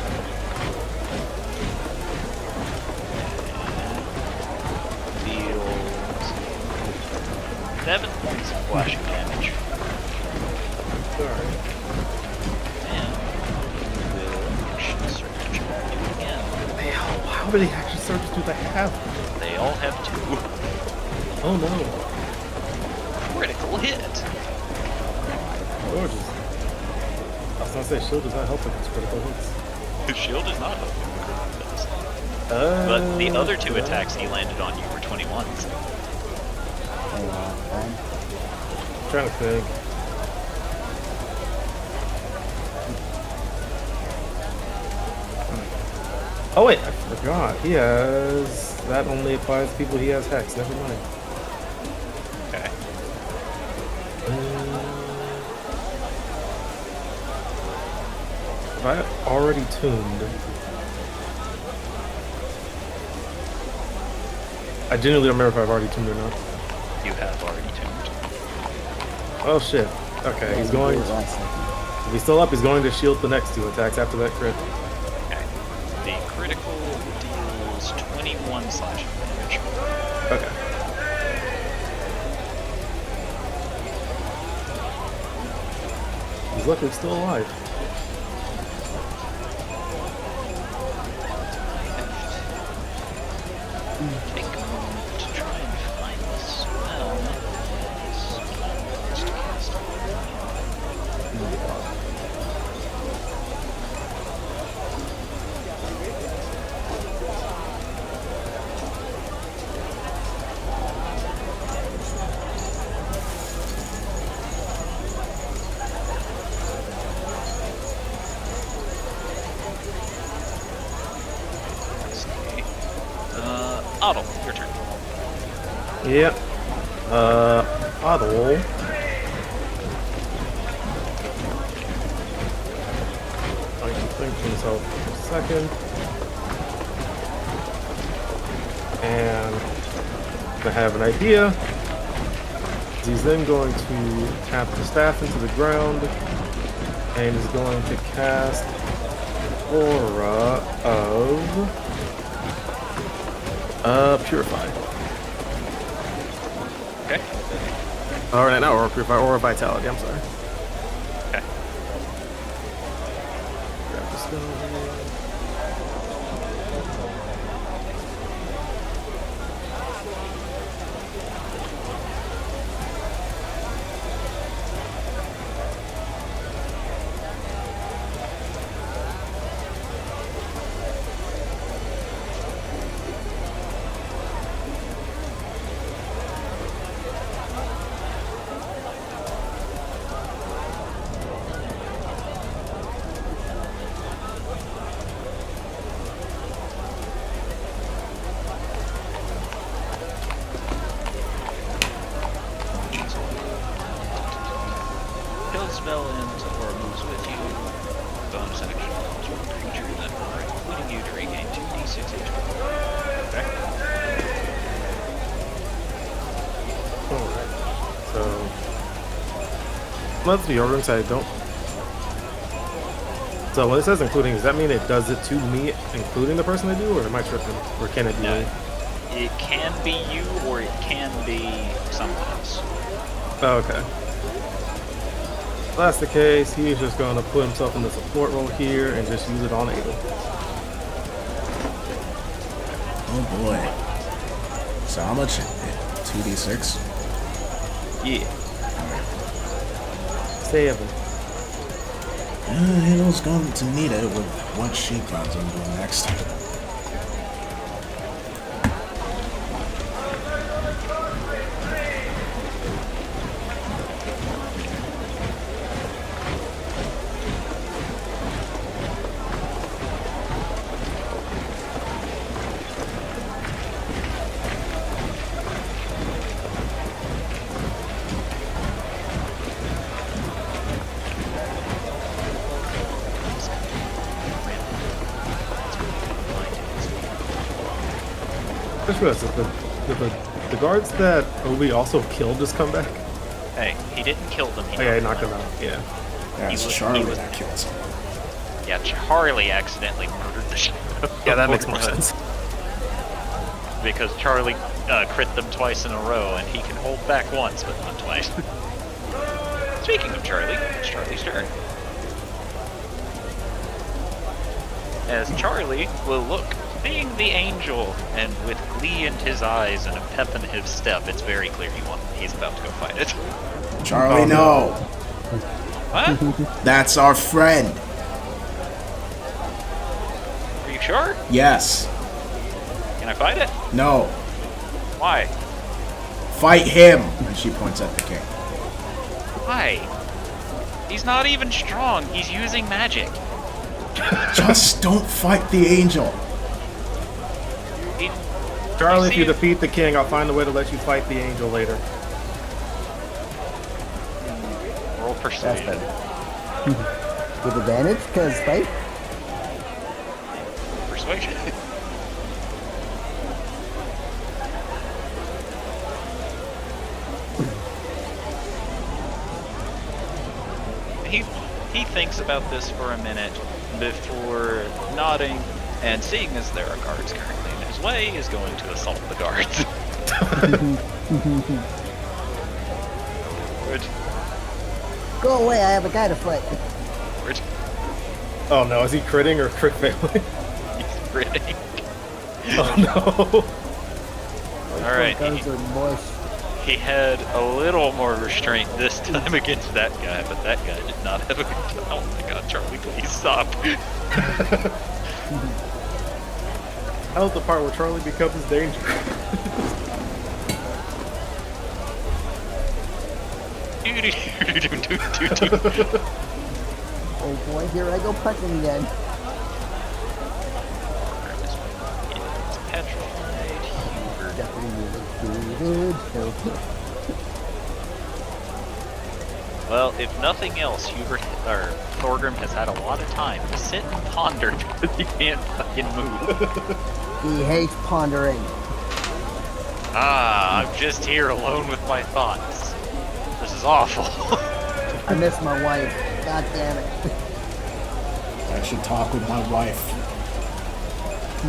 Deals 7 points of slashing damage. Alright. And will action surge you again. How many action surges do they have? They all have 2. Oh no. Critical hit. Gorgeous. I was gonna say shield does not help against critical hits. His shield is not helping with critical hits. But the other 2 attacks he landed on you were 21s. Hang on, I'm Trying to think. Oh wait, I forgot. He has... That only applies to people he has hex. Never mind. Okay. Have I already tuned? I genuinely don't remember if I've already tuned or not. You have already tuned. Oh shit. Okay, he's going... last second. If he's still up, he's going to shield the next 2 attacks after that crit. Okay. The critical deals 21 slashing damage. Okay. He's luckily still alive. Take a moment to try and find the spell. Just to cast it. Otto, your turn. Yep. Otto. I can think to himself for a second. And I have an idea. He's then going to tap the staff into the ground and is going to cast Aura of Purify. Okay. Alright, not Aura Purify, Aura Vitality, I'm sorry. Okay. Grab this guy. Kill spell ends or moves with you. Bonus action calls one creature that are including you to regain 2d6 HP. Okay. Alright. So let's be organized. I don't. So when it says including, does that mean it does it to me, including the person I do, or am I tripping? Or can it be No. me? It can be you or it can be someone else. Oh, okay. If that's the case, he's just going to put himself in the support role here and just use it on Adel. Oh boy. So how much? 2d6? Yeah. 7. Halo's going to need it with what she plans on doing next. Just realized that the guards that Obi also killed just come back. Hey, he didn't kill them. He Oh, yeah, he knocked him out. Yeah. That's was- Charlie he was- that kills him. Yeah, Charlie accidentally murdered the shit. Yeah, that makes more sense. Because Charlie crit them twice in a row, and he can hold back once, but not twice. Speaking of Charlie, it's Charlie's turn. As Charlie will look, being the angel, and with glee in his eyes and a pep in his step, it's very clear he's about to go fight it. Charlie, Oh, no. What? That's our friend. Are you sure? Yes. Can I fight it? No. Why? Fight him. And she points at the king. Why? He's not even strong. He's using magic. Just don't fight the angel. He, Charlie, if see you it- defeat the king, I'll find a way to let you fight the angel later. roll That's persuasion. better. With advantage, because fight. Persuasion. He thinks about this for a minute before nodding, and seeing as there are guards currently in his way, is going to assault the guards. Which, Go away, I have a guy to fight. which Oh no, is he critting or crit failing? he's critting. Oh no. Alright, Guns are mush. he had a little more restraint this time against that guy, but that guy did not have a good time. Oh my god, Charlie, please stop. That was the part where Charlie becomes dangerous. Oh boy, here I go punching again. It's petrified. Hubert. Definitely. Well, if nothing else, Thorgrim has had a lot of time to sit and ponder because he can't fucking move. He hates pondering. I'm just here alone with my thoughts. This is awful. I miss my wife. God damn it. I should talk with my wife.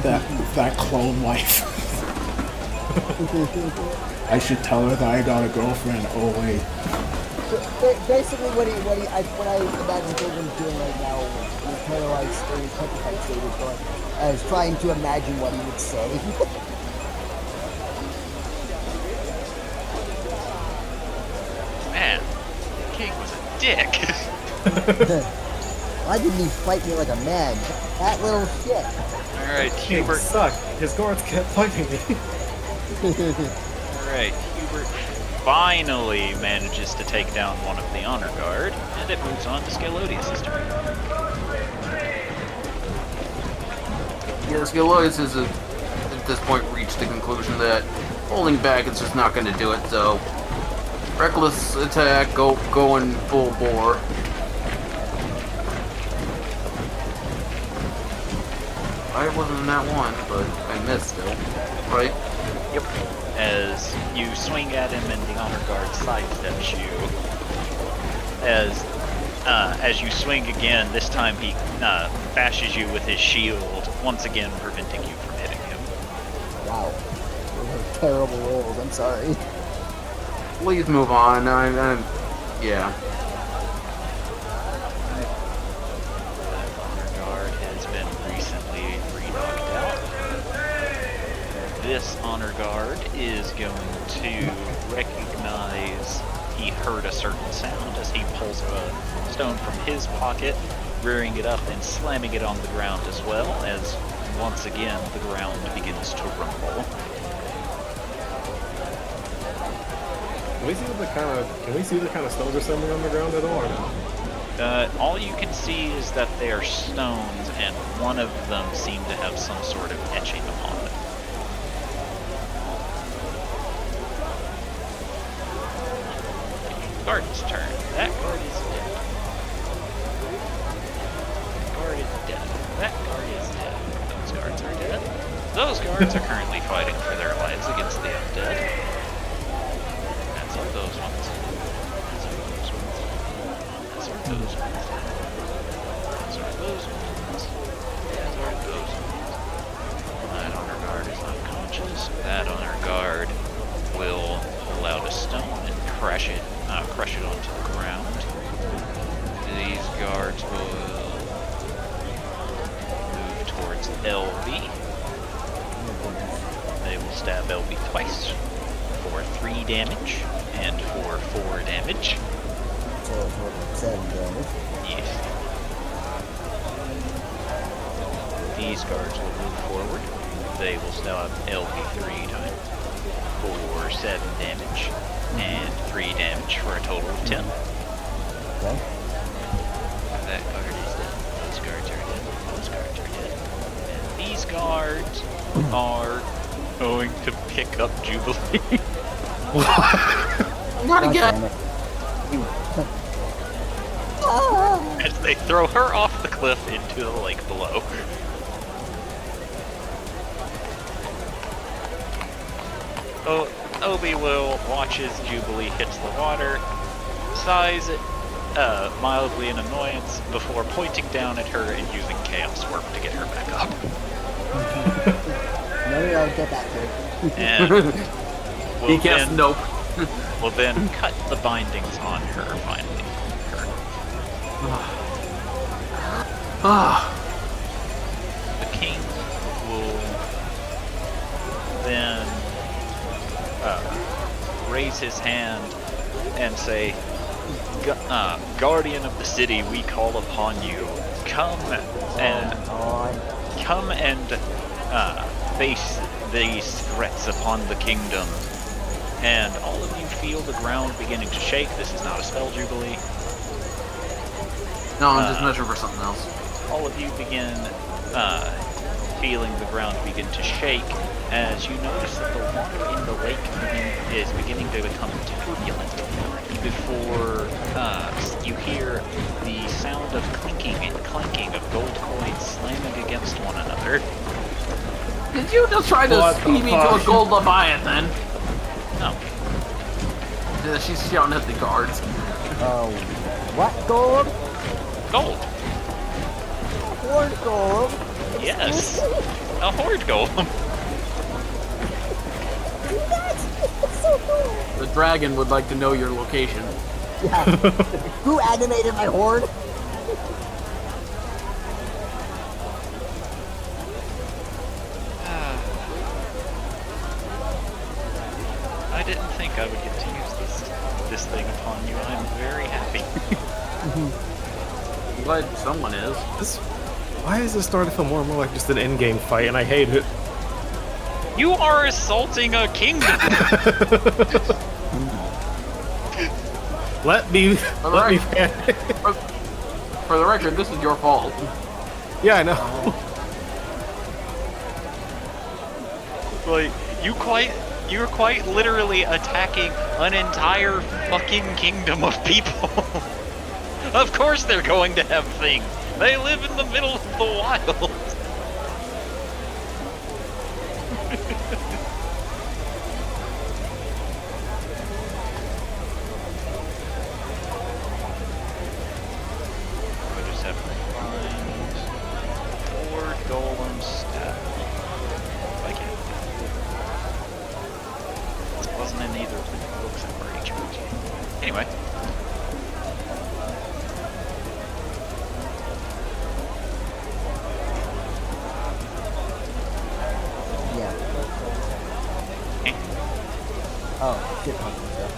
That clone wife. I should tell her that I got a girlfriend. Oh wait. Basically, what I imagine Pilgrim's doing right now, in a paralyzed state, petrified state, is trying to imagine what he would say. Man, King was a dick. Oh, Alright, Why didn't he fight me like a man? That little shit. King Hubert. sucked. His guards kept fighting me. Alright, Hubert finally manages to take down one of the honor guard, and it moves on to Scalodius' turn. Yeah, Scalodius has at this point reached the conclusion that holding back is just not going to do it, so reckless attack, going full bore. I wasn't in that one, but I missed still, right? Yep. As you swing at him and the honor guard sidesteps you. As you swing again, this time he bashes you with his shield, once again preventing you from hitting him. Wow. Those are terrible rolls, I'm sorry. Please move on. Yeah. That honor guard has been recently re-knocked out. This honor guard is going to recognize he heard a certain sound as he pulls a stone from his pocket rearing it up and slamming it on the ground as well, as once again the ground begins to rumble. Can we see the kind of stones assembling on the ground at all or no? All you can see is that they are stones, and one of them seem to have some sort of etching upon it. Guard's turn. That guard is dead. Guard is dead. That guard is dead. Those guards are dead. Those guards are currently fighting for their lives against the undead. That's all those ones. That's all those ones. That's all those ones. That's all those ones. That's all those ones. That honor guard is unconscious. That honor guard will pull out a stone and crush it onto the ground. These guards will move towards LB. They will stab LB twice for 3 damage and for 4 damage. So, 7 damage. Yes. These guards will move forward. They will stab LB 3 times for 7 damage and 3 damage for a total of 10. Okay. That guard is dead. Those guards are dead. Those guards are dead. And these guards are going to pick up Jubilee. Not God again! damn it. As they throw her off the cliff into the lake below. Oh, Obi will watch as Jubilee hits the water, sighs it mildly in annoyance before pointing down at her and using Chaos Warp to get her back up. Maybe I'll get that too. And He will casts then, nope. will then cut the bindings on her finally. Ah, The king will then raise his hand and say, Guardian of the city, we call upon you. Come and face these threats upon the kingdom. And all of you feel the ground beginning to shake. This is not a spell, Jubilee. no, I'm just measuring for something else. All of you begin feeling the ground begin to shake as you notice that the water in the lake is beginning to become turbulent before you hear the sound of clinking and clanking of gold coins slamming against one another. Did you just try to What the speed me to a fuck? gold Leviathan? No. Yeah, she's shouting at the guards. Oh, what gold? Gold. Horde gold. Yes. A horde golem. It's so cool. The dragon would like to know your location. Yeah. Who animated my horde? I didn't think I would get to use this thing upon you. I'm very happy. I'm glad someone is. Why is this starting to feel more and more like just an in-game fight, and I hate it. You are assaulting a kingdom. Let me For the record, this is your fault. Yeah, I know. Like, you're quite literally attacking an entire fucking kingdom of people. Of course they're going to have things. They live in the middle of the wild. I just have to find 4 golem stat. I can't. It wasn't in either of the books I've already chosen. Anyway. Yeah. Eh. Oh, shit pumpkin stuff.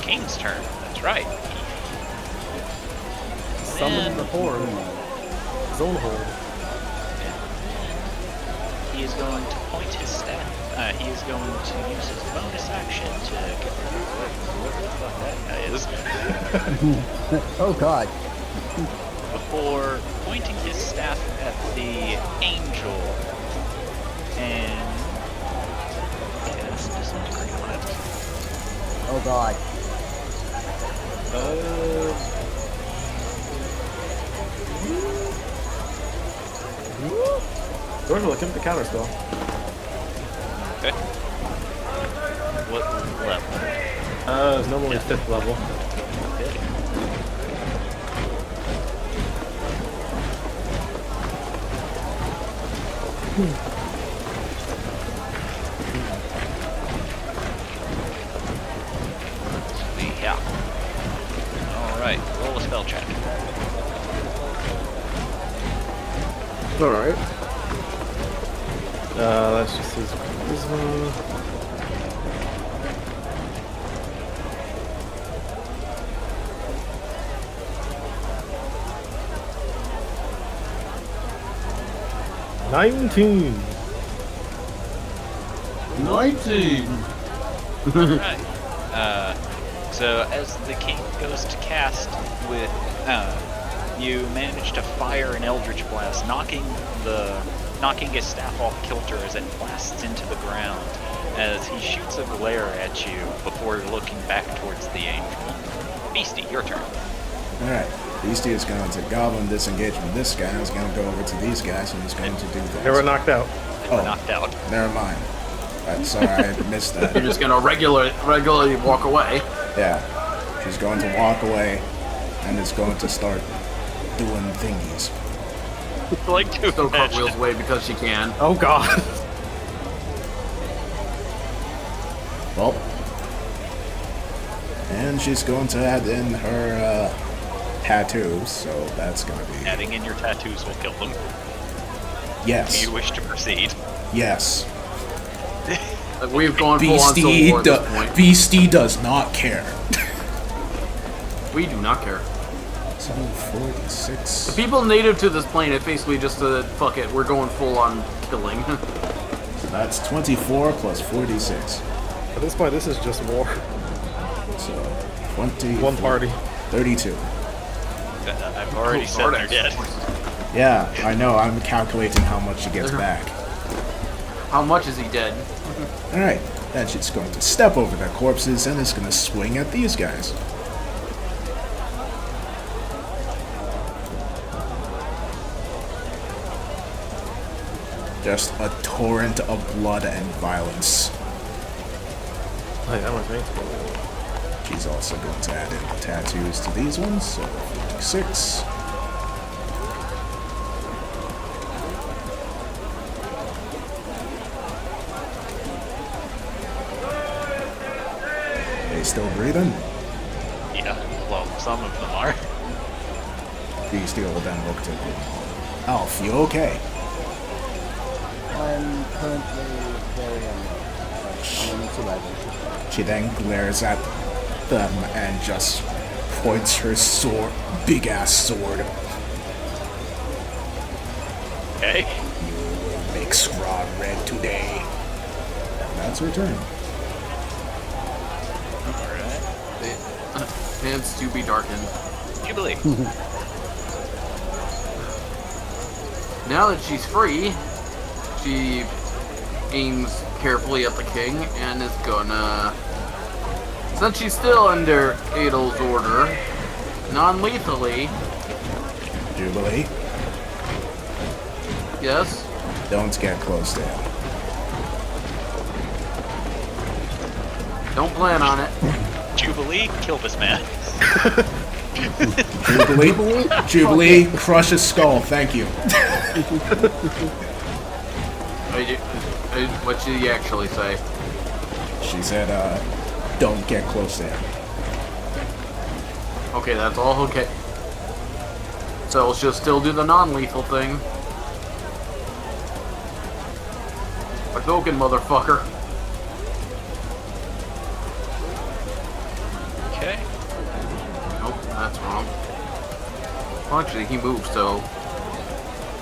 King's turn. That's right. Summon the horde. Zone horde. He is going to point his staff. He is going to use his bonus action to get rid of whoever the fuck that guy is. Oh god. Before pointing his staff at the angel and cast disintegrate on it. Oh god. Georgia, look at the counter spell. Okay. What level? It's normally 5th level. Yeah. Alright, roll a spell check. Alright. That's just his charisma. $19. 19! Alright. So as the king goes to cast with, you manage to fire an Eldritch Blast, knocking his staff off kilter as it blasts into the ground, as he shoots a glare at you before looking back towards the angel. Beastie, your turn. Alright. Beastie is going to goblin disengage from this guy. He's going to go over to these guys and he's going to do this. They were knocked out. They were knocked out. Never mind. Sorry, I missed that. You're just gonna regularly walk away. Yeah. She's going to walk away and is going to start doing thingies. I like to Still imagine. cartwheels away because she can. Oh god. Well. And she's going to add in her tattoos, so that's going to be... Adding in your tattoos will kill them. Do Yes. you wish to proceed? Yes. We've gone full on Civil War at this point. Beastie does not care. We do not care. So 46. The people native to this planet basically just said, fuck it, we're going full on killing. So that's 24 plus 46. At this point, this is just war. So 20. One party. 32. I've already said they're dead. Yeah, I know. I'm calculating how much she gets back. How much is he dead? Alright, then she's going to step over their corpses and is going to swing at these guys. Just a torrent of blood and violence. Hey, that was me. She's also going to add in the tattoos to these ones, so 46. They still breathing? Yeah, well, some of them are. Beastie will then look to Alf, you okay? I'm currently very unwell. I'm surviving. She then glares at them and just points her sword, big ass sword. Okay. You will make Scrod red today. And that's her turn. Alright. Hands to be darkened. Jubilee. Now that she's free, she aims carefully at the king and is gonna... Since she's still under Adel's order, non-lethally, Jubilee, yes, don't get close to him. don't plan on it. Jubilee, kill this man. Jubilee, crush his skull, thank you. What did he actually say? She said, don't get close to him. Okay, that's all okay. So she'll still do the non-lethal thing. Hadouken, motherfucker. That's wrong. Well, actually, he moved, so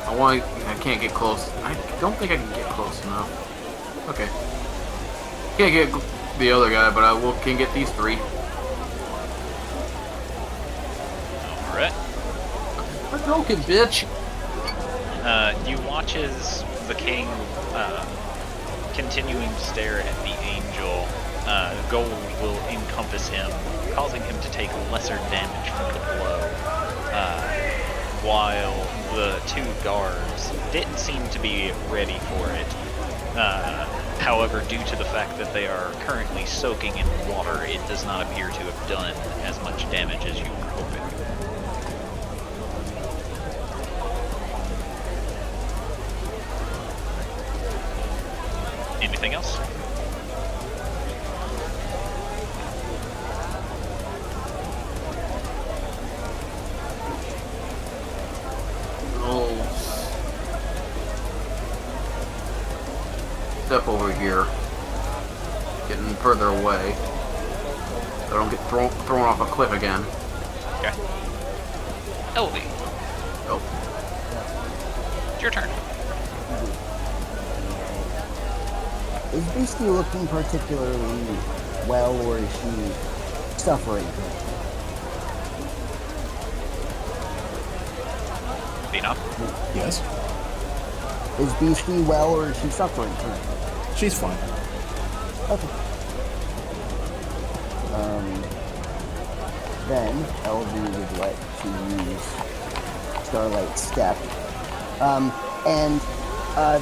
I can't get close. I don't think I can get close enough. Okay. Can't get the other guy, but can get these three. Alright. We're broken, bitch. You watch as the king, continuing to stare at the angel, gold will encompass him, causing him to take lesser damage from the blow, while the two guards didn't seem to be ready for it. However, due to the fact that they are currently soaking in water, it does not appear to have done as much damage as you were hoping. Anything else? Oh. Step over here. Getting further away. So I don't get thrown off a cliff again. Okay. Elvie, Oh. it's your turn. Is Beastie looking particularly well, or is she suffering? Phenom. Yes, Is Beastie well, or is she suffering currently? she's fine. Okay. Then LV would like to use Starlight Step. And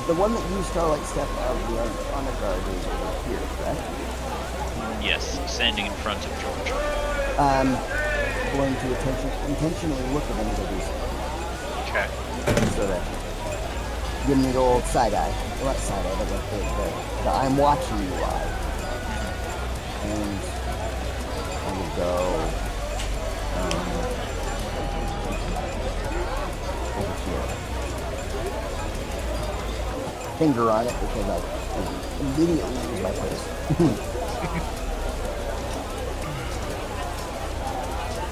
the one that used Starlight Step of the honor guard is over here, correct? Yes, standing in front of George. Going to intentionally look at anybody's Okay. so that give me the old side eye. Well, not side eye, but the I'm watching you eye. And I will go over here. Finger on it because I immediately lose my place.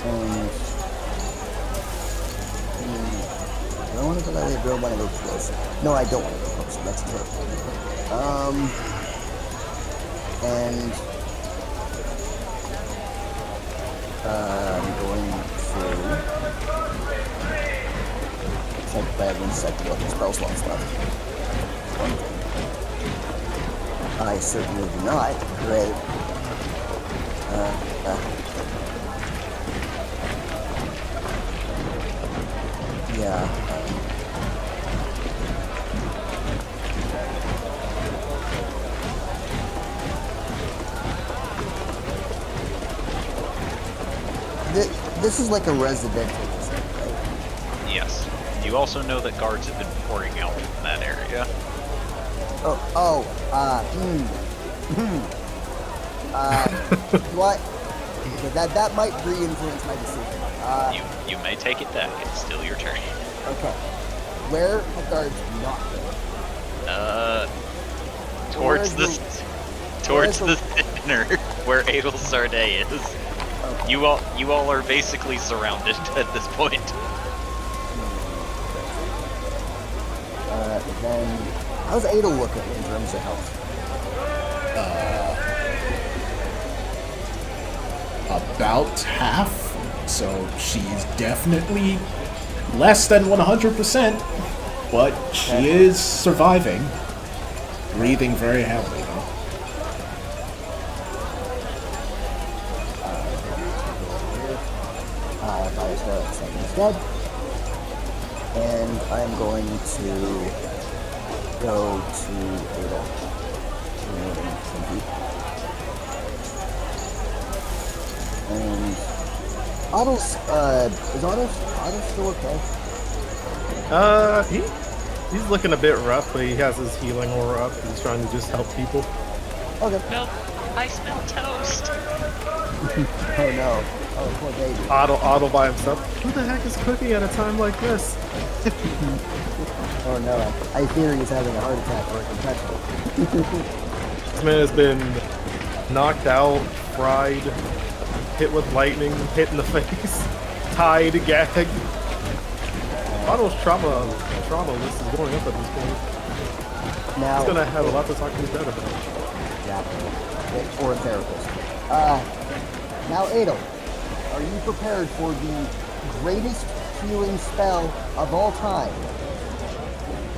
And do I want to go that way or do I want to go closer? No, I don't want to go closer. That's terrible. And I'm going to check if I have 1 second what the spell slots left. I certainly do not. Great. Yeah. This is like a residential district, right? Yes. You also know that guards have been pouring out from that area. What? Okay, that might re-influence my decision. You may take it back. It's still your turn. Okay. Where have guards not been? Towards the where's center where Adel Sarday is. Okay. You all are basically surrounded at this point. Then how's Adel looking in terms of health? About half, so she's definitely less than 100%, but she is surviving. Breathing very heavily, though. Fire Starlight Second instead. And I'm going to go to Adel. And Otto's, is Otto still okay? He's looking a bit rough, but he has his healing aura up. He's trying to just help people. Okay. No, I smell toast. Oh no. Oh, poor baby. Otto by himself. Who the heck is cooking at a time like this? Oh no. I fear he's having a heart attack or a concussion. This man has been knocked out, fried, hit with lightning, hit in the face. tied, gagged. Otto's trauma list is going up at this point. Now, He's gonna have a lot to talk to his dad about. exactly. Or a therapist. Now, Adel, are you prepared for the greatest healing spell of all time?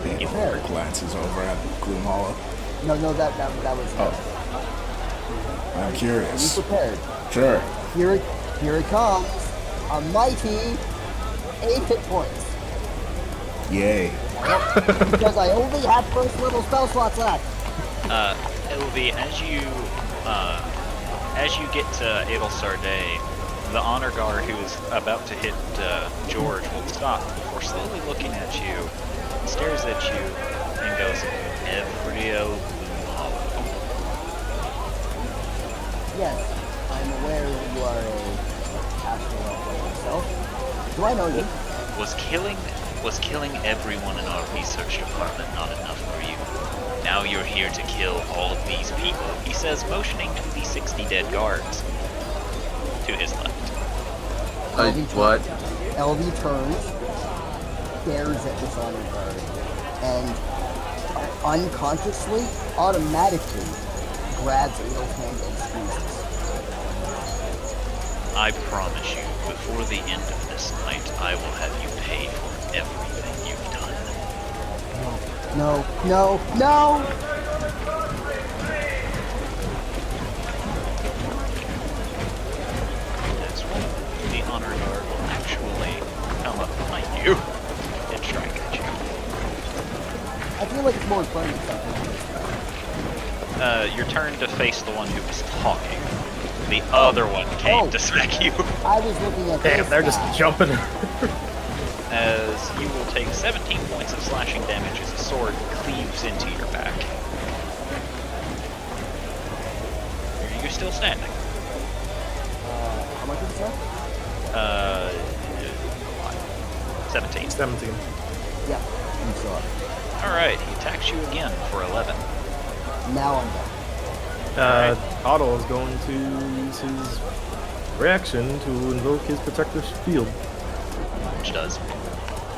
Adel glances over at Gloom Hollow. No, that was. Oh. I'm Are you curious. prepared? Sure. Here it comes. A mighty 8 hit points. Yay. Because I only have first level spell slots left. It'll be as you get to Adelstar Day, the honor guard who is about to hit George will stop before slowly looking at you, stares at you, and goes, "Everio Hollow." Yes, I'm aware that you are a astral elf yourself. Do I know you? Was killing everyone in our research department not enough for you? Now you're here to kill all of these people, he says, motioning to the 60 dead guards to his left. What? LV turns, stares at this honor guard, and unconsciously, automatically grabs Adel's hand and squeezes. I promise you, before the end of this night, I will have you pay for everything you've done. No! That's right. The honor guard will actually come up behind you and strike at you. I feel like it's more fun than something. Your turn to face the one who was talking. The other one came to smack you. I was looking at Damn, this they're guy. just jumping. As you will take 17 points of slashing damage as a sword cleaves into your back. You're still standing. How much is it, sir? 17. 17. Yeah, I'm still up. Alright, he attacks you again for 11. Now I'm done. Otto is going to use his reaction to invoke his protective shield. Which does.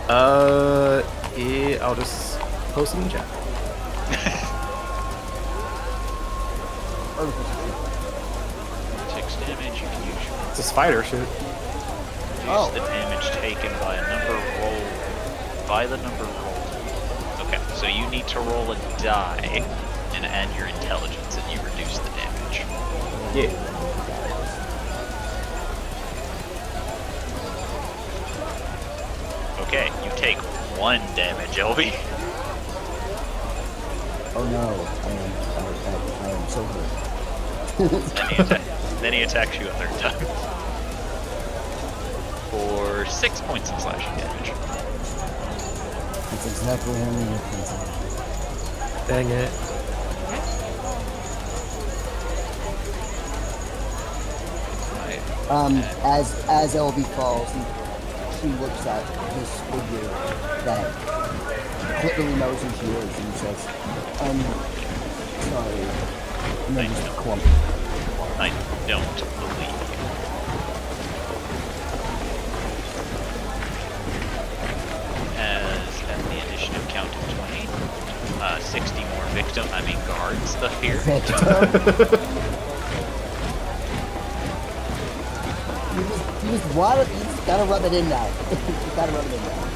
I'll just post it in chat. Artificial. 6 damage, you can use your It's a spider shit. reduce the damage taken by a number rolled. By the number rolled. Okay, so you need to roll a die and add your intelligence and you reduce the damage. Yeah. Okay, you take 1 damage, LB. Oh no, I am so hurt. Then he attacks you a 3rd time. For 6 points of slashing damage. That's exactly how many things are. Dang it. As LB falls, she looks at this figure that clearly knows who she is and says, I'm sorry. And then just clump. I don't believe you. As at the initiative count of 20, 60 more guards up here. You just gotta rub it in now. You gotta rub it in now.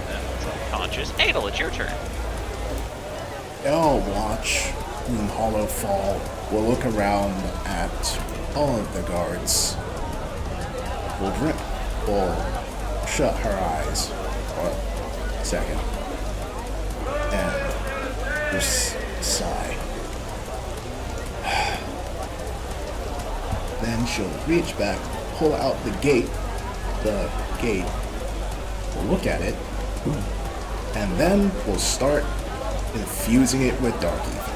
That's unconscious. Adel, it's your turn. I'll watch Gloom Hollow fall. We'll look around at all of the guards. We'll shut her eyes for a second. And just sigh. Then she'll reach back, pull out the gate. We'll look at it. And then we'll start infusing it with Dark Ether.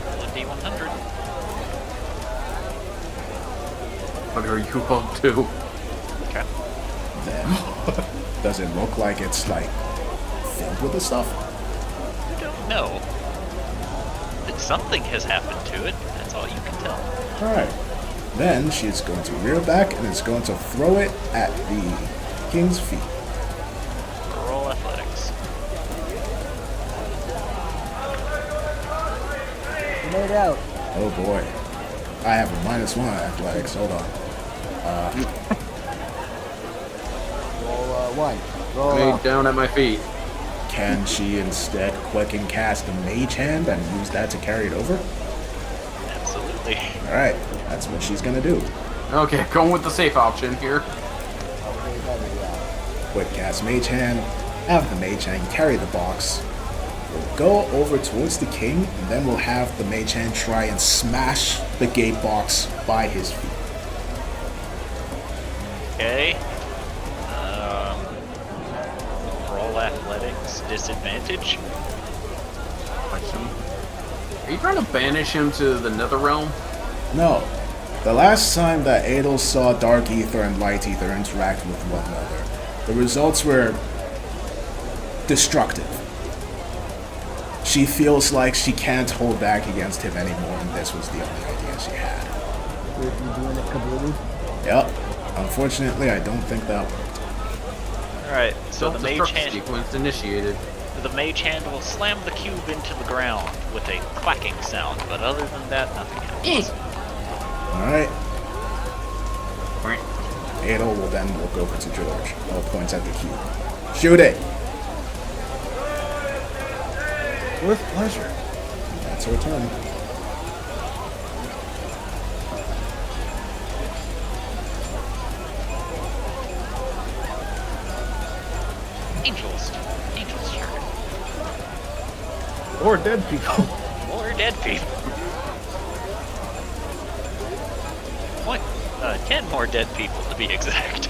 Roll a D100. What are you up to? Okay. Then, does it look like it's like filled with the stuff? You don't know. That something has happened to it. That's all you can tell. Alright. Then she is going to rear back and is going to throw it at the king's feet. Roll athletics. You made it out. Oh boy. I have a -1 on athletics. Hold on. Roll 1. Roll Laid down at my feet. Can she instead quick and cast a mage hand and use that to carry it over? Absolutely. Alright, that's what she's gonna do. Okay, going with the safe option here. way better, yeah. Quick cast mage hand, have the mage hand carry the box. We'll go over towards the king, and then we'll have the mage hand try and smash the gate box by his feet. Okay. Roll athletics disadvantage. Question. Are you trying to banish him to the nether realm? No. The last time that Adel saw Dark Ether and Light Ether interact with one another, the results were destructive. She feels like she can't hold back against him anymore, and this was the only idea she had. You're doing it completely? Yep. Unfortunately, I don't think that worked. Alright, so the mage Self-destruct hand sequence initiated. will slam the cube into the ground with a clacking sound, but other than that, nothing happens. Alright. Adel will then look over to George. All points at the cube. Shoot it! With pleasure. That's her turn. Angels turn. Or dead people. More dead people. What? 10 more dead people to be exact.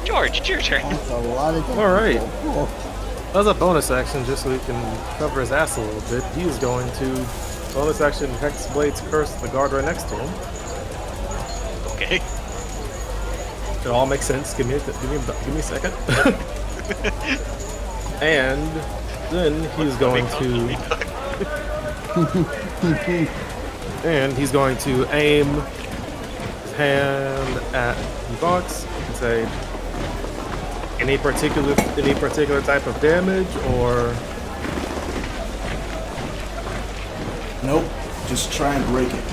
George, it's your turn. That's a lot of All right. people. Cool. As a bonus action, just so he can cover his ass a little bit, he's going to bonus action Hex Blades Curse the guard right next to him. Okay. It all makes sense. Give me a second. And then he's going to aim his hand at the box and say, any particular type of damage, or Nope. Just try and break it.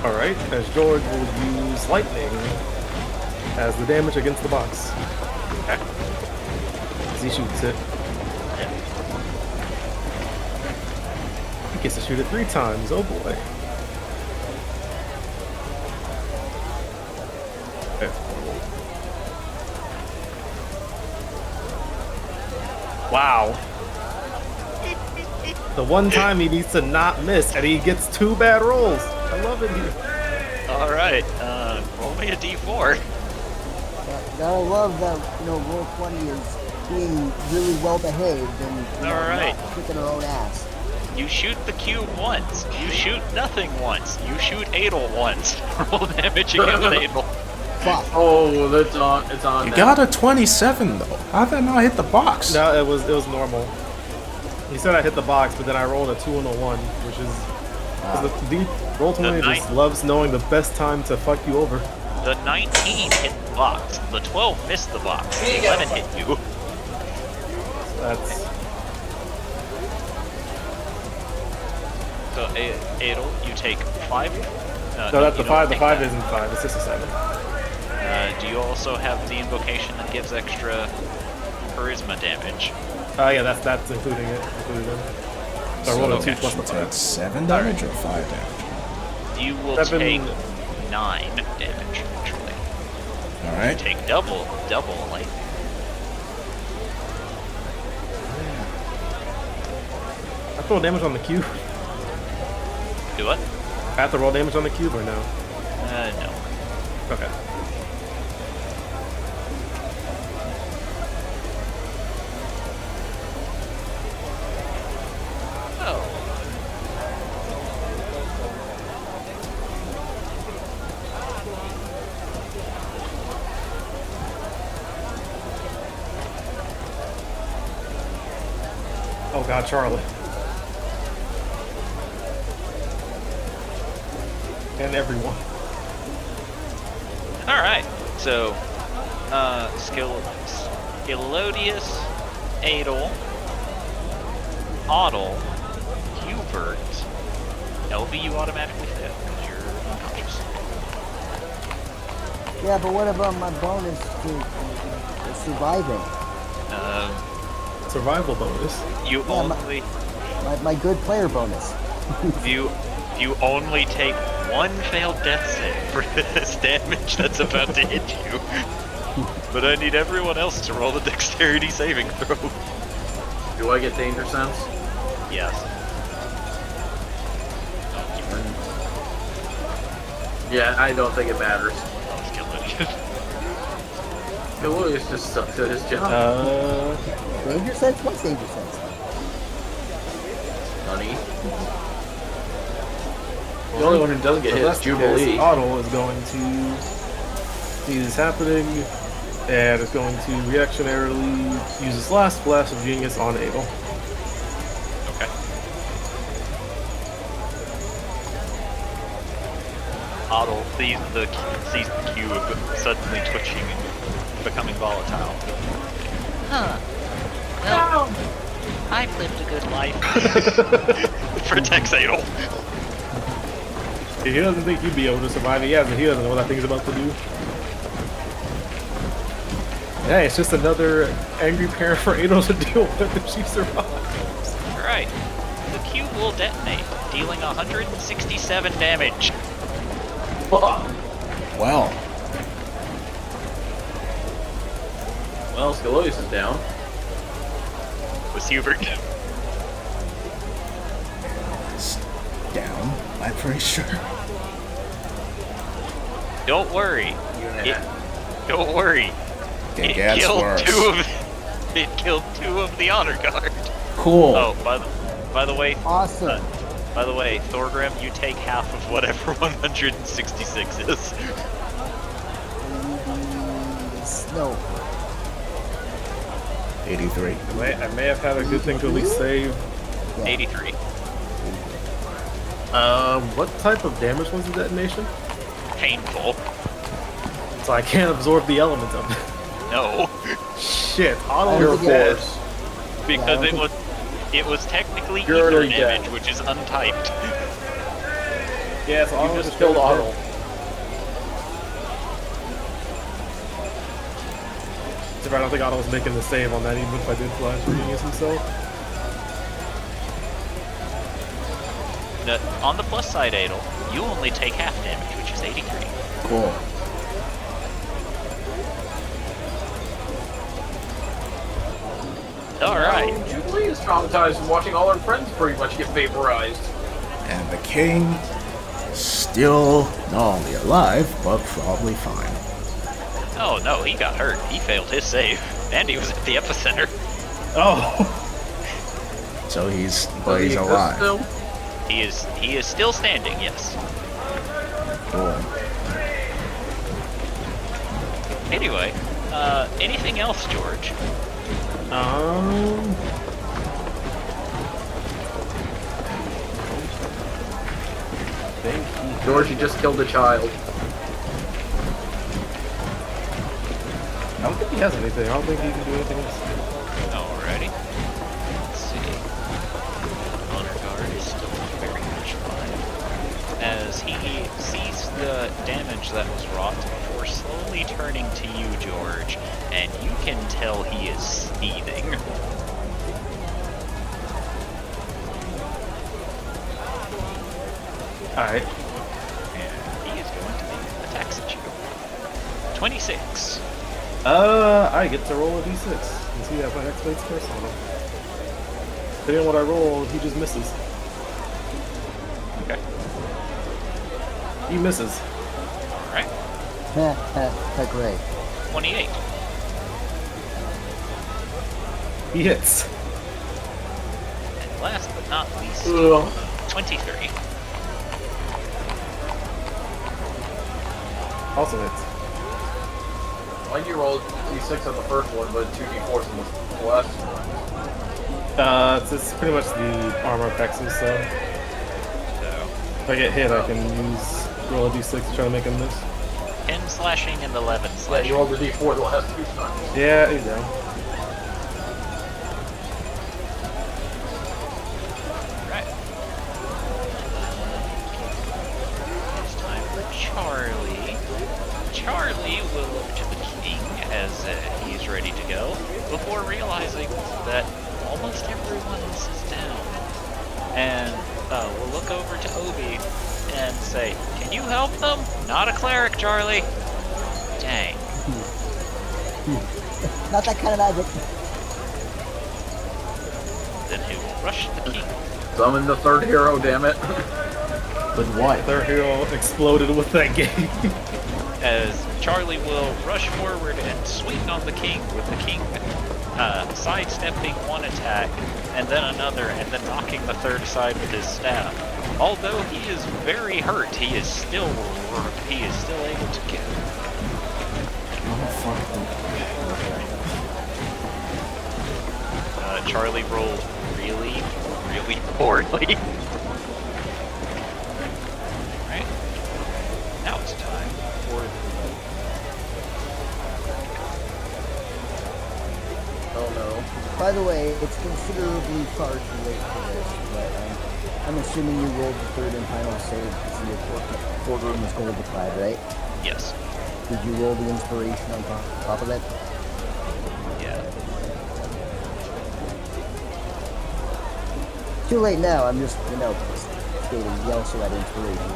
all right, as George will use lightning as the damage against the box. Okay. As he shoots it. He gets to shoot it 3 times. Oh boy. Okay. Wow. The one time he needs to not miss, and he gets 2 bad rolls. I love it here. Alright, roll me a d4. Gotta love that, roll 20 is being really well behaved and Alright. not kicking her own ass. You shoot the cube once. You shoot nothing once. You shoot Adel once. Roll damage against Adel. Fuck. Oh, that's on. It's on. You now. got a 27 though. How'd that not hit the box? No, it was normal. He said I hit the box, but then I rolled a 2 and a 1, which is the roll 20 The just loves knowing the best time to fuck you over. The 19 hit the box. The 12 missed the box. The 11 hit you. That's So, Adel, you take 5. no, that's the you don't 5. The take 5 that. isn't 5. It's just a 7. Do you also have the invocation that gives extra charisma damage? Yeah, that's including it. Including them. So I rolled a 2 plus the 5. That's 7 damage or 5 damage? You will 7. take 9 damage, actually. Alright. Take double lightning. I throw damage on the cube. Do what? I have to roll damage on the cube or no? No. Okay. Oh. Oh god, Charlie. and everyone. All right. So, Skilodius, Adel, Audle, Hubert, LV, you automatically fail because you're unconscious. Yeah, but what about my bonus to surviving? Survival bonus. You Yeah, only My good player bonus. you only take one failed death save for this damage that's about to hit you. But I need everyone else to roll the dexterity saving throw. Do I get danger sense? Yes. Yeah, I don't think it matters. I'll just kill it. Louis just sucks at his job. Danger sense? What's danger sense? Honey. The only one who doesn't get hit is Jubilee. Otto is going to see this happening and is going to reactionarily use his last flash of genius on Adel. Okay. Otto sees the cube suddenly twitching and becoming volatile. Huh. Well, I've lived a good life. Protects Adel. He doesn't think he'd be able to survive. He doesn't know what that thing's about to do. Yeah, it's just another angry parent for Adel to deal with if she survives. Alright. The cube will detonate, dealing 167 damage. Fuck. Well, Well, Scalolius is down. Was Hubert. it's down. I'm pretty sure. Don't worry. Yeah. Don't worry. It It gets killed worse. It killed two of the honor guard. Cool. Oh, by the way, Awesome. Thorgrim, you take half of whatever 166 is. No. 83. I may have had a good thing to at least save. Yeah. 83. What type of damage was the detonation? Painful. So I can't absorb the element of it. No, Shit, I Otto don't is think dead. because Yeah, it was technically You're ether already damage, dead. which is untyped. Yeah, so You Otto just killed Otto. I don't think Otto was making the save on that, even if I did flash genius himself. Now, on the plus side, Adel, you only take half damage, which is 83. Cool. Alright. Jubilee is traumatized from watching all her friends pretty much get vaporized. And the king still not only alive, but probably fine. Oh no, he got hurt. He failed his save. And he was at the epicenter. Oh! So he's Does but he he's exist alive. still? He is still standing, yes. Cool. Anyway, anything else, George? George, you just killed a child. I don't think he has anything. I don't think he can do anything else. Alrighty. Let's see. Honor Guard is still very much alive. As he sees the damage that was wrought before slowly turning to you, George, and you can tell he is seething. Alright. And he is going to make attacks at you. 26. I get to roll a d6 and see if my X-Blade's curse on him. Depending on what I roll, he just misses. Okay. He misses. Alright. Great. 28. He hits. And last but not least, Ugh. 23. Also hits. Why'd you roll d6 on the first one, but 2d4s on the last one? It's pretty much the armor effects and stuff. So, If I get hit, I can use Roll a d6 to try to make him miss. 10 slashing and 11 Yeah, slashing. you rolled the d4 the last 2 times. Yeah, he's down. Right. It's time for Charlie. Charlie will look to the king as he's ready to go, before realizing that almost everyone else is down. And we'll look over to Obi and say, "Can you help them?" "Not a cleric, Charlie." Dang. Not that kind of magic. Then he will rush the king. Summon the third hero, damn it. But what? Their hero exploded with that game. As Charlie will rush forward and swing on the king, with the king sidestepping one attack, and then another, and then knocking the third side with his staff. Although he is very hurt, he is still able to kill. Oh, fuck. Charlie rolled really, really poorly. Right? Now it's time for Oh no. By the way, it's considerably far too late for this, but I'm assuming you rolled the third and final save to see if courtroom was goldified, right? yes. Did you roll the inspiration on top of it? Yeah. Too late now. I'm just, stating you also had inspiration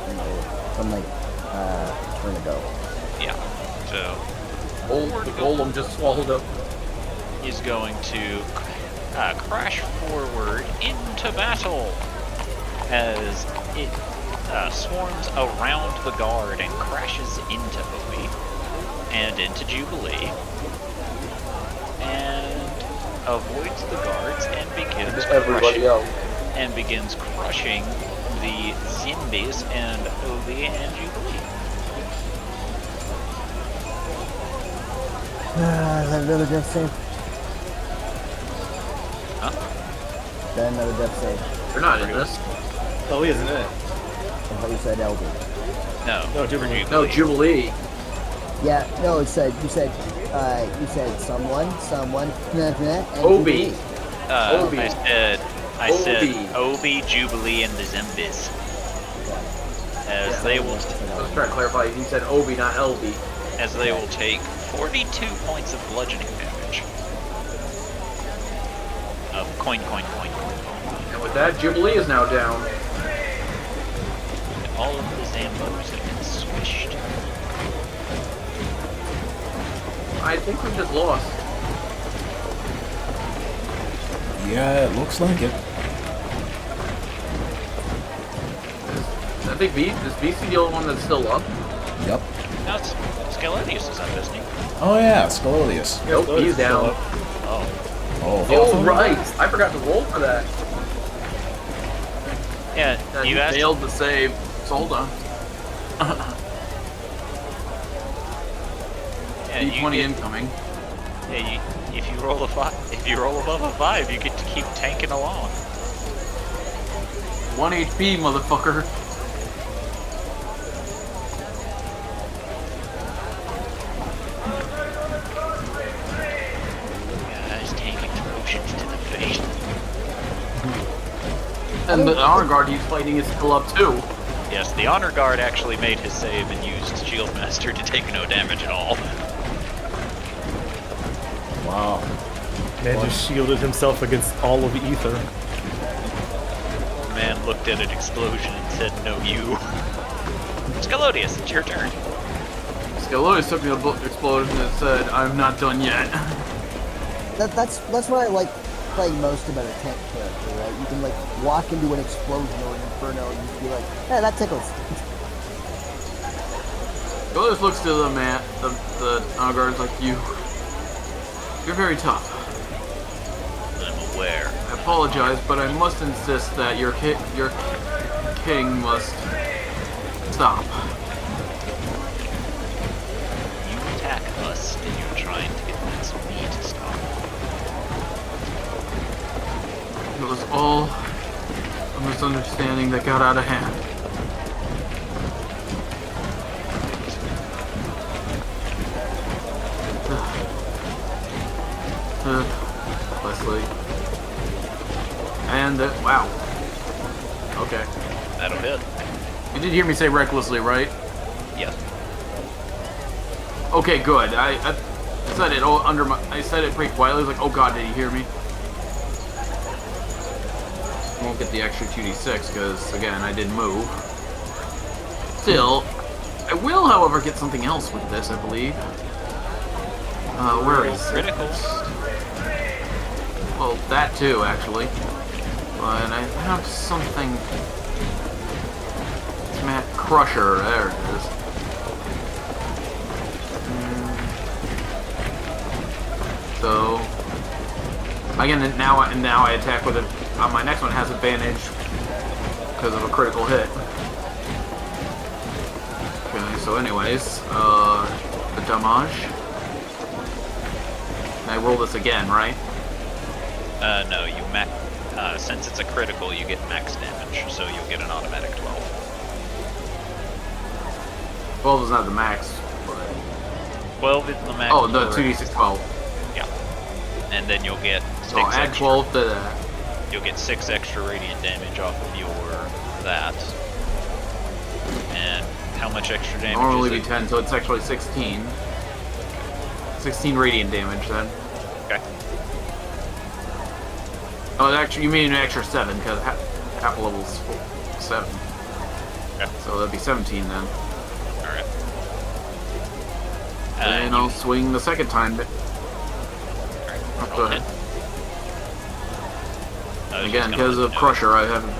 from like a turn ago. Yeah. So The golem just swallowed up. he's going to crash forward into battle as it swarms around the guard and crashes into Obi and into Jubilee and avoids the guards and begins Everybody else. crushing the zombies and Obi and Jubilee. Is that another death save? Huh? Is that another death save? They're not in this. Oh, he isn't in it. I thought you said Elder. No. No, Jubilee. No, Jubilee. Yeah, no, you said someone, and Obi. Jubilee. Obi. I said Obi, Jubilee, and the zombies. As Yeah, they will I was trying to clarify. He said Obi, not LB. as they will take 42 points of bludgeoning damage. Of coin. And with that, Jubilee is now down. And all of the Zambos have been swished. I think we just lost. Yeah, it looks like it. I think is BC the only one that's still up? Yep. Now Skeletius is up, isn't he? Oh yeah, Scalodius. Nope, he's down. Oh. Oh, Oh, right. I forgot to roll for that. Yeah, You you asked. failed the save. So hold on. Yeah, you D20 get- incoming. Yeah, if you roll above a 5, you get to keep tanking along. 1 HP, motherfucker. Guys taking potions to the face. And the honor guard he's fighting is still up too. Yes, the honor guard actually made his save and used Shieldmaster to take no damage at all. wow. Man just shielded himself against all of Ether. Man looked at an explosion and said, "No, you." Skelodius, it's your turn. Skelotus took the explosion and said, I'm not done yet. That's what I like playing most about a tank character, right? You can like walk into an explosion or an inferno and just be like, "Hey, that tickles." Skelotus looks to the man, the honor guard's like, you're very tough. I'm aware. I apologize, but I must insist that your king must stop. You attack us, and you're trying to convince me to stop. It was all a misunderstanding that got out of hand. Leslie. And, wow. Okay. That'll hit. You did hear me say recklessly, right? Yes. Okay, good. I said it I said it pretty quietly. I was like, oh god, did he hear me? Won't get the extra 2d6 because, again, I didn't move. Still, I will, however, get something else with this, I believe. Where is it? Criticals. Well, that too, actually. But I have something... Matt Crusher, there it is. So... Again, now I attack with it. My next one has advantage because of a critical hit. Okay, so anyways, the damage. I roll this again, right? No, you since it's a critical, you get max damage, so you'll get an automatic 12. 12 is not the max, but... 12 is the max. Oh, the 2d6 12. Yeah. And then you'll get 6 So add extra. 12 to that. You'll get 6 extra radiant damage off of your that. And how much extra damage Normally is be it? 10, so it's actually 16. 16 radiant damage then. Okay. Oh, actually, you mean an extra 7, because half a level's 7. Okay. So that'd be 17 then. Alright. And I'll swing the second time. Up Roll to hit. I was just Again, gonna because let of you know. Crusher, I haven't...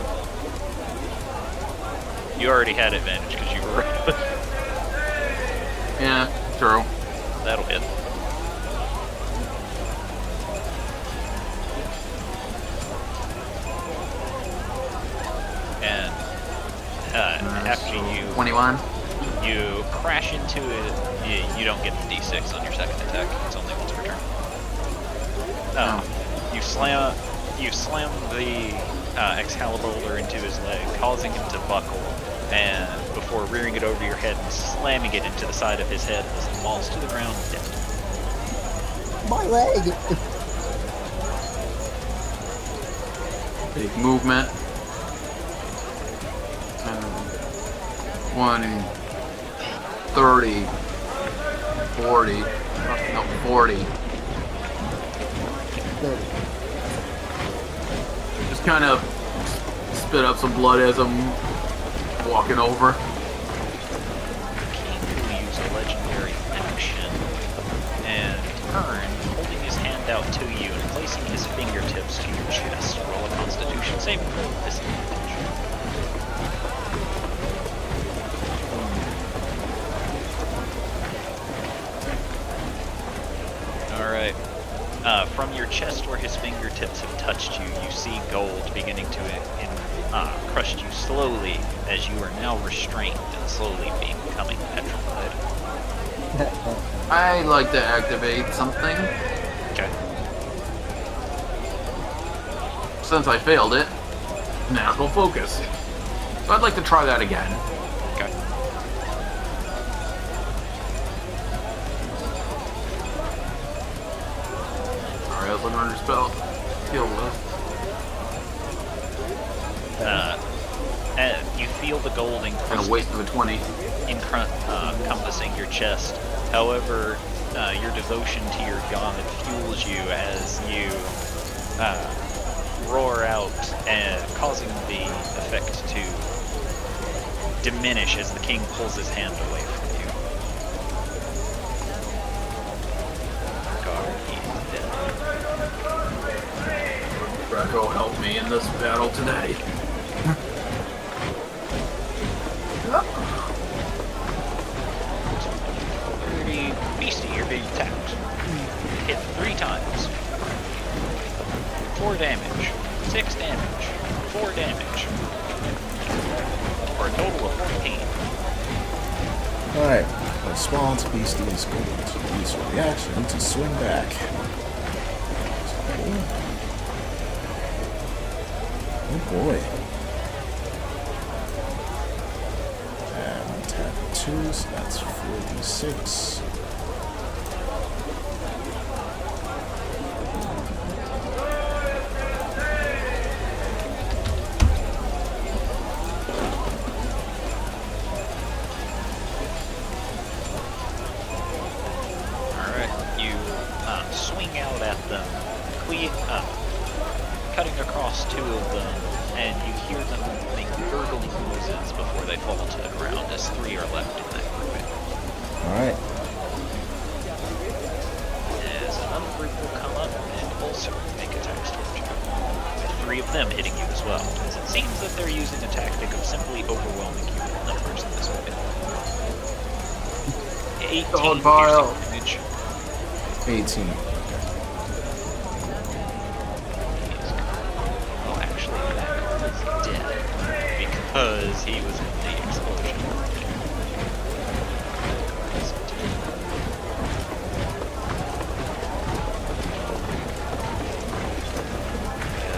You already had advantage because you were. Yeah, true. That'll hit. And after So you 21. you crash into it, you don't get the d6 on your second attack. It's only once per turn. You slam the Excalibur into his leg, causing him to buckle, and before rearing it over your head and slamming it into the side of his head as it falls to the ground dead. My leg! Big movement. 20, 30, 40, no, 40. 30. Just kind of spit up some blood as I'm walking over. King will use a legendary action and turn, holding his hand out to you and placing his fingertips to your chest. Roll a Constitution saving throw with disadvantage. Alright. From your chest where his fingertips have touched you, you see gold beginning to crush you slowly as you are now restrained and slowly becoming petrified. I'd like to activate something. Okay. Since I failed it, natural focus. So I'd like to try that again. Okay. Alright, I was looking under spell. Skill list. And you feel the gold And a waste of a 20. encompassing your chest. However, your devotion to your god fuels you as you roar out, and causing the effect to diminish as the king pulls his hand away from you. Guard, he is dead. Draco, help me in this battle today. Pretty beastie, you're being attacked. Hit 3 times. 4 damage. 6 damage. 4 damage. For a total of 14. Alright, the Swans Beastie is going to use a reaction to swing back. Oh boy. And tap 2, so that's 4d6. them, cutting across two of them, and you hear them make gurgling noises before they fall to the ground, as three are left in that grouping. Alright. As another group will come up and also make attacks towards you, with three of them hitting you as well, as it seems that they're using a tactic of simply overwhelming you with numbers in this way. 18 Dogpile. piercing damage. 18. Oh, actually, that is dead because he was in the explosion. He's dead.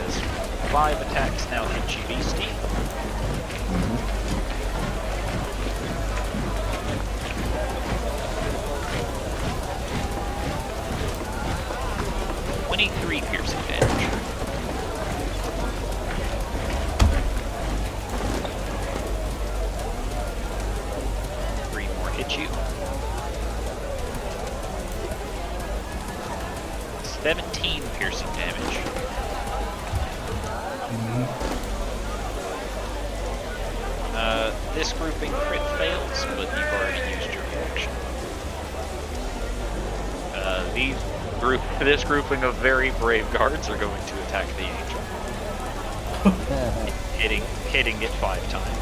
As 5 attacks now hit you, Beastie. 23 piercing damage. Three more hit you. 17 piercing damage. This grouping crit fails, but you've already used your reaction. This grouping of very brave guards are going to attack the angel, hitting it 5 times.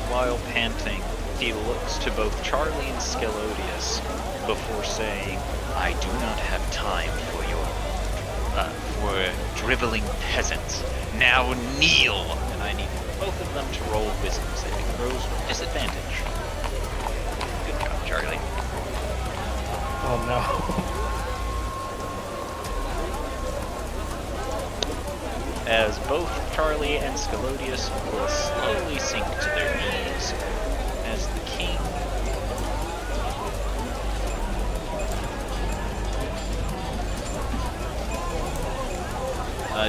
While panting, he looks to both Charlie and Scalodius before saying, "I do not have time for for driveling peasants. Now kneel!" And I need both of them to roll wisdom saving throws with disadvantage. Good job, Charlie. Oh no. As both Charlie and Scalodius will slowly sink to their knees as the king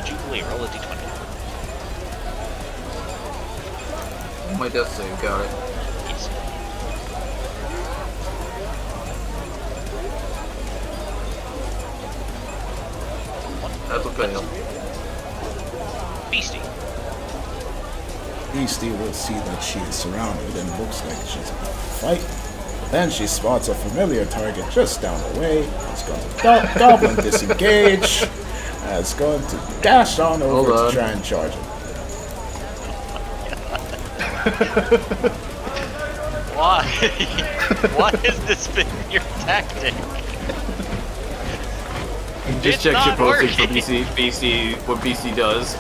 Jubilee, roll a d20. My death save, got it. Yes. That's a fail. Beastie. Beastie will see that she is surrounded and looks like she's about to fight. Then she spots a familiar target just down the way. It's going to goblin disengage. And it's going to dash on over to try and charge him. Why? Why has this been your tactic? Just It's check not your posting for working. BC, what BC does.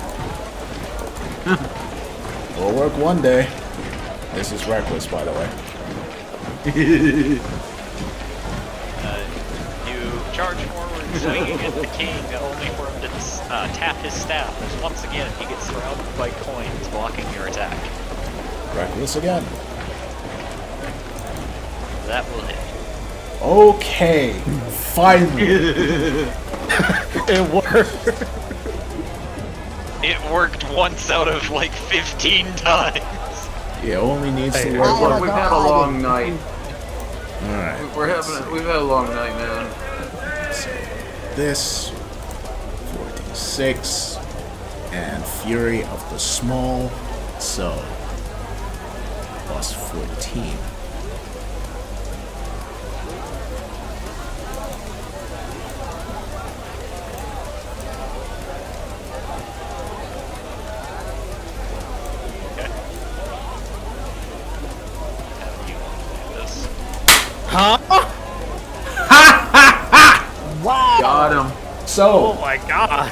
Will work one day. This is reckless, by the way. You charge forward, swinging at the king, only for him to tap his staff, as once again he gets surrounded by coins blocking your attack. Reckless again. That will hit. Okay, finally. It worked. It worked once out of like 15 times. It only needs to Hey, work. Oh my We've had a God. long night. Alright. We've had a long night, man. So this 46 and Fury of the Small, so plus 14. Okay. How do you want to do this? Wow. Got him. So Oh my god.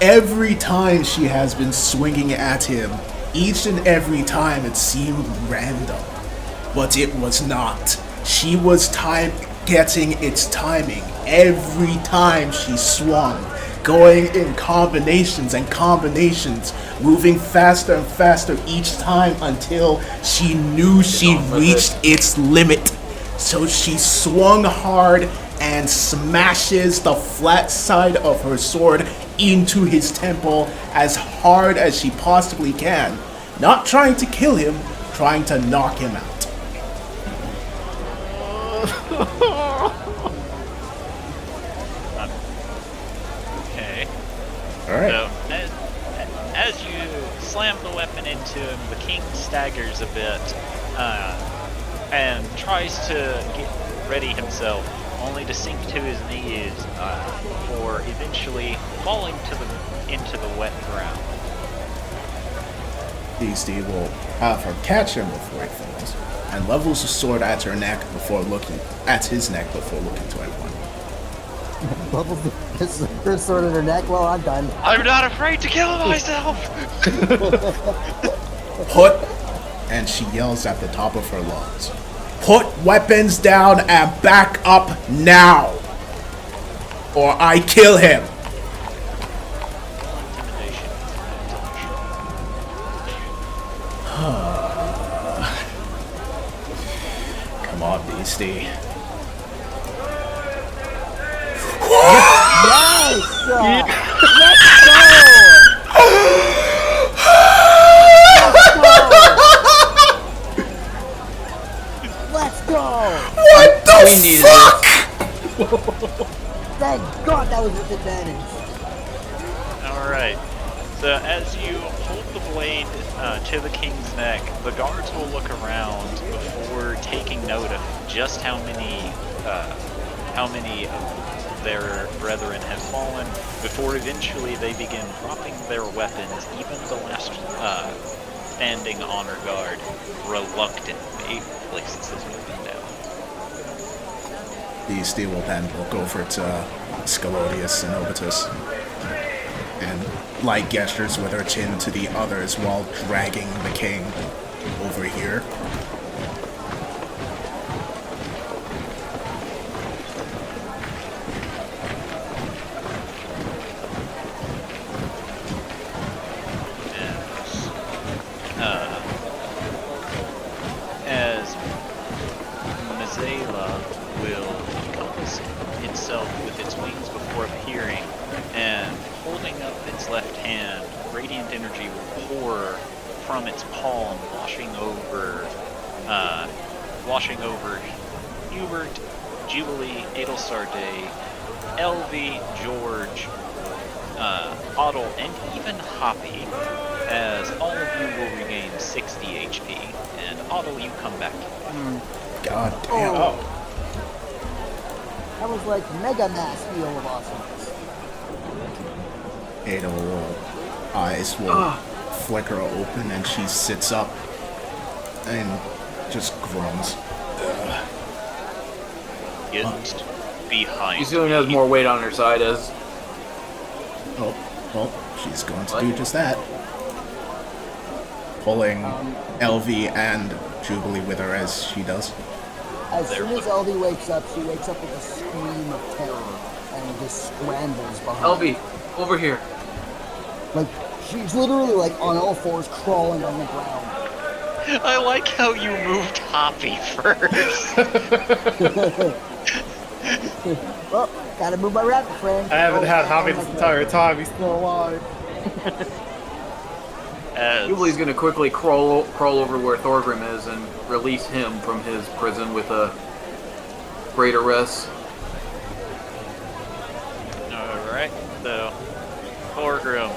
every time she has been swinging at him, each and every time it seemed random, but it was not. She was getting its timing every time she swung, going in combinations and combinations, moving faster and faster each time until she knew she reached its limit. So she swung hard and smashes the flat side of her sword into his temple as hard as she possibly can. Not trying to kill him, trying to knock him out. Okay. Alright. So, as you slam the weapon into him, the king staggers a bit and tries to get ready himself, only to sink to his knees before eventually falling into the wet ground. Beastie will have her catch him before he falls, and levels the sword at her neck before looking at his neck before looking to everyone. Bubbles her sword in her neck. Well, I'm done. I'm not afraid to kill myself! Put, and she yells at the top of her lungs, put weapons down and back up now, or I kill him. Intimidation. Come on, Beastie. Yes! Let's go! Let's go! What the fuck? Thank God that was with advantage. Alright. So as you hold the blade to the king's neck, the guards will look around before taking note of just how many of their brethren have fallen, before eventually they begin dropping their weapons, even the last standing honor guard reluctantly places his weapon down. Beastie will then look over to Scalodius and Obitus and light gestures with her chin to the others while dragging the king over here. As Mazela will encompass itself with its wings before appearing, and holding up its left hand, radiant energy will pour from its palm, washing over Hubert, Jubilee, Adelsarday, Elvie, George, Otto, and even Hoppy, as all of you will regain 60 HP, and Otto, you come back. God damn. Oh. That was like Mega Mass feel of awesomeness. Ada eyes will flicker open and she sits up and just groans. Get behind She still has me. more weight on her side as Oh, well, she's going to do just that. Pulling LV and Jubilee with her as she does. As soon as Elvie wakes up, she wakes up with a scream of terror and just scrambles behind. Elvie, over here. Like, she's literally like on all fours crawling on the ground. I like how you moved Hoppy first. Well, gotta move my rabbit friend. I haven't had Oh Hobby my this God. entire time. He's still alive. Jubilee's gonna quickly crawl over where Thorgrim is and release him from his prison with a great arrest. Alright, so Thorgrim,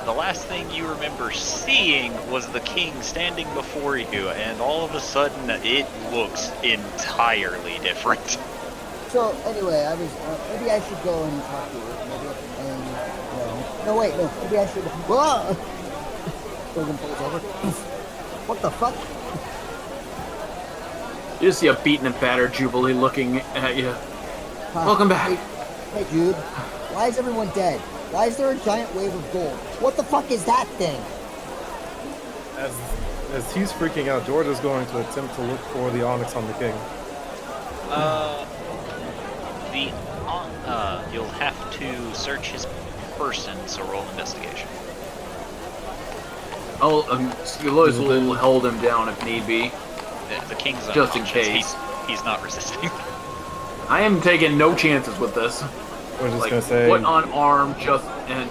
the last thing you remember seeing was the king standing before you, and all of a sudden it looks entirely different. So anyway, I was maybe I should go and talk to her. Maybe no, wait, no. Maybe I should. Whoa! Thorgrim pulls over. What the fuck? You just see a beaten and battered Jubilee looking at you. Huh. Welcome back. Hey, dude. Why is everyone dead? Why is there a giant wave of gold? What the fuck is that thing? As he's freaking out, George is going to attempt to look for the onyx on the king. You'll have to search his person, so roll investigation. Oh, Louis will hold him down if need be. The king's Just in unconscious. case. He's not resisting. I am taking no chances with this. We're just Like, gonna say. foot on arm, just and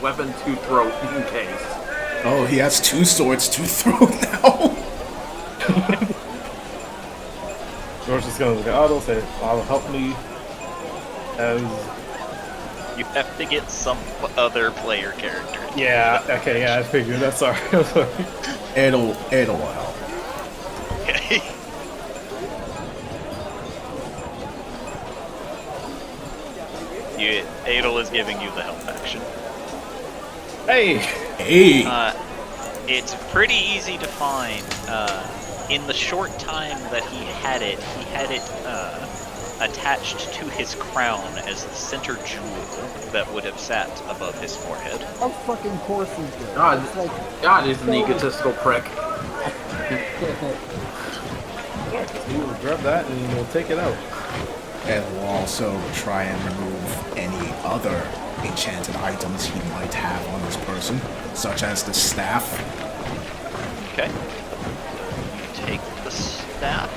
weapon to throat in case. Oh, he has 2 swords to throw now. George is gonna look at Otto, say, "Otto, help me." As You have to get some other player character. yeah, okay, yeah, I figured. That's sorry. I'm sorry. It'll help. Okay. Adel is giving you the help action. Hey, Hey. It's pretty easy to find. In the short time that he had it attached to his crown as the center jewel that would have sat above his forehead. Of fucking course he did. God, It's like, God is an egotistical prick. he will grab that and we'll take it out. And we'll also try and remove any other enchanted items he might have on this person, such as the staff. Okay. You take the staff,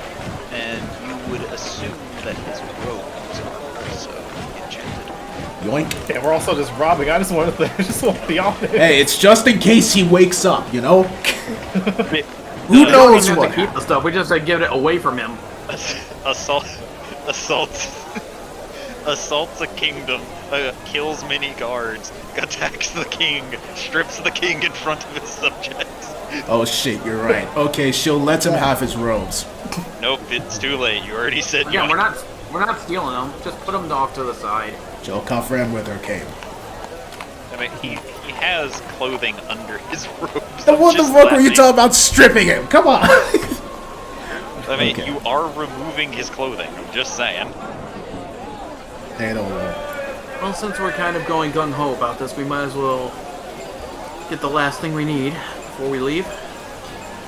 and you would assume that his robes are also enchanted. Yoink. Yeah, we're also just robbing. I just want the honest. Hey, it's just in case he wakes up, you know? Who We don't knows even what have to keep the stuff. We just have to give it away from him. Assaults a kingdom, kills many guards, attacks the king, strips the king in front of his subjects. Oh shit, you're right. Okay, she'll let him have his robes. Nope, it's too late. You already said Yeah, yoink. we're not stealing them. Just put them off to the side. She'll cover him with her cape. I mean, he has clothing under his robes. Then what the Just fuck were you laughing. talking about stripping him? Come on! I mean, Okay. you are removing his clothing. I'm just saying. They don't Well, since we're kind of going gung-ho about this, we might as well get the last thing we need before we leave.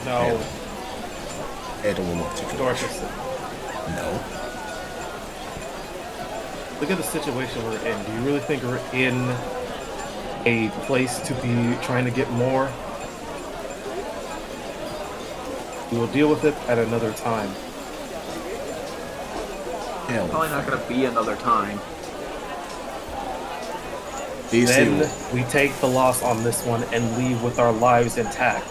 No, Ada will look to George. George. Just, No. look at the situation we're in. Do you really think we're in a place to be trying to get more? We will deal with it at another time. Hell. Probably not going to be another time. These Then two. we take the loss on this one and leave with our lives intact.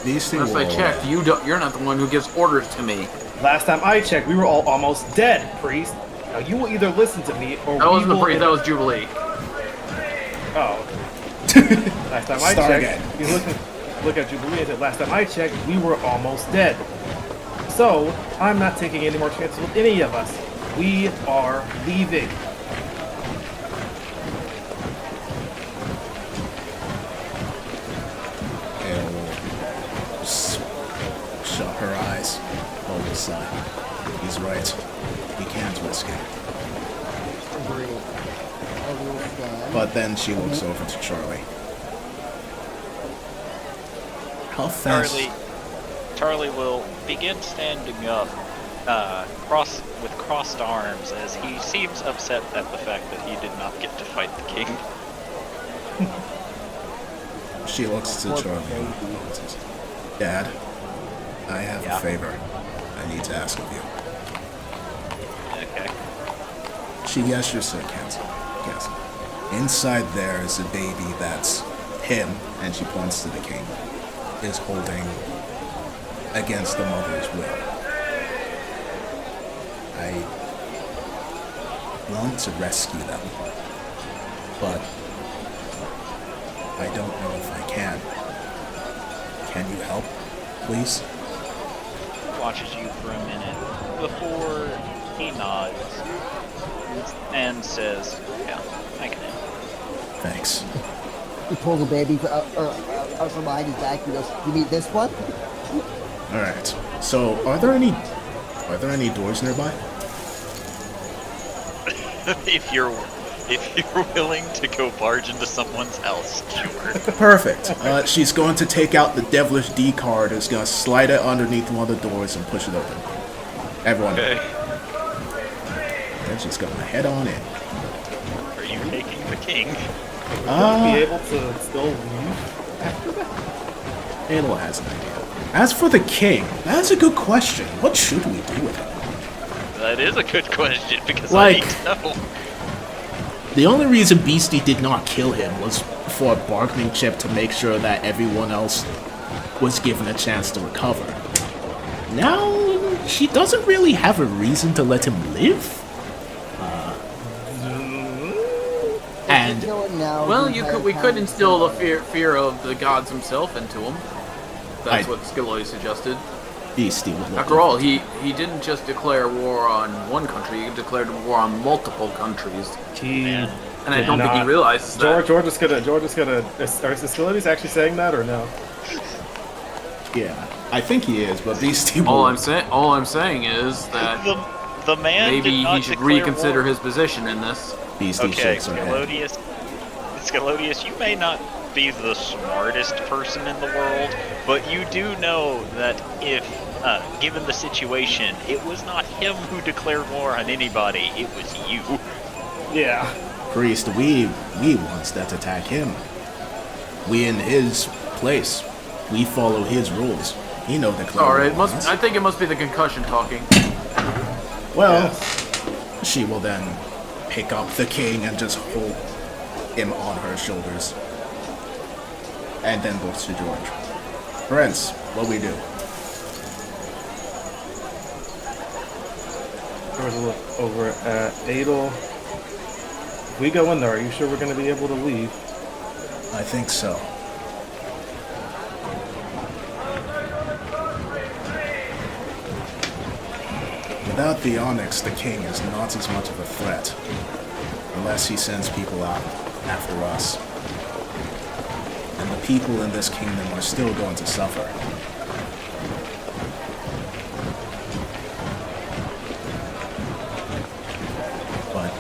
These two Unless I will- checked, you're not the one who gives orders to me. Last time I checked, we were all almost dead, priest. Now you will either listen to me or That we wasn't the will priest, that was Jubilee. Oh. Last time I Start checked, again. you look at Jubilee and said, last time I checked, we were almost dead. So, I'm not taking any more chances with any of us. We are leaving. Ada will shut her eyes. Hold his side. He's right. We can't risk it. agreed. I will stand. But then she looks over to Charlie. How fast? Charlie will begin standing up, with crossed arms, as he seems upset at the fact that he did not get to fight the king. She looks to Poor Charlie. baby. Dad, I have Yeah. a favor I need to ask of you. Okay. She gestures to Castle. Inside there is a baby that's him, and she points to the king, is holding against the mother's will. I want to rescue them, but I don't know if I can. Can you help, please? Watches you for a minute before he nods and says, "Yeah, I can help." Thanks. He pulls the baby out from behind his back. He goes, "You need this one?" All right. So, are there any doors nearby? if you're willing to go barge into someone's house, sure. Perfect. She's going to take out the devilish D card. Is going to slide it underneath one of the doors and push it open. Everyone. Okay. And she's going to head on in. Are you taking the king? Be able to still leave after that? Adel has an idea. As for the king, that's a good question. What should we do with him? That is a good question because Like- I need to know. The only reason Beastie did not kill him was for a bargaining chip to make sure that everyone else was given a chance to recover. Now, she doesn't really have a reason to let him live. And Kill him now, Well, the entire we town could is instill the killed. fear of the gods himself into him. That's I- what Skilloy suggested. Beastie would look After all, he didn't just declare war on one country; he declared war on multiple countries. He And I did don't think he not- realizes that. George is gonna. Are the facilities actually saying that or no? Yeah, I think he is, but Beastie will... All I'm saying is that The man did maybe not he should declare reconsider war. his position in this. Beastie Okay, shakes her head. Scalodius, you may not be the smartest person in the world, but you do know that if, given the situation, it was not him who declared war on anybody, it was you. Yeah. Priest, we ones that attack him. We in his place. We follow his rules. He know the Sorry, clan. I think it must be the concussion talking. Well, she will then pick up the king and just hold him on her shoulders. And then looks to George. Prince, what we do? George will look over at Adel. If we go in there, are you sure we're going to be able to leave? I think so. Without the Onyx, the king is not as much of a threat. Unless he sends people out after us. And the people in this kingdom are still going to suffer. But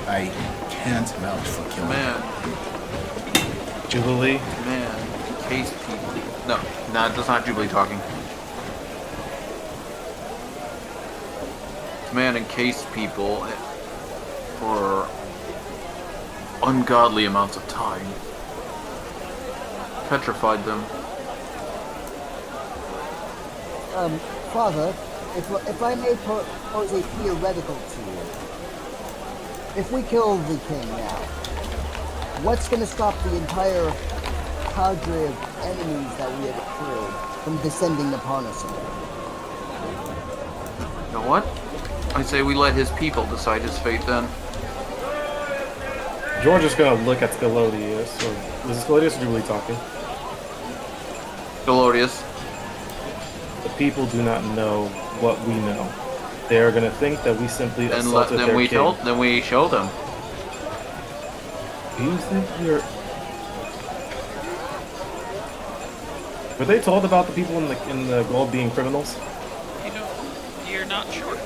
I can't vouch for killing him. Man, Jubilee? man, case people. No, that's not Jubilee talking. Man encased people for ungodly amounts of time. Petrified them. Father, if I may pose a theoretical to you. If we kill the king now, what's going to stop the entire cadre of enemies that we have accrued from descending upon us again? You know what? I say we let his people decide his fate then. George is going to look at Scalodius. Or, is Scalodius or Jubilee talking? Glorious. The people do not know what we know. They are going to think that we simply assaulted their king. Then we showed them. Do you think we're... Were they told about the people in the gold being criminals? You know, you're not sure.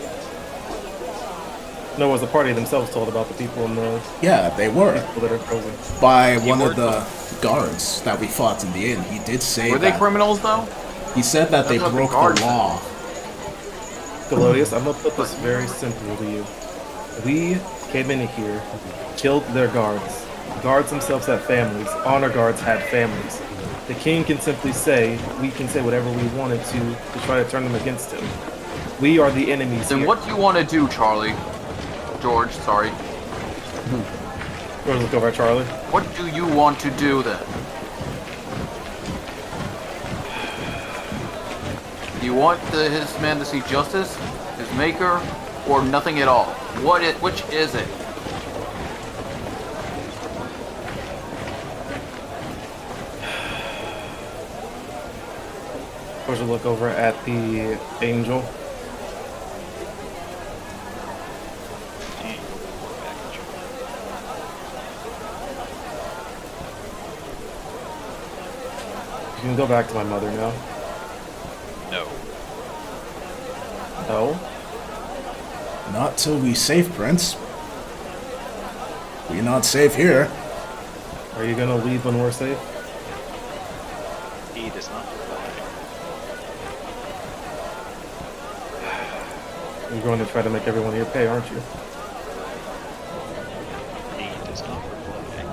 No, was the party themselves told about the people in the Yeah, they were. people that are frozen? By one were of the guards that we fought in the inn. He did say Were that. they criminals though? He said that they That's what the broke guards the law. Scalodius, I'm going to put this very simply to you. We came in here, killed their guards, Guards themselves have families. Honor guards have families. The king can simply say, we can say whatever we wanted to try to turn them against him. We are the enemies Then here. what do you want to do, Charlie? George, sorry. George, look over at Charlie. What do you want to do then? Do you want his man to see justice, his maker, or nothing at all? Which is it? George will look over at the angel. You can go back to my mother now. No. No? Not till we safe, Prince. We're not safe here. Are you gonna leave when we're safe? He does not reply. You're going to try to make everyone here pay, aren't you? He does not reply.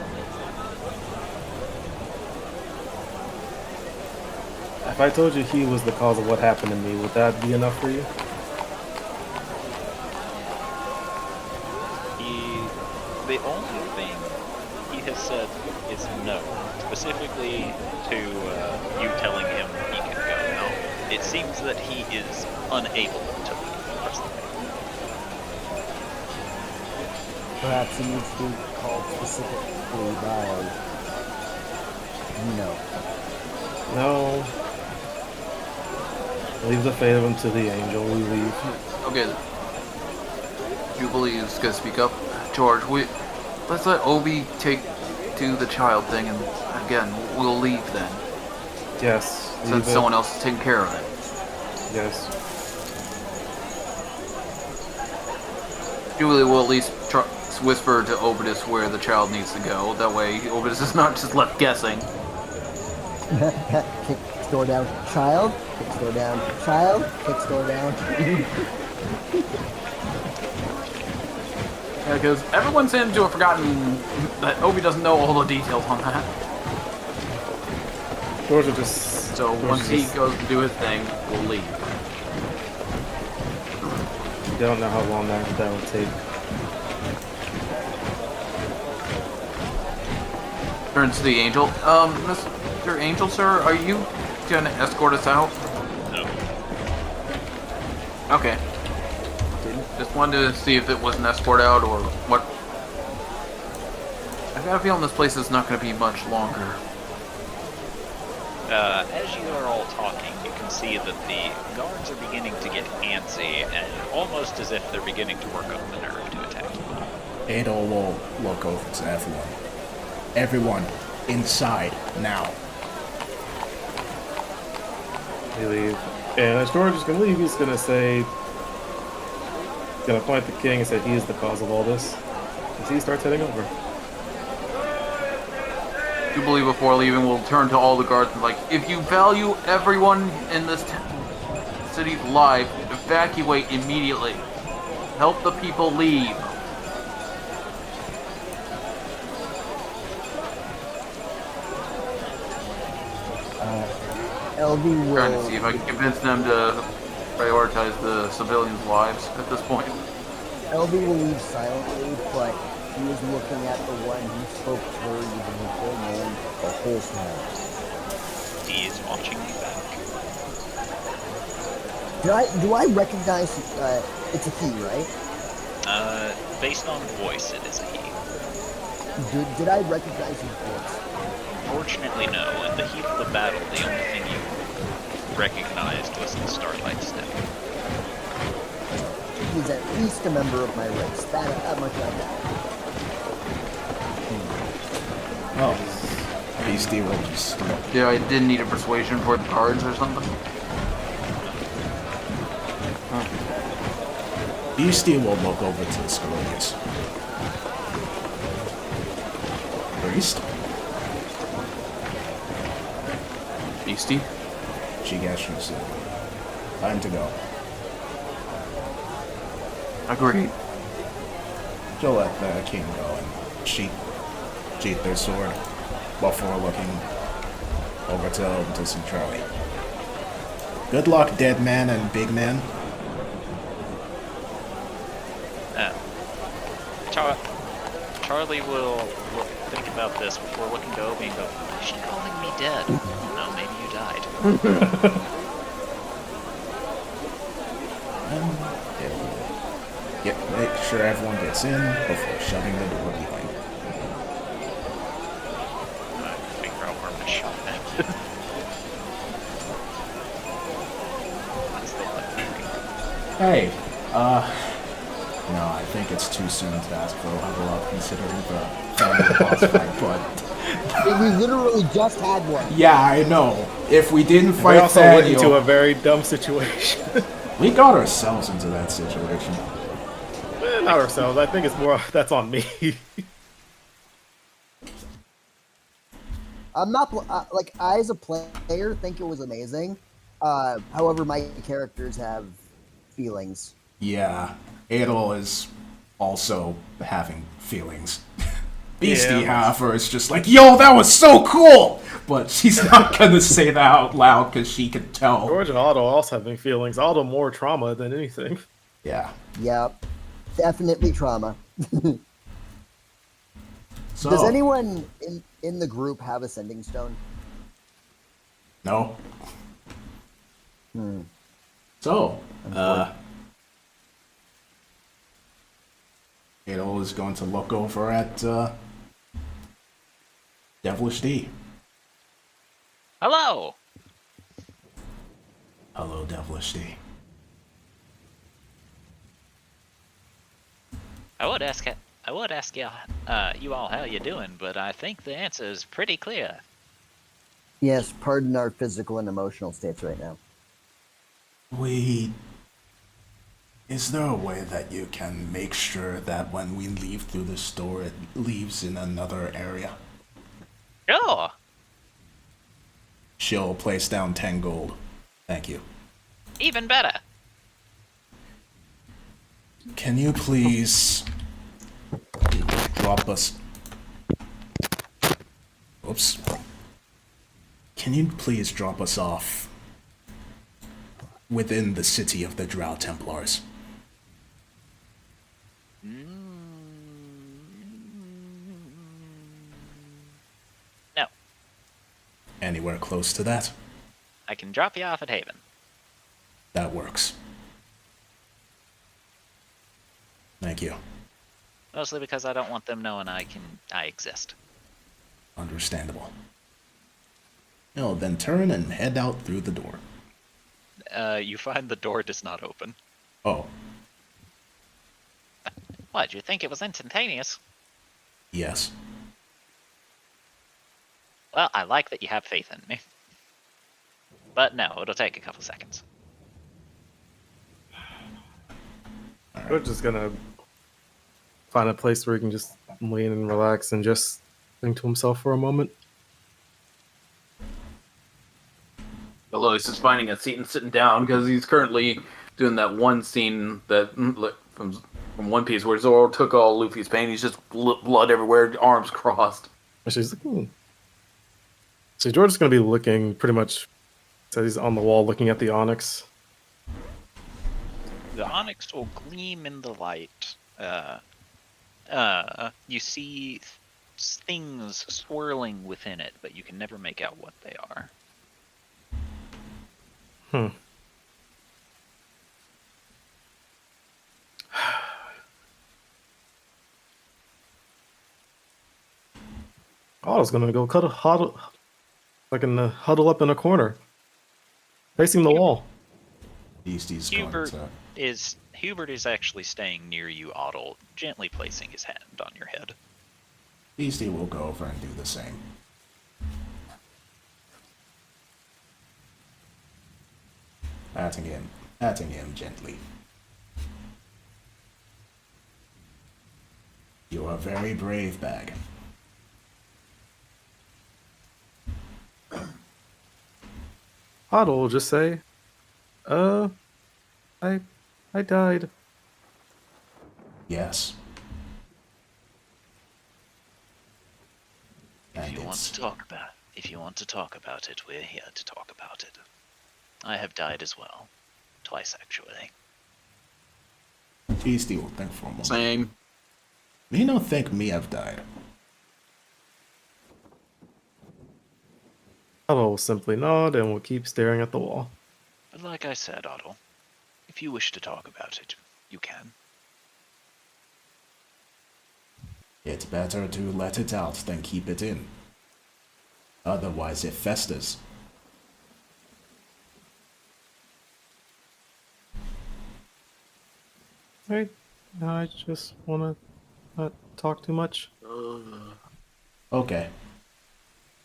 If I told you he was the cause of what happened to me, would that be enough for you? The only thing he has said is no, specifically to you telling him he can go. Now, it seems that he is unable to leave presently. Perhaps he needs to be called specifically by, No. Leave the fate of him to the angel. We leave. Okay. Jubilee is gonna speak up. George, let's let Obi do the child thing, and again, we'll leave then. Yes. Leave Since it. someone else is taking care of it. Yes. Jubilee will at least whisper to Obidus where the child needs to go. That way, Obidus is not just left guessing. kick store down, child, kick store down, child, kick store down. Yeah, because everyone seems to have forgotten that Obi doesn't know all the details on that. George will just... So once he goes to do his thing, we'll leave. I don't know how long that will take. Turns to the angel. Mr. Angel, sir, are you gonna escort us out? No. Okay. Just wanted to see if it was an escort out or what. I've got a feeling this place is not going to be much longer. As you are all talking, you can see that the guards are beginning to get antsy, and almost as if they're beginning to work up the nerve to attack you. Adol will look over to everyone. Everyone, inside, now. They leave. And as George is going to leave, he's going to say... Gonna point at the king and say he is the cause of all this. As he starts heading over. Jubilee, before leaving, will turn to all the guards and like, if you value everyone in this city's life, evacuate immediately. Help the people leave. LB will. Trying to see if I can convince them to prioritize the civilians' lives at this point. LB will leave silently, but he is looking at the one who spoke to her using his full name the whole time. He is watching you back. Do I recognize? It's a he, right? Based on voice, it is a he. Did I recognize his voice? Fortunately, no. In the heat of the battle, the only thing you recognized was the Starlight Step. He's at least a member of my race. That much I know. Oh. Beastie will just look. Yeah, I didn't need a persuasion for the cards or something. Beastie will look over to the Scrollius. Priest? Beastie? She gestures. Time to go. Agreed. She'll let the king go, and she sheath their sword before looking over to see Charlie. Good luck, dead man and big man. Charlie will think about this before looking to Obi and go, is she calling me dead? No, maybe you died. And make sure everyone gets in before shutting the door behind. I figure out where my shot at. What's the button? Hey, no, I think it's too soon to ask for a level up considering the family boss fight, but... We literally just had one. Yeah, I know. If we didn't We fight also went into Thaniel, a very dumb situation. we got ourselves into that situation. Not ourselves. I think it's more that's on me. I'm not like I as a player think it was amazing. However, my characters have feelings. Yeah, Adel is also having feelings. Beastie, Yeah. however, is just like, yo, that was so cool! But she's not gonna say that out loud because she can tell. George and Otto also having feelings. Otto more trauma than anything. Yeah. Yep, definitely trauma. So, Does anyone in the group have a sending stone? No. So, Adel is going to look over at, Devilish D. Hello! Hello, Devilish D. I would ask you, you all how you doing, but I think the answer is pretty clear. Yes, pardon our physical and emotional states right now. Is there a way that you can make sure that when we leave through this door, it leaves in another area? Sure! She'll place down 10 gold. Thank you. Even better! Can you please drop us... Oops. Can you please drop us off within the city of the Drow Templars? No. Anywhere close to that? I can drop you off at Haven. That works. Thank you. Mostly because I don't want them knowing I exist. Understandable. No, then turn and head out through the door. You find the door does not open. Oh, What, you think it was instantaneous? yes. Well, I like that you have faith in me. But no, it'll take a couple seconds. We're just gonna find a place where he can just lean and relax and just think to himself for a moment. Alois is finding a seat and sitting down because he's currently doing that one scene that from One Piece where Zoro took all Luffy's pain. He's just blood everywhere, arms crossed. And she's like, So George is gonna be looking pretty much. So he's on the wall looking at the onyx. The onyx will gleam in the light. You see things swirling within it, but you can never make out what they are. Otto's gonna go huddle up in a corner, facing the wall. Beastie's going Hubert is actually staying near you, Otto, gently placing his hand on your head. Beastie will go over and do the same. Patting him gently. You are very brave, Bag. Otto will just say, I died. Yes. If And you want it's to talk about it, we're here to talk about it. I have died as well. Twice, actually. Tasty will think for a moment. Same. Me don't think me have died. Otto will simply nod and will keep staring at the wall. But like I said, Otto, if you wish to talk about it, you can. It's better to let it out than keep it in. Otherwise it festers. Right? I just want to not talk too much. Okay.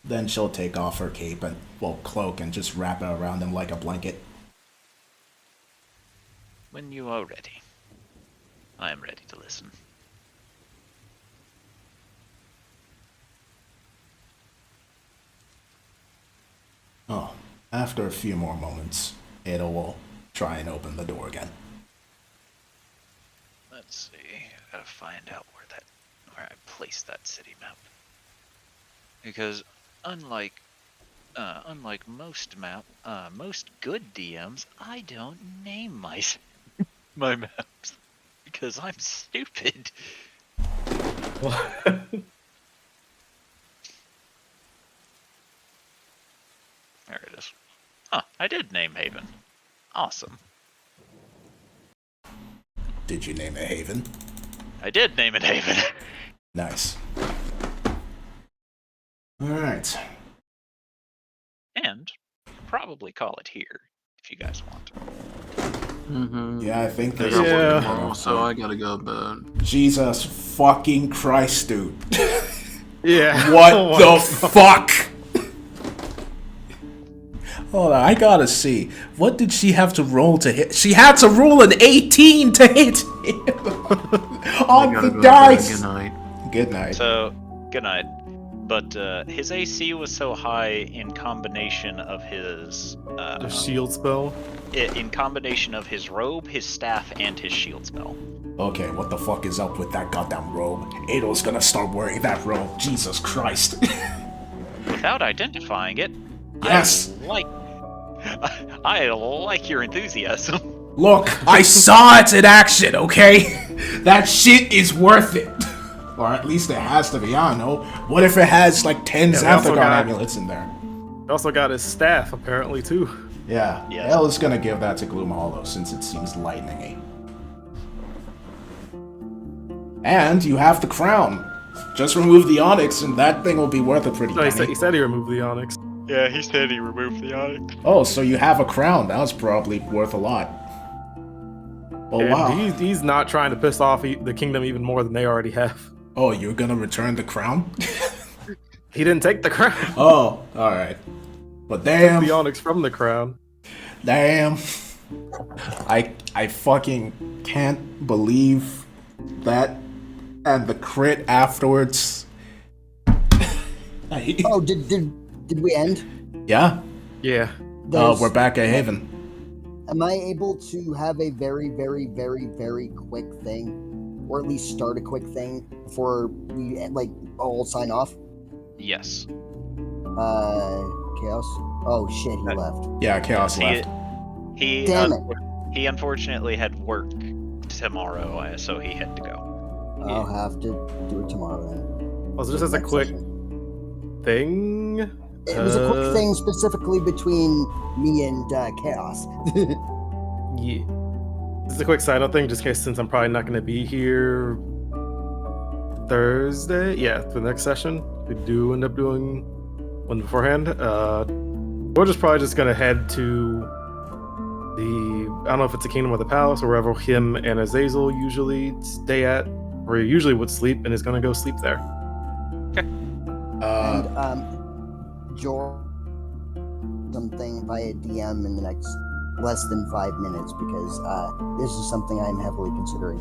Then she'll take off her cape and, well, cloak and just wrap it around him like a blanket. When you are ready. I am ready to listen. Oh, after a few more moments, Ada will try and open the door again. Let's see. Gotta find out where I placed that city map. Because unlike most good DMs, I don't name my my maps because I'm stupid. There it is. Huh, I did name Haven. Awesome. Did you name it Haven? I did name it Haven. Nice. Alright. And probably call it here if you guys want. Mm-hmm. Yeah, I think I that's got Yeah. work tomorrow, so I gotta go to bed. Jesus fucking Christ, dude. Yeah. What Oh my the God. fuck? Hold on, I gotta see. What did she have to roll to hit? She had to roll an 18 to hit him I on gotta the go to bed. dice. Good night. Good night. So, good night. But his AC was so high in combination of his The shield spell. in combination of his robe, his staff, and his shield spell. Okay, what the fuck is up with that goddamn robe? Ado's gonna start wearing that robe. Jesus Christ. Without identifying it, Yes. I like your enthusiasm. Look, I saw it in action, okay? That shit is worth it. Or at least it has to be, I don't know. What if it has like 10 Yeah, they also Xanthagon got- amulets in there? He also got his staff, apparently, too. Yeah, Yes. Hell is gonna give that to Gloom Hollow since it seems lightning-y. And you have the crown. Just remove the onyx and that thing will be worth a pretty No, he penny. said he removed the onyx. Yeah, he said he removed the onyx. Oh, so you have a crown. That was probably worth a lot. Oh, And wow. he's not trying to piss off the kingdom even more than they already have. Oh, you're gonna return the crown? He didn't take the crown. Oh, alright. But damn. The onyx from the crown. Damn. I fucking can't believe that. And the crit afterwards. Oh, did we end? Yeah. Yeah. We're back at Haven. Am I able to have a very, very, very, very quick thing, or at least start a quick thing before we all sign off? Yes. Chaos. Oh shit, he left. Yeah, Chaos He- left. He Damn it. he unfortunately had work tomorrow, so he had to go. I'll have to do it tomorrow then. Also, just as a Next quick session. thing. It was a quick thing specifically between me and Chaos. Yeah. This is a quick side note thing, just in case, since I'm probably not going to be here Thursday. Yeah, for the next session. We do end up doing one beforehand. We're just probably just going to head to the, I don't know if it's the Kingdom or the Palace, or wherever him and Azazel usually stay at, or he usually would sleep, and is going to go sleep there. And George, something via DM in the next less than 5 minutes because this is something I'm heavily considering.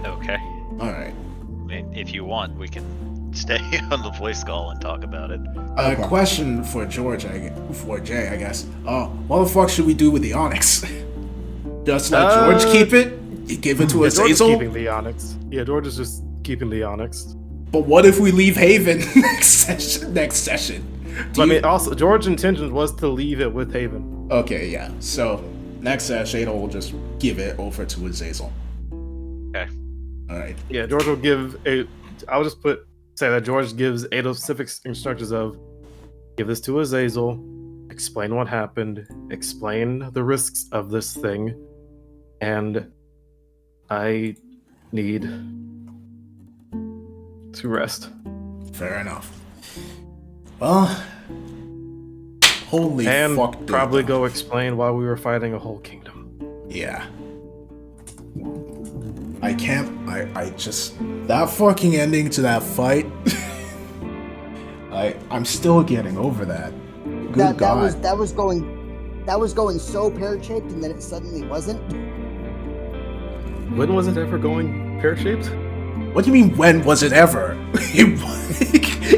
Okay. Alright. I mean, if you want, we can stay on the voice call and talk about it. Okay. Question for George, for Jay, I guess. What the fuck should we do with the Onyx? Just let George keep it? You give it to Yeah, George is Azazel? keeping the Onyx. Yeah, George is just keeping the Onyx. But what if we leave Haven next session? I mean, also, George's intention was to leave it with Haven. Okay, yeah. So next session, Adol will just give it over to Azazel. Okay. All right. Yeah, George will give a. I'll just say that George gives Adol specific instructions of give this to Azazel, explain what happened, explain the risks of this thing, and I need to rest. Fair enough. Well, holy And fuck. probably dude. go explain why we were fighting a whole kingdom. Yeah. I can't. I just. That fucking ending to that fight. I'm still getting over that. Good God. That was going so pear-shaped, and then it suddenly wasn't. When was it ever going pear-shaped? What do you mean, when was it ever?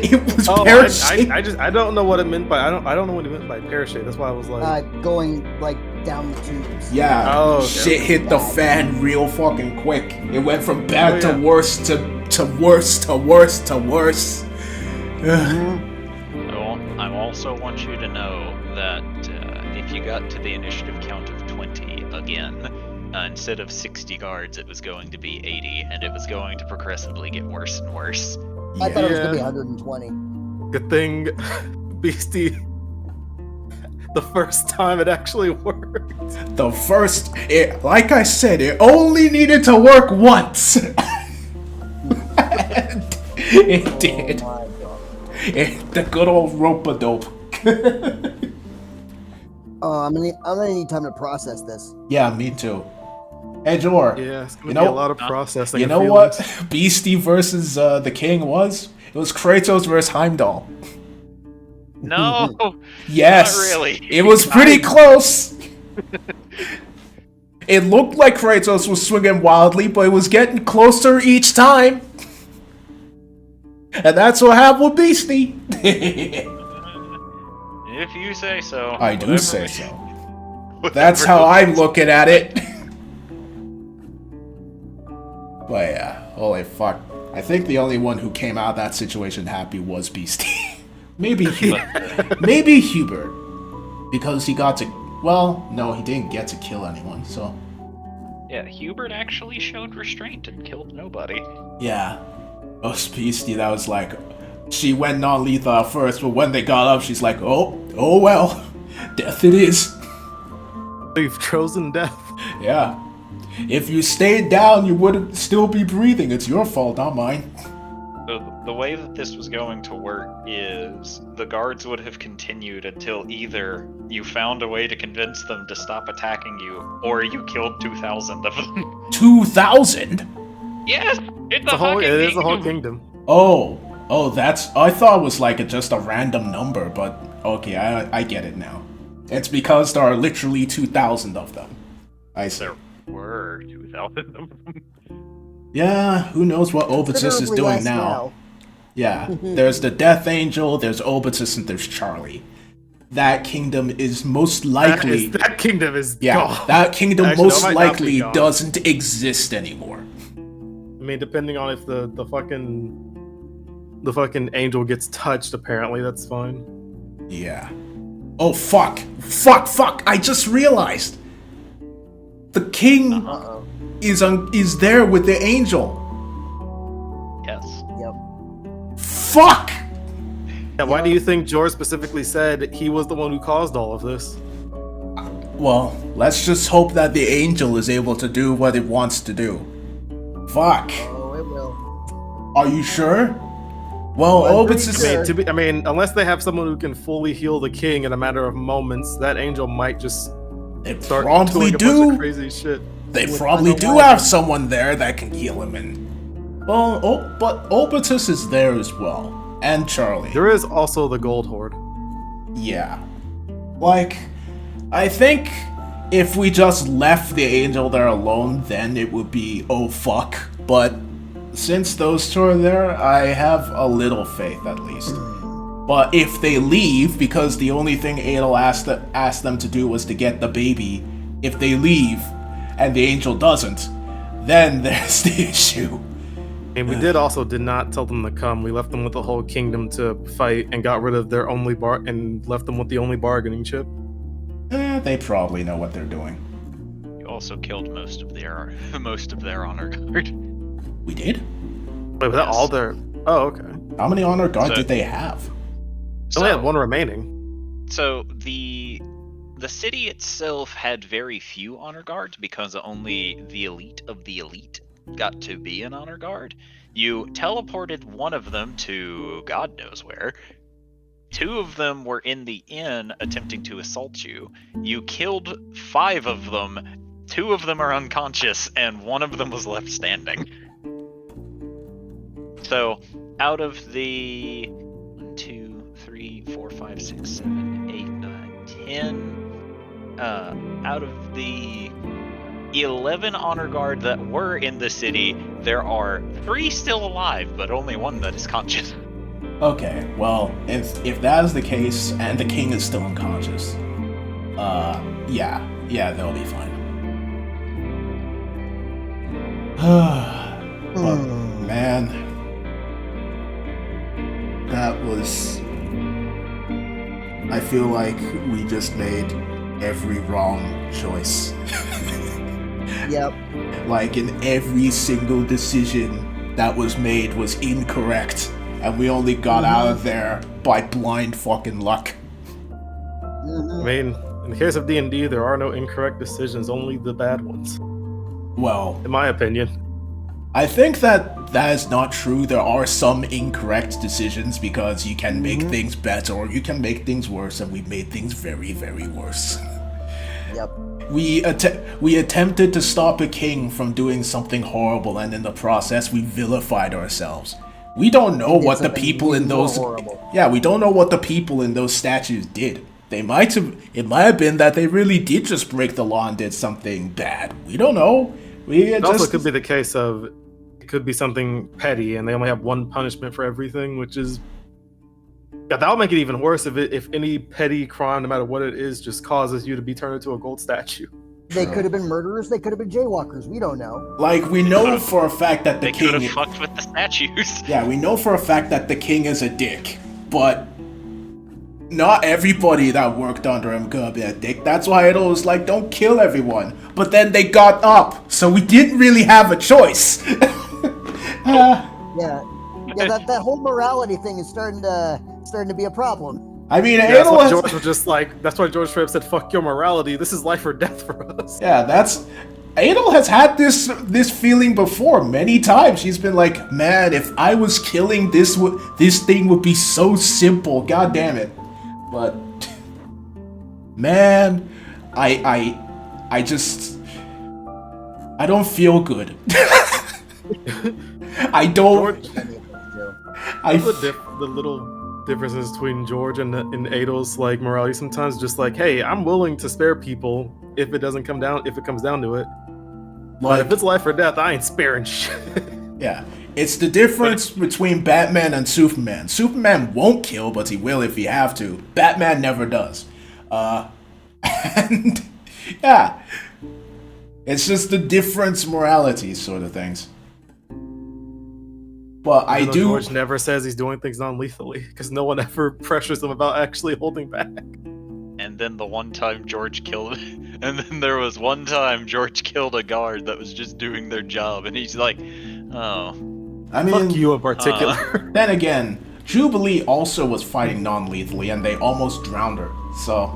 It was pear-shaped. I don't know what it meant by I don't know what it meant by pear-shaped. That's why I was like Going like down the tubes. Yeah, Oh, okay. shit hit the fan real fucking quick. It went from bad to worse to worse to worse to worse. I also want you to know that if you got to the initiative count of 20 again, instead of 60 guards, it was going to be 80, and it was going to progressively get worse and worse. I thought it was Yeah. gonna be 120. good thing Beastie the first time it actually worked. Like I said, it only needed to work once. It did. Oh my God. The good old rope-a-dope. Oh, I'm gonna need time to process this. Yeah, me too. Hey, Jor. Yeah, it's gonna You be know- a lot of processing. You of know feelings. what Beastie versus the King was? It was Kratos versus Heimdall. No, Yes. Not really. It was pretty close. It looked like Kratos was swinging wildly, but it was getting closer each time. And that's what happened with Beastie. if you say so. I do Whatever- say so. whatever That's how I'm makes- looking at it. But yeah, holy fuck. I think the only one who came out of that situation happy was Beastie. Maybe Hubert. Maybe Hubert. Because he got to... Well, no, he didn't get to kill anyone, so... Yeah, Hubert actually showed restraint and killed nobody. Yeah. Oh, Beastie, that was like... She went non-lethal at first, but when they got up, she's like, oh well. Death it is. You've chosen death. Yeah. If you stayed down, you wouldn't still be breathing. It's your fault, not mine. So the way that this was going to work is the guards would have continued until either you found a way to convince them to stop attacking you, or you killed 2,000 of them. 2,000? Yes! It's It a fucking is a whole kingdom! kingdom. Oh, that's... I thought it was like just a random number, but okay, I get it now. It's because there are literally 2,000 of them. I see. There were 2,000 of them. Yeah, who knows what Obitus is Considerably doing less now. Yeah, there's the Death Angel, there's Obitus, and there's Charlie. That kingdom is most likely... That kingdom is Yeah, gone. that kingdom Actually, most that might not be likely gone. doesn't exist anymore. I mean, depending on if the fucking angel gets touched, apparently that's fine. Yeah. Oh, fuck! I just realized! The king Uh-oh. is there with the angel. Yes. Yep. Fuck! Yeah, why do you think George specifically said he was the one who caused all of this? Well, let's just hope that the angel is able to do what it wants to do. Fuck. Oh, it will. Are you sure? Well, I'm Obits pretty is... sure. I mean, unless they have someone who can fully heal the king in a matter of moments, that angel might just They start probably doing a bunch of do. crazy shit. They With probably do otherwise- have someone there that can heal him and... Well, but Obitus is there as well. And Charlie. There is also the Gold Horde. Yeah. Like, I think if we just left the angel there alone, then it would be oh fuck. But since those two are there, I have a little faith at least. But if they leave, because the only thing Adel asked them to do was to get the baby, if they leave and the angel doesn't, then there's the issue. And we did not tell them to come. We left them with the whole kingdom to fight and got rid of their only and left them with the only bargaining chip. They probably know what they're doing. You also killed most of their honor guard. We did? Wait, was that Yes. all their? Oh, okay. How many honor guard So- did they have? They only had one remaining. So the city itself had very few honor guards because only the elite of the elite got to be an honor guard. You teleported one of them to God knows where. 2 of them were in the inn attempting to assault you. You killed 5 of them. 2 of them are unconscious, and 1 of them was left standing. So, out of the 1, 2, 3, 4, 5, 6, 7, 8, 9, 10. Out of the 11 honor guard that were in the city, there are 3 still alive, but only 1 that is conscious. Okay, well, if that is the case, and the king is still unconscious, yeah, they'll be fine. But, man, that was... I feel like we just made every wrong choice. Yep. Like, in every single decision that was made was incorrect, and we only got out of there by blind fucking luck. I mean, in the case of D&D, there are no incorrect decisions, only the bad ones, Well, in my opinion. I think that is not true. There are some incorrect decisions because you can make things better or you can make things worse, and we made things very, very worse. Yep. We attempted to stop a king from doing something horrible, and in the process, we vilified ourselves. We don't know what the people in those... Horrible. Yeah, we don't know what the people in those statues did. It might have been that they really did just break the law and did something bad. We don't know. It also could be the case of it could be something petty, and they only have one punishment for everything, which is... Yeah, that'll make it even worse if any petty crime, no matter what it is, just causes you to be turned into a gold statue. They could have been murderers. They could have been jaywalkers. We don't know. Like, we know for a fact that the They could king... have fucked with the statues. Yeah, we know for a fact that the king is a dick, but not everybody that worked under him could be a dick. That's why it was like, don't kill everyone. But then they got up, so we didn't really have a choice. Yeah. That whole morality thing is starting to be a problem. I mean, Yeah, that's Adel why has... George was just like, that's why George straight up said, "Fuck your morality. This is life or death for us." Yeah, that's... Adel has had this feeling before many times. She's been like, man, if I was killing this thing would be so simple. God damn it. But, man, I just... I don't feel good. I don't... The little differences between George and Adel's like morality sometimes, just like, hey, I'm willing to spare people if it comes down to it. But Like, if it's life or death, I ain't sparing shit. yeah. It's the difference between Batman and Superman. Superman won't kill, but he will if he have to. Batman never does. And yeah. It's just the difference morality sort of things. But I do... George never says he's doing things non-lethally, because no one ever pressures him about actually holding back. And then the one time George killed... And then there was one time George killed a guard that was just doing their job, and he's like, oh... I mean, Fuck you in particular. then again, Jubilee also was fighting non-lethally, and they almost drowned her. So...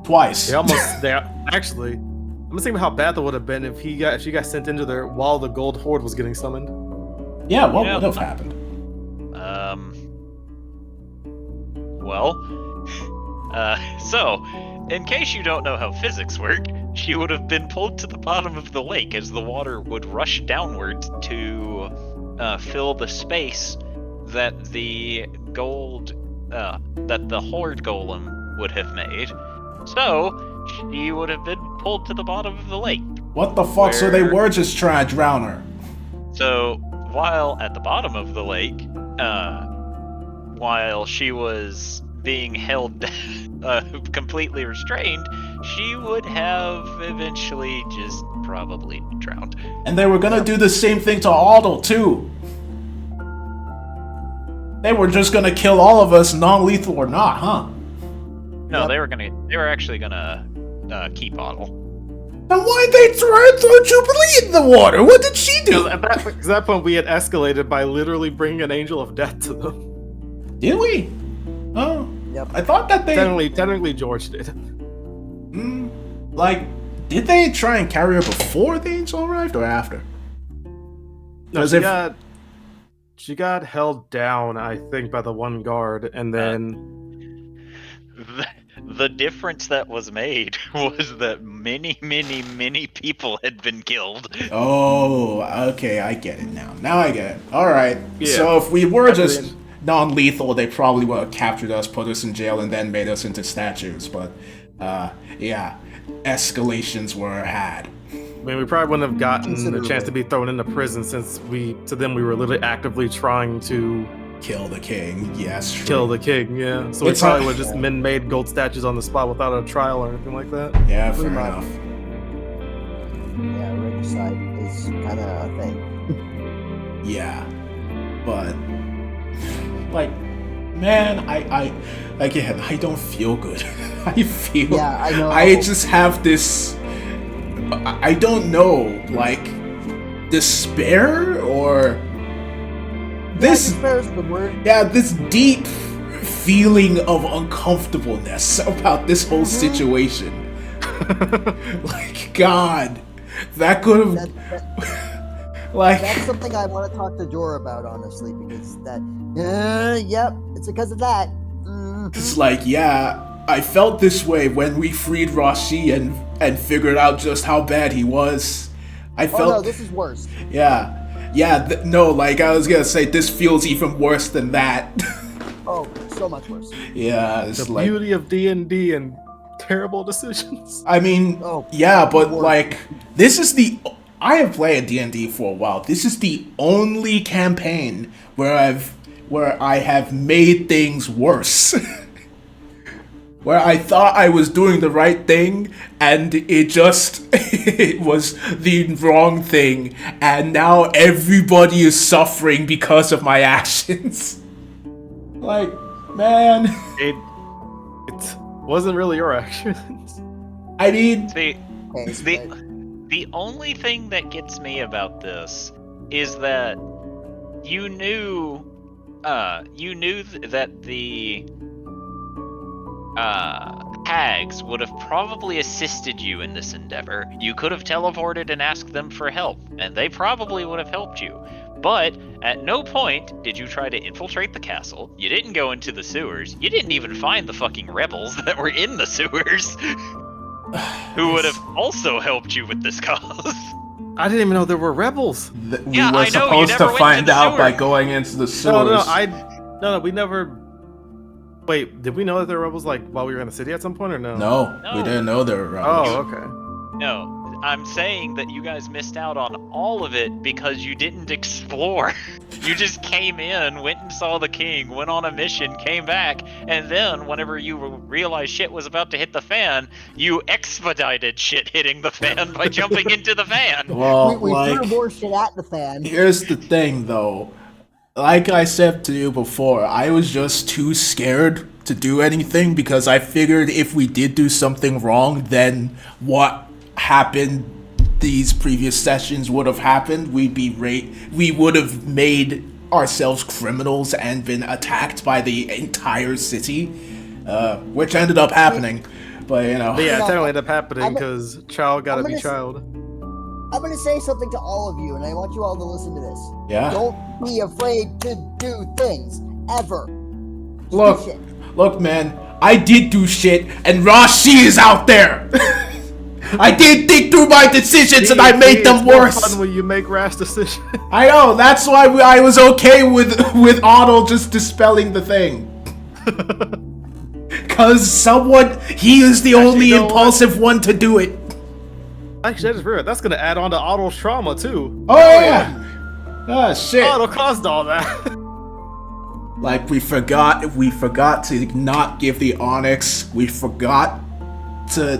Twice. Actually, I'm just thinking how bad that would have been if she got sent into there while the Gold Horde was getting summoned. Yeah, what would have happened? So, in case you don't know how physics work, she would have been pulled to the bottom of the lake as the water would rush downwards to fill the space that the Horde Golem would have made. So, she would have been pulled to the bottom of the lake. What the fuck? So they were just trying to drown her. So, while at the bottom of the lake, while she was being held completely restrained, she would have eventually just probably drowned. And they were gonna do the same thing to Aldo too. They were just gonna kill all of us, non-lethal or not, huh? No, they were actually gonna keep Otto. Then why'd they try to throw Jubilee in the water? What did she do? At that point, we had escalated by literally bringing an angel of death to them. Did we? Oh, Yep. I thought that they Technically, George did. like. Did they try and carry her before the angel arrived or after? No, As she got held down, I think, by the one guard, and then The difference that was made was that many people had been killed. Oh, okay, I get it now. Now I get it. All right. Yeah. So if we were Actually- just non-lethal, they probably would have captured us, put us in jail, and then made us into statues. But, yeah, escalations were had. I mean, we probably wouldn't have gotten a chance to be thrown into prison since to them we were literally actively trying to Kill the king. Yes. True. kill the king. Yeah, so we It's probably not- would have just been made gold statues on the spot without a trial or anything like that. Yeah, fair Pretty much. enough. Yeah, regicide is kind of a thing. Yeah, but like, man, I again, I don't feel good. I feel. Yeah, I know. I just have this. I don't know, like despair or this. Despair is the word. Yeah, this deep feeling of uncomfortableness about this whole situation. Like, God, that could have. Like, That's something I want to talk to Jor about, honestly, because that. Yep, it's because of that. it's like, yeah, I felt this way when we freed Rashi and figured out just how bad he was. I Oh felt. no, this is worse. Yeah. No, like, I was gonna say, this feels even worse than that. Oh, so much worse. Yeah, it's The like. beauty of D&D and terrible decisions. I mean, Oh, yeah, but Lord. like, this is the. I have played D&D for a while. This is the only campaign where I have made things worse. Where I thought I was doing the right thing, and it just it was the wrong thing, and now everybody is suffering because of my actions. Like, man, It wasn't really your actions. I mean, See, okay, the only thing that gets me about this is that you knew that the hags would have probably assisted you in this endeavor. You could have teleported and asked them for help, and they probably would have helped you. But at no point did you try to infiltrate the castle. You didn't go into the sewers. You didn't even find the fucking rebels that were in the sewers, who would have also helped you with this cause. I didn't even know there were rebels. we Yeah, were I know, you supposed never to went find to the out by sewers. going into the sewers. No, we never. Wait, did we know that there were rebels like while we were in the city at some point or no? No, we No. didn't know there were rebels. Oh, okay. No, I'm saying that you guys missed out on all of it because you didn't explore. You just came in, went and saw the king, went on a mission, came back, and then whenever you realized shit was about to hit the fan, you expedited shit hitting the fan by jumping into the fan. Well, we like, threw more shit at the fan. here's the thing, though. Like I said to you before, I was just too scared to do anything because I figured if we did do something wrong, then what happened these previous sessions would have happened. We would have made ourselves criminals and been attacked by the entire city, which ended up happening. But you know, But yeah, it No, technically ended up happening I'm- because child gotta I'm be gonna s- child. I'm gonna say something to all of you, and I want you all to listen to this. yeah. Don't be afraid to do things ever. Just do Look, shit. look, man. I did do shit, and Rashi is out there. I did think through my decisions, and I made them It's more worse. fun when you make rash decisions. I know. That's why I was okay with Otto just dispelling the thing. Cause he is the only you know what? impulsive one to do it. Actually, I just realized that's gonna add on to Otto's trauma too. Oh yeah. Ah shit. Otto caused all that. Like we forgot to not give the Onyx. We forgot to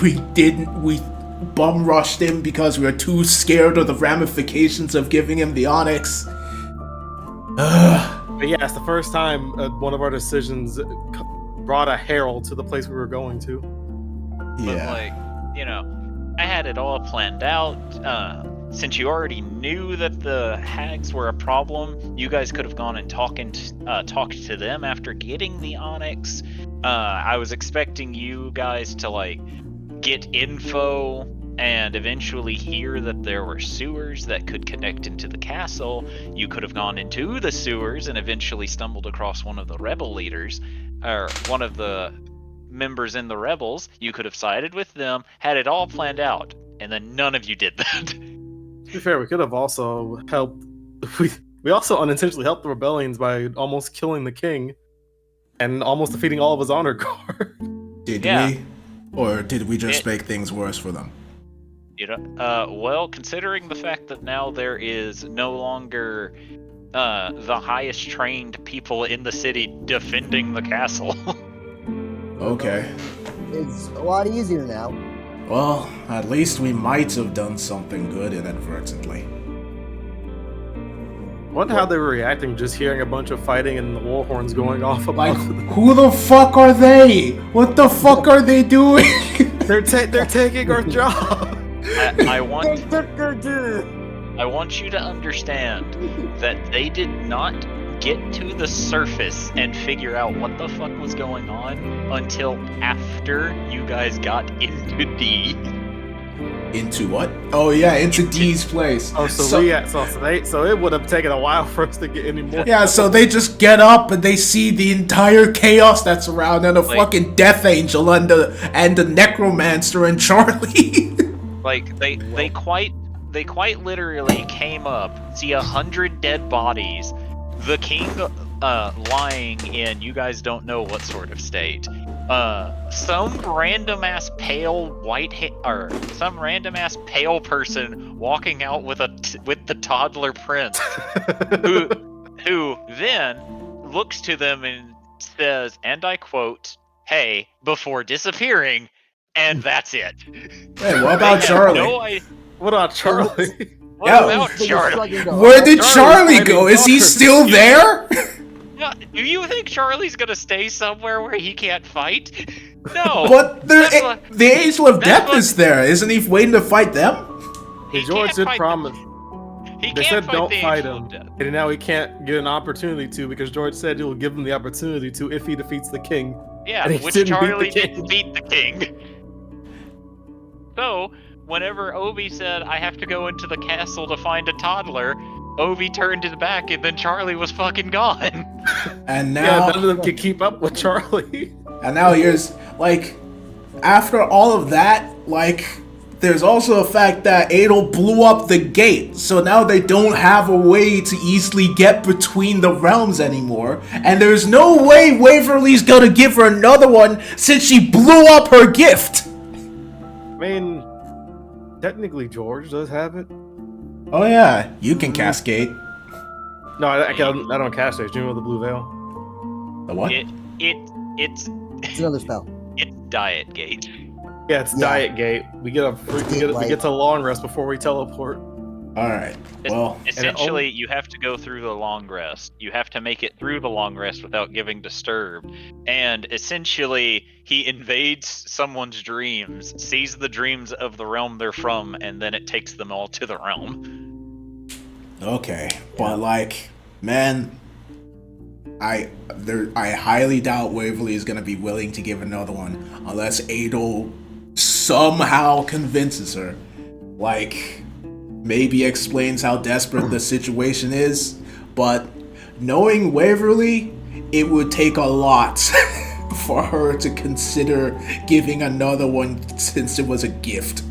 we bum rushed him because we were too scared of the ramifications of giving him the onyx. But yeah, it's the first time one of our decisions brought a herald to the place we were going to. But Yeah. like, you know, I had it all planned out. Since you already knew that the hags were a problem, you guys could have gone and talked to them after getting the onyx. I was expecting you guys to like get info and eventually hear that there were sewers that could connect into the castle. You could have gone into the sewers and eventually stumbled across one of the rebel leaders, or one of the members in the rebels. You could have sided with them, had it all planned out, and then none of you did that. To be fair, we could have also helped. We also unintentionally helped the rebellions by almost killing the king and almost defeating all of his honor guard. Did Yeah. we? Or did we just It- make things worse for them? You know, well, considering the fact that now there is no longer the highest trained people in the city defending the castle. Okay. It's a lot easier now. Well, at least we might have done something good inadvertently. Wonder how they were reacting just hearing a bunch of fighting and the war horns going off Like, above them. who the fuck are they? What the fuck are they doing? They're taking our job. I want you to understand that they did not get to the surface and figure out what the fuck was going on until after you guys got into D. Into what? Oh yeah, into D's place. Oh, so it would have taken a while for us to get any more. Yeah, so they just get up and they see the entire chaos that's around and a Like- fucking death angel and the necromancer and Charlie. Like they quite literally came up, see 100 dead bodies, the king lying in you guys don't know what sort of state. Some random ass pale some random ass pale person walking out with the toddler prince, who then looks to them and says, and I quote, "Hey," before disappearing, and that's it. Hey, what about They have Charlie? no idea. What about Charlie? What Yeah. about They just Charlie? shrug and go, Where did Charlie's Charlie fighting go? Is he Docker. still there? Yeah, do you think Charlie's gonna stay somewhere where he can't fight? No. But That's what- the Angel of that's Death what- is there. Isn't he waiting to fight them? he George can't did fight promise. He They can't said don't the fight Angel him, of Death. and now he can't get an opportunity to because George said he will give him the opportunity to if he defeats the king. Yeah, And he which didn't beat the Charlie king. didn't beat the king. So, whenever Obi said, I have to go into the castle to find a toddler, Obi turned his back and then Charlie was fucking gone. And Yeah, now, none of them can keep up with Charlie. and now here's like, after all of that, like, there's also the fact that Adel blew up the gate, so now they don't have a way to easily get between the realms anymore, and there's no way Waverly's gonna give her another one since she blew up her gift. I mean, technically George does have it. Oh yeah, you can cascade. No, I don't cast it. You know the blue veil. The what? It's It's another spell. Diet Gate. Yeah, it's Yeah. Diet Gate. We get to long rest before we teleport. Alright, well, Essentially, you have to go through the long rest. You have to make it through the long rest without getting disturbed. And essentially, he invades someone's dreams, sees the dreams of the realm they're from, and then it takes them all to the realm. okay, but like, man, I highly doubt Waverly is gonna be willing to give another one unless Adel somehow convinces her. Like, maybe explains how desperate the situation is, but knowing Waverly, it would take a lot for her to consider giving another one since it was a gift.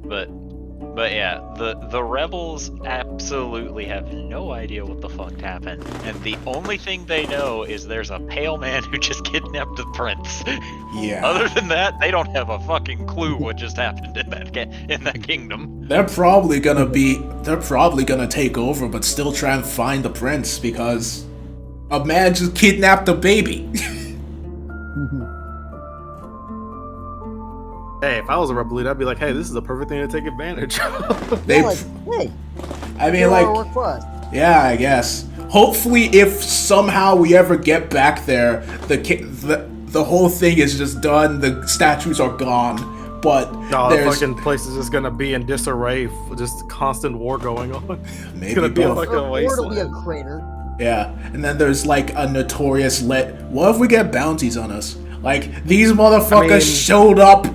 But yeah, the rebels absolutely have no idea what the fuck happened, and the only thing they know is there's a pale man who just kidnapped the prince. Yeah. Other than that, they don't have a fucking clue what just happened in that kingdom. They're probably gonna take over, but still try and find the prince because a man just kidnapped a baby. Hey, if I was a rebel leader, I'd be like, hey, this is the perfect thing to take advantage of. They, Yeah, like, hey, I mean, do our like, work for us. yeah, I guess. Hopefully, if somehow we ever get back there, the whole thing is just done. The statues are gone. But No, the there's fucking place is just gonna be in disarray, just constant war going on. maybe It's gonna be both. like a Or it'll be a wasteland. crater. Yeah, and then there's like a notorious what if we get bounties on us? Like these motherfuckers I mean- showed up,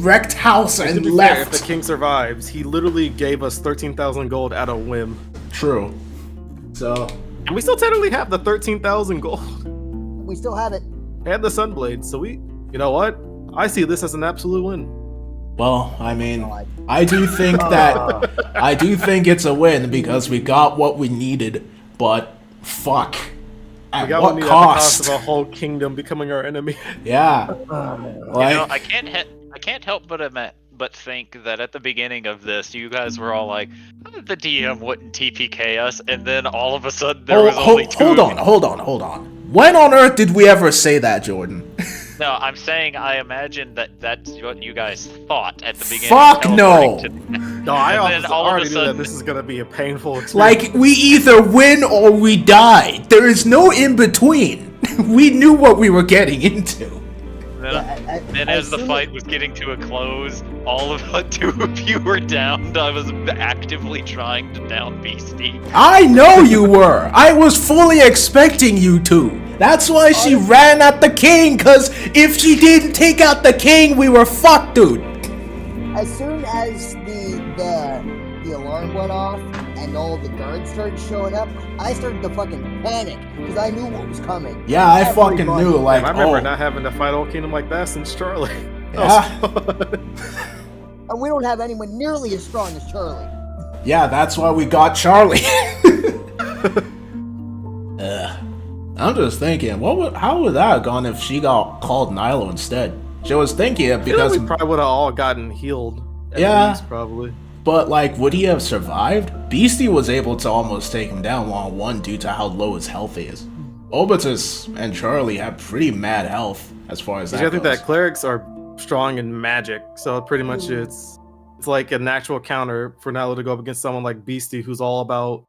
wrecked house, To and be fair, if the left. king survives, he literally gave us 13,000 gold at a whim. True. So And we still technically have the 13,000 gold We still have it. and the Sunblade, so you know what? I see this as an absolute win. well, I mean, God. I do think that I do think it's a win because we got what we needed, but fuck. At We got what one at the cost cost? of a whole kingdom becoming our enemy. Yeah. Like, You know, I can't help but think that at the beginning of this, you guys were all like, "Oh, the DM wouldn't TPK us," and then all of a sudden there was only two. hold on. When on earth did we ever say that, Jordan? No, I'm saying I imagine that that's what you guys thought at the beginning. Fuck teleporting no. to- No, I And then all of a already knew that sudden- this is gonna be a painful experience. Like, we either win or we die. There is no in between. We knew what we were getting into. Then as the fight was getting to a close, all of the two of you were downed. I was actively trying to down Beastie. I know you were. I was fully expecting you to. That's why she ran at the king, cause if she didn't take out the king, we were fucked, dude. As soon as the alarm went off and all the guards started showing up, I started to fucking panic because I knew what was coming. Yeah, I fucking Everybody. knew. Like, I remember oh, not having to fight Old Kingdom like that since Charlie. yeah, And we don't have anyone nearly as strong as Charlie. yeah. That's why we got Charlie. I'm just thinking, how would that have gone if she got called Nilo instead? She was thinking it because, we probably would have all gotten healed. At Yeah. least, probably. but like, would he have survived? Beastie was able to almost take him down 1-on-1 due to how low his health is. Obitus and Charlie have pretty mad health as far as that I think goes. that clerics are strong in magic, so pretty much it's like an actual counter for Nilo to go up against someone like Beastie, who's all about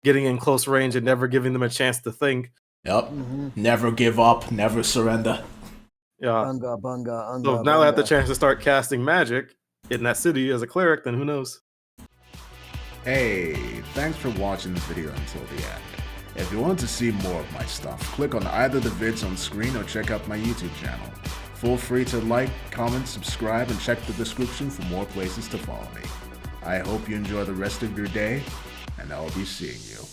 getting in close range and never giving them a chance to think. Yep. Never give up, never surrender. Yeah. Bunga, bunga, unga, So if now I have the bunga. chance to start casting magic in that city as a cleric, then who knows? Hey, thanks for watching the video until the end. If you want to see more of my stuff, click on either the vids on screen or check out my YouTube channel. Feel free to like, comment, subscribe, and check the description for more places to follow me. I hope you enjoy the rest of your day, and I'll be seeing you.